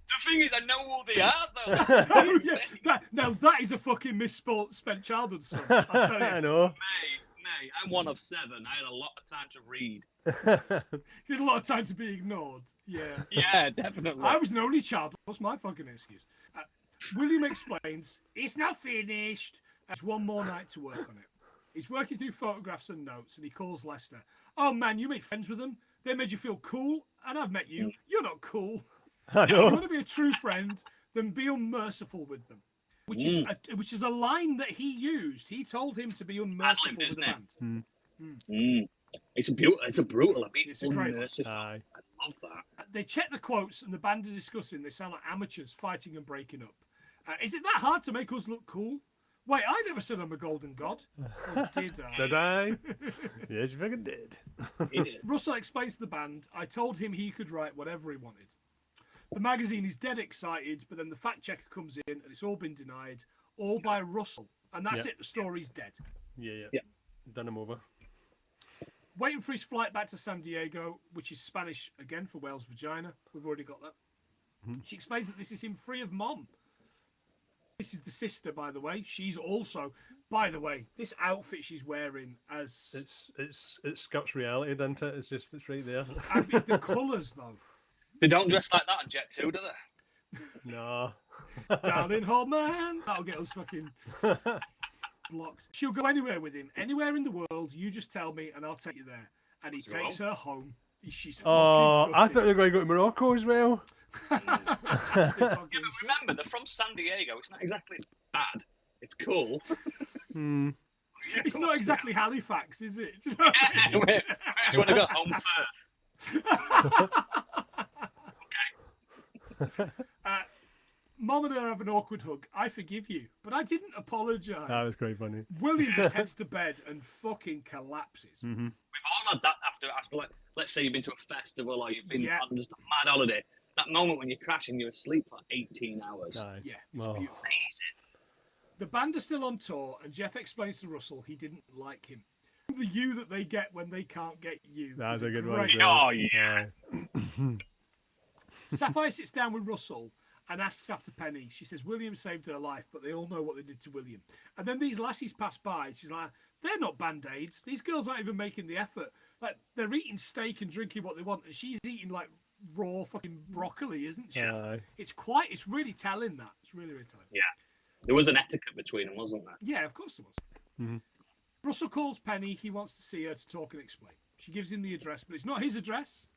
C: The thing is, I know who they are though.
A: Oh, yeah. Now that is a fucking misspent childhood, son. I'll tell you.
B: I know.
C: Nay, I'm one of 7. I had a lot of time to read.
A: You had a lot of time to be ignored. Yeah.
C: Yeah, definitely.
A: I was an only child. What's my fucking excuse? William explains, it's not finished. There's one more night to work on it. He's working through photographs and notes, and he calls Lester. "Oh man, you made friends with them. They made you feel cool, and I've met you. You're not cool.
B: I
A: If you
B: know.
A: want to be a true friend, then be unmerciful with them." Which is a line that he used. He told him to be unmerciful with the
C: isn't it?
A: band.
C: It's a brutal. I mean,
A: It's a great one.
C: unmerciful.
B: Aye.
C: I love that.
A: They check the quotes, and the band are discussing. They sound like amateurs fighting and breaking up. Is it that hard to make us look cool? Wait, I never said I'm a golden god. Or did I?
B: Did I? Yes, you fucking did.
A: Russell explains to the band, "I told him he could write whatever he wanted." The magazine is dead excited, but then the fact checker comes in, and it's all been denied, all by Russell. And that's
B: Yeah.
A: it, the story's dead.
B: Yeah. Done him over.
A: Waiting for his flight back to San Diego, which is Spanish again for whale's vagina. We've already got that. She explains that this is him free of mom. This is the sister, by the way. She's also, by the way, this outfit she's wearing as
B: It's Scott's reality, doesn't it? It's right there.
A: and the colours though.
C: They don't dress like that on Jet 2, do they?
B: No.
A: Darling, hold my hand. That'll get us fucking blocked. She'll go anywhere with him, anywhere in the world. You just tell me, and I'll take you there. And he takes her home. She's fucking
B: Oh, I thought they
A: gutted.
B: were going to go to Morocco as well.
A: They fucking-
C: Remember, they're from San Diego. It's not exactly bad. It's cool.
A: It's not exactly Halifax, is it? Do you know what I mean?
C: Wait, you want to go home first?
A: Mom and her have an awkward hug. I forgive you, but I didn't apologise.
B: That was quite funny.
A: William just heads to bed and fucking collapses.
C: We've all had that after like, let's say you've been to a festival or you've been
A: Yeah.
C: on just a mad holiday. That moment when you crash and you're asleep for 18 hours.
B: Aye.
A: Yeah, it's
B: Oh.
A: beautiful.
C: Amazing.
A: The band are still on tour, and Jeff explains to Russell he didn't like him. The you that they get when they can't get you.
B: That's
A: is
B: a good
A: great-
B: one.
C: Oh, yeah.
B: Aye.
A: Sapphire sits down with Russell and asks after Penny. She says William saved her life, but they all know what they did to William. And then these lassies pass by. She's like, they're not band-aids. These girls aren't even making the effort. Like, they're eating steak and drinking what they want, and she's eating like raw fucking broccoli, isn't she?
B: Aye.
A: It's really telling that. It's really, really telling.
C: Yeah. There was an etiquette between them, wasn't there?
A: Yeah, of course there was. Russell calls Penny. He wants to see her to talk and explain. She gives him the address, but it's not his address.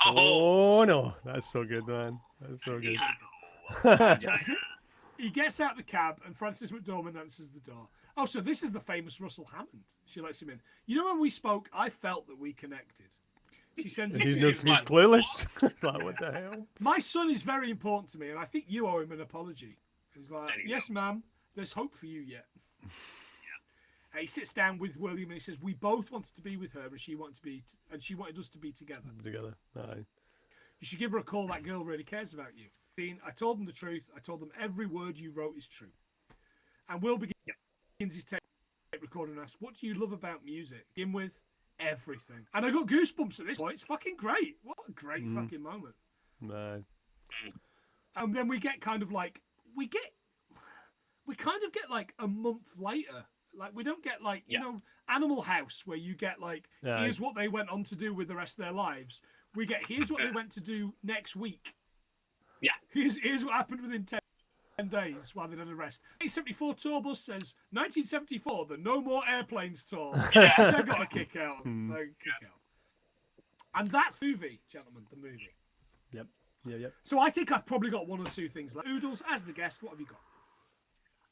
B: Oh no, that's so good, man. That's so good.
A: He gets out the cab and Frances McDormand answers the door. Oh, so this is the famous Russell Hammond. She lets him in. You know, when we spoke, I felt that we connected. She sends him.
B: He's clueless. Like, what the hell?
A: My son is very important to me, and I think you owe him an apology. He's like, yes, ma'am, there's hope for you yet. He sits down with William and he says, we both wanted to be with her, and she wanted us to be together.
B: Aye.
A: You should give her a call. That girl really cares about you. Dean, I told them the truth. I told them every word you wrote is true. And Will begins his tape recorder and asks, what do you love about music? Begin with everything. And I got goosebumps at this point. It's fucking great. What a great fucking moment.
B: Man.
A: And then we get kind of like, we kind of get like a month later. Like, we don't get like, you know, Animal House, where you get like, here's what they went on to do with the rest of their lives. We get, here's what they went to do next week.
C: Yeah.
A: Here's what happened within 10 days while they did a rest. 1974 tour bus says 1974, the No More Airplanes tour. Which I got a kick out of. And that's the movie, gentlemen, the movie.
B: Yep. Yeah.
A: So I think I've probably got one or two things left. Oodles, as the guest, what have you got?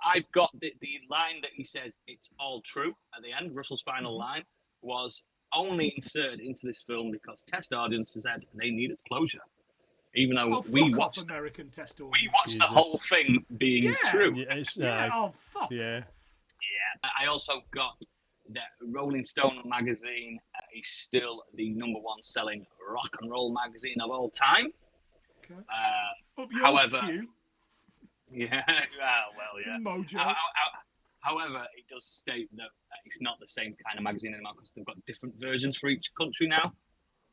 C: I've got the line that he says, it's all true, at the end. Russell's final line was only inserted into this film because test audiences said they needed closure. Even though we watched
A: American test audience.
C: We watched the whole thing being true.
A: Fuck.
C: Yeah. I also got that Rolling Stone magazine is still the #1 selling rock and roll magazine of all time.
A: Okay. Up yours,
C: however,
A: Q.
C: Yeah. Well, yeah.
A: Mojo.
C: However, it does state that it's not the same kind of magazine anymore because they've got different versions for each country now.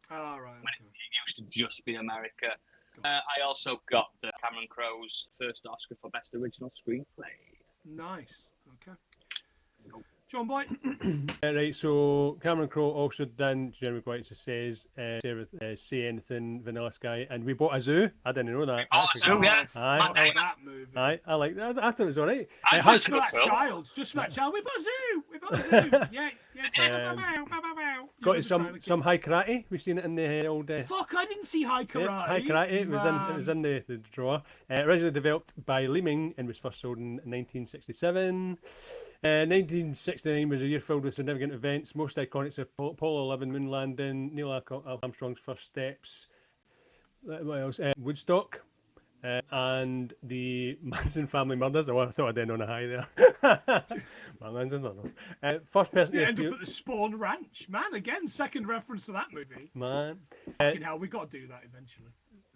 A: Oh, right.
C: When it used to just be America. I also got the Cameron Crowe's first Oscar for Best Original Screenplay.
A: Nice. Okay. John Boy.
B: Right, so Cameron Crowe also done, Jeremy White says, Say Anything, Vanilla Sky, and we bought a zoo. I didn't know that.
C: Oh, a zoo, yeah.
A: That movie.
B: I like that. I thought it was all right.
A: Just for that child. We bought a zoo. Yeah.
B: Got some high karate. We've seen it in the old.
A: Fuck! I didn't see high karate.
B: Yeah, high karate. It was in the drawer. Originally developed by Leeming and was first sold in 1967. 1969 was a year filled with significant events. Most iconic are Apollo 11 moon landing, Neil Armstrong's first steps. What else? Woodstock. And the Manson family murders. Oh, I thought I'd end on a high there. Manson murders. First person
A: to end up at the Spawn Ranch. Man, again, second reference to that movie.
B: Man.
A: Fucking hell, we got to do that eventually.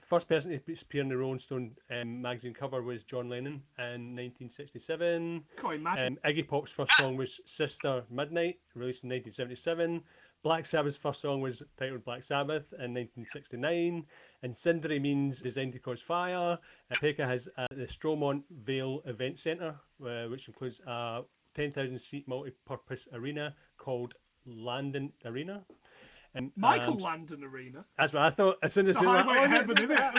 B: First person to appear in the Rolling Stone magazine cover was John Lennon in 1967.
A: Can't imagine.
B: Iggy Pop's first song was Sister Midnight, released in 1977. Black Sabbath's first song was titled Black Sabbath in 1969. And Cindery Means Designed to Cause Fire. Pekka has the Stromont Vale Event Centre, which includes a 10,000-seat multi-purpose arena called Landon Arena.
A: Michael Landon Arena.
B: That's what I thought. As soon as
A: it's the highway of heaven, isn't it?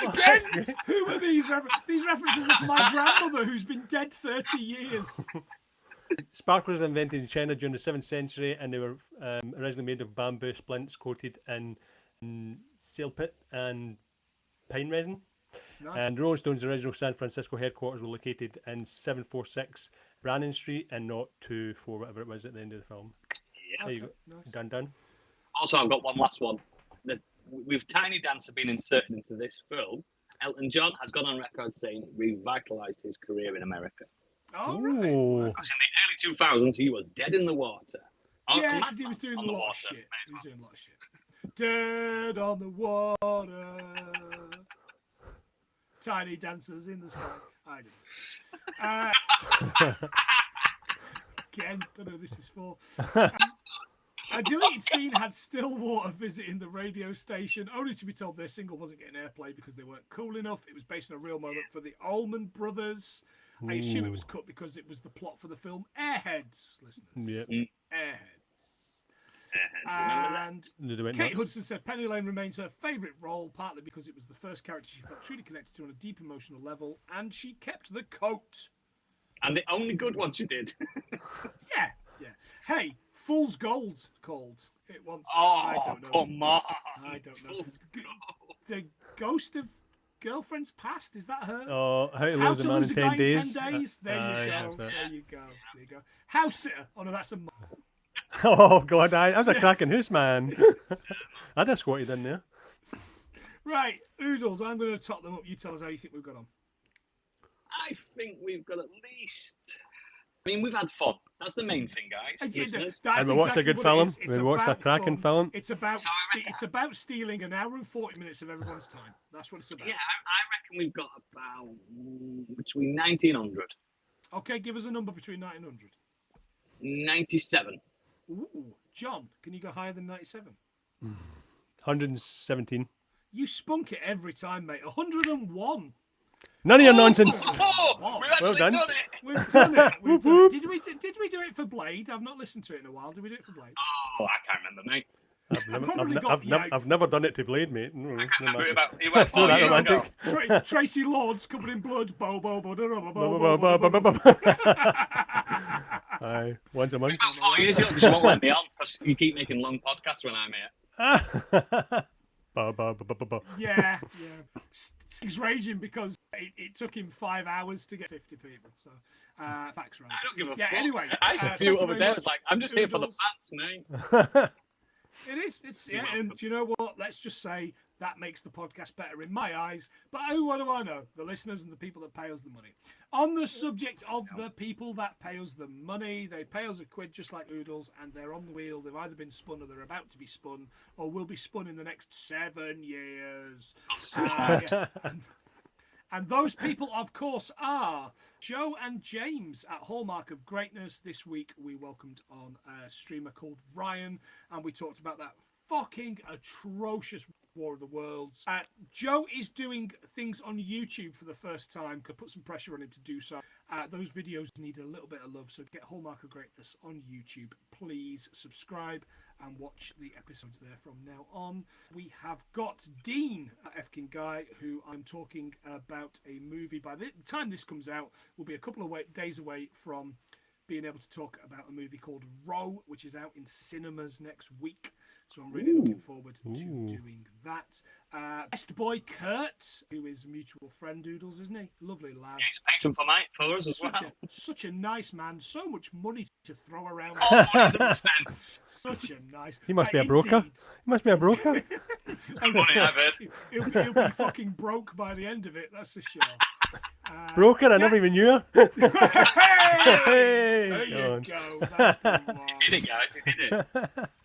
A: Again, who are these references? These references are for my grandmother, who's been dead 30 years.
B: Sparklers were invented in China during the 7th century, and they were originally made of bamboo splints coated in sailpit and pine resin. Nice. And Rolling Stone's original San Francisco headquarters were located in 746 Brannan Street and not 24, whatever it was at the end of the film.
C: Yeah.
B: There you go. Nice. Done.
C: Also, I've got one last one. With Tiny Dancer being inserted into this film, Elton John has gone on record saying it revitalised his career in America.
A: Oh, right.
C: Because in the early 2000s, he was dead in the water.
A: Yeah, because he was doing a lot of shit. He was doing a lot of shit. Dead on the water. Tiny dancers in the sky. I didn't. Again, don't know who this is for. A deleted scene had Stillwater visiting the radio station, only to be told their single wasn't getting airplay because they weren't cool enough. It was based on a real moment for the Allman Brothers. Ooh. I assume it was cut because it was the plot for the film Airheads, listeners.
B: Yep.
A: Airheads. And Kate Hudson said Penny Lane remains her favourite role, partly because it was the first character she felt truly connected to on a deep emotional level, and she kept the coat.
C: And the only good one she did.
A: Yeah. Hey, Fool's Gold called. It wants.
C: Oh,
A: I don't know.
C: come on.
A: I don't know. The ghost of girlfriend's past. Is that her?
B: Oh, how to
A: How
B: lose a
A: to
B: man
A: lose
B: in
A: a guy
B: 10 days.
A: in 10 days. There you go.
B: that's it.
A: There you go. There you go. House sitter. Oh no, that's a.
B: Oh God, that was a cracking house, man. I just squatted in there.
A: Right, Oodles. I'm going to top them up. You tell us how you think we've got on.
C: I think we've got at least. I mean, we've had fun. That's the main thing, guys. Listeners.
B: And we watched a good film. We watched a cracking film.
A: It's about stealing an hour and 40 minutes of everyone's time. That's what it's about.
C: Yeah, I reckon we've got about between 90 and 100.
A: Okay, give us a number between 90 and 100.
C: 97.
A: Ooh, John, can you go higher than 97?
B: 117.
A: You spunk it every time, mate. 101.
B: None of your nonsense.
C: Oh, we've actually
B: done.
C: done it.
A: We've done it. We've done it. Did we do it for Blade? I've not listened to it in a while. Did we do it for Blade?
C: Oh, I can't remember, mate.
B: I've never done it to Blade, mate.
C: I can't remember about it
B: That's not that
C: years ago.
B: romantic.
A: Tracy Lords covered in blood.
B: Aye, once a month.
C: About 4 years ago, just won't let me on because you keep making long podcasts when I'm here.
A: Yeah. Stig's raging because it took him 5 hours to get 50 people. So, facts right.
C: I don't give a
A: Yeah,
C: fuck.
A: anyway.
C: I said to you over there, it's like, I'm just here for the fans, mate.
A: It is. It's yeah, and do you know what? Let's just say that makes the podcast better in my eyes. But what do I know? The listeners and the people that pay us the money. On the subject of the people that pay us the money, they pay us £1 just like Oodles, and they're on the wheel. They've either been spun or they're about to be spun, or will be spun in the next 7 years. And those people, of course, are Joe and James at Hallmark of Greatness. This week, we welcomed on a streamer called Ryan, and we talked about that fucking atrocious War of the Worlds. Joe is doing things on YouTube for the first time. Could put some pressure on him to do so. Those videos need a little bit of love, so get Hallmark of Greatness on YouTube. Please subscribe and watch the episodes there from now on. We have got Dean Efkin Guy, who I'm talking about a movie. By the time this comes out, we'll be a couple of days away from being able to talk about a movie called Crowe, which is out in cinemas next week. So I'm really looking forward to doing that. Best boy Kurt, who is a mutual friend, Doodles, isn't he? Lovely lad.
C: He's a patron for us as well.
A: Such a nice man. So much money to throw around.
C: Oh, 100%.
A: Such a nice.
B: He must be a broker.
A: Indeed.
B: He must be a broker.
C: Good money, I've heard.
A: He'll be fucking broke by the end of it. That's for sure.
B: Broker? I never even knew her.
A: Hey! There you go.
C: He did it, guys. He did it.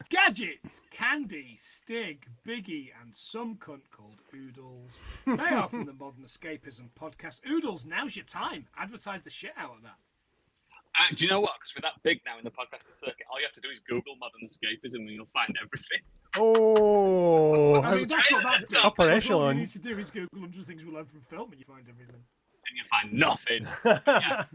A: Gadget, Candy, Stig, Biggie, and some cunt called Oodles. They are from the Modern Escapism podcast. Oodles, now's your time. Advertise the shit out of that.
C: Do you know what? Because we're that big now in the podcasting circuit, all you have to do is Google Modern Escapism and you'll find everything.
B: Oh,
A: I mean, that's not that big.
B: upper
A: All you
B: echelon.
A: need to do is Google 100 things we learned from film and you find everything.
C: And you find nothing. Yeah.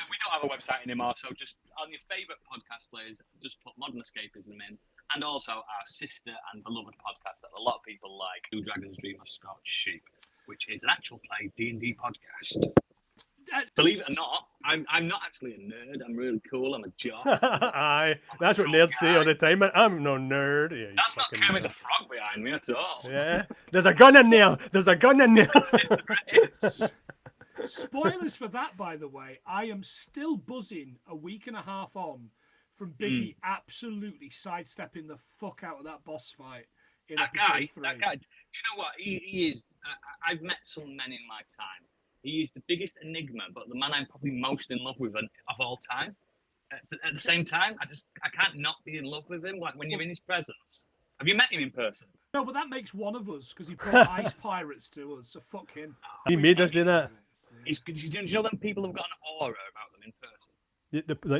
C: We don't have a website anymore, so just on your favourite podcast players, just put Modern Escapism in. And also our sister and beloved podcast that a lot of people like, Two Dragons Dream of Scorched Sheep, which is an actual play D&D podcast. Believe it or not, I'm not actually a nerd. I'm really cool. I'm a jock.
B: Aye, that's what nerds say all the time. I'm no nerd. Yeah,
C: that's not Kermit the Frog behind me at all.
B: Yeah, there's a gun in there. There's a gun in there.
A: Spoilers for that, by the way. I am still buzzing a week and a half on from Biggie absolutely sidestepping the fuck out of that boss fight in episode 3.
C: That guy, do you know what? He is. I've met some men in my time. He is the biggest enigma, but the man I'm probably most in love with of all time. At the same time, I can't not be in love with him. Like when you're in his presence. Have you met him in person?
A: No, but that makes one of us because he brought ice pirates to us. So fuck him.
B: He made us do that.
C: Do you know them people have got an aura about them in person?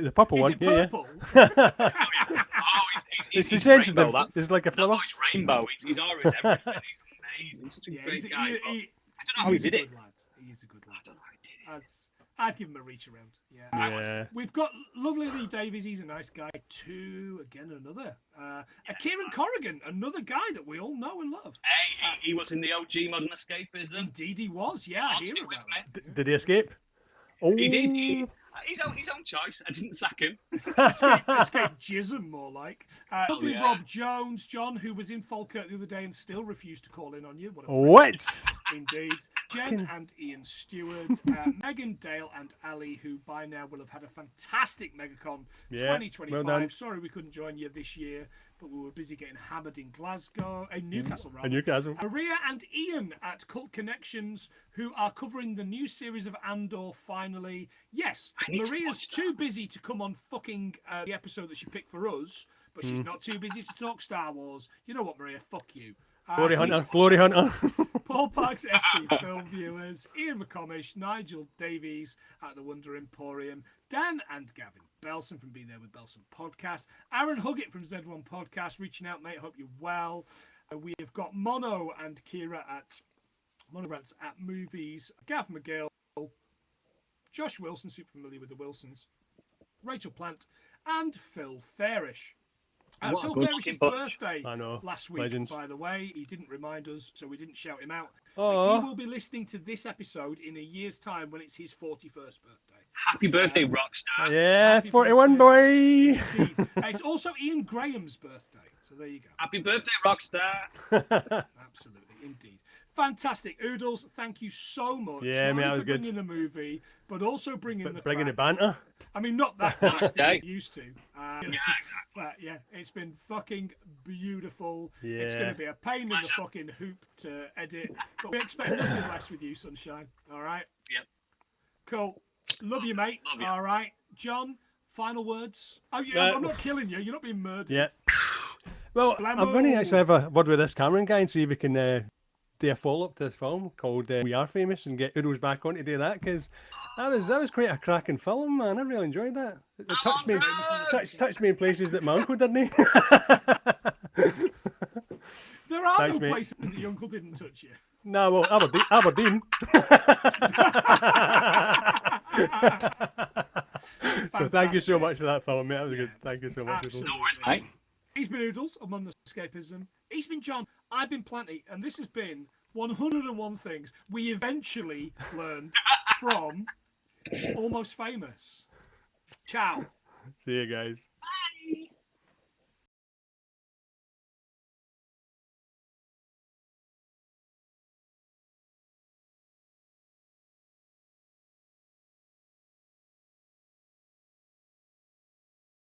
B: The purple
A: Is
B: one.
A: it purple?
B: It's
C: he's
B: sensitive.
C: rainbow,
B: It's like a flower.
C: No, he's rainbow. He's aura is everything. He's amazing. He's such a great guy. I don't know how he did it.
A: He is a good lad.
C: I don't know how he did it.
A: I'd give him a reach around. Yeah. We've got lovely Lee Davies. He's a nice guy too. Again, another. Kieran Corrigan, another guy that we all know and love.
C: Hey, he was in the OG Modern Escapism.
A: Indeed, he was. Yeah, I hear about that.
B: Did he escape? Oh.
C: He did. His own choice. I didn't sack him.
A: Escape Jism, more like. Lovely
C: yeah.
A: Rob Jones, John, who was in Falkirk the other day and still refused to call in on you. What a
B: What?
A: Indeed. Jen and Ian Stewart, Megan, Dale, and Ali, who by now will have had a fantastic MegaCon 2025.
B: well done.
A: Sorry we couldn't join you this year, but we were busy getting hammered in Glasgow, in Newcastle, rather.
B: Newcastle.
A: Maria and Ian at Cult Connections, who are covering the new series of Andor finally. Yes, Maria's too busy to come on fucking the episode that she picked for us, but she's not too busy to talk Star Wars. You know what, Maria? Fuck you.
B: Glory Hunter.
A: Paul Parks, SP Film Viewers, Ian McComish, Nigel Davies at the Wonder Emporium, Dan and Gavin Belson from Be There with Belson Podcast, Aaron Huggett from Z1 Podcast, reaching out, mate, hope you're well. We have got Mono and Kira at Mono Rants at Movies, Gav McGill, Josh Wilson, super familiar with the Wilsons, Rachel Plant, and Phil Fairish. Phil Fairish's birthday last week,
B: Legends.
A: by the way. He didn't remind us, so we didn't shout him out.
B: Oh.
A: But he will be listening to this episode in a year's time when it's his 41st birthday.
C: Happy birthday, Rockstar.
B: Yeah,
A: Happy
B: 41
A: birthday.
B: boy.
A: Indeed. It's also Ian Graham's birthday, so there you go.
C: Happy birthday, Rockstar.
A: Absolutely, indeed. Fantastic. Oodles, thank you so much.
B: Yeah,
A: Not
B: mate, that
A: only
B: was
A: for
B: good.
A: bringing the movie, but also bringing the
B: Bringing the
A: crack.
B: banter.
A: I mean, not that much that
C: day.
A: you used to.
C: Yeah,
A: But yeah, it's been fucking beautiful.
B: Yeah.
A: It's going to be a pain in the fucking hoop to edit, but we expect nothing less with you, Sunshine. All right?
C: Yep.
A: Cool. Love you, mate.
C: Love you.
A: All right. John, final words? Oh, yeah, I'm not killing you. You're not being murdered.
B: Yeah. Well, I'm going to actually have a word with this Cameron guy and see if we can do a follow-up to this film called We Are Famous and get Oodles back on to do that, because that was quite a cracking film, man. I really enjoyed that. It touched me in places that my uncle didn't.
A: There are
B: Thanks,
A: no
B: mate.
A: places that your uncle didn't touch you.
B: No, well, Aberdeen. So thank you so much for that film, mate. That was good. Thank you so much.
A: Absolutely.
C: No worries, mate.
A: He's been Oodles of Modern Escapism. He's been John. I've been Planty. And this has been 101 things we eventually learned from Almost Famous. Ciao.
B: See you guys.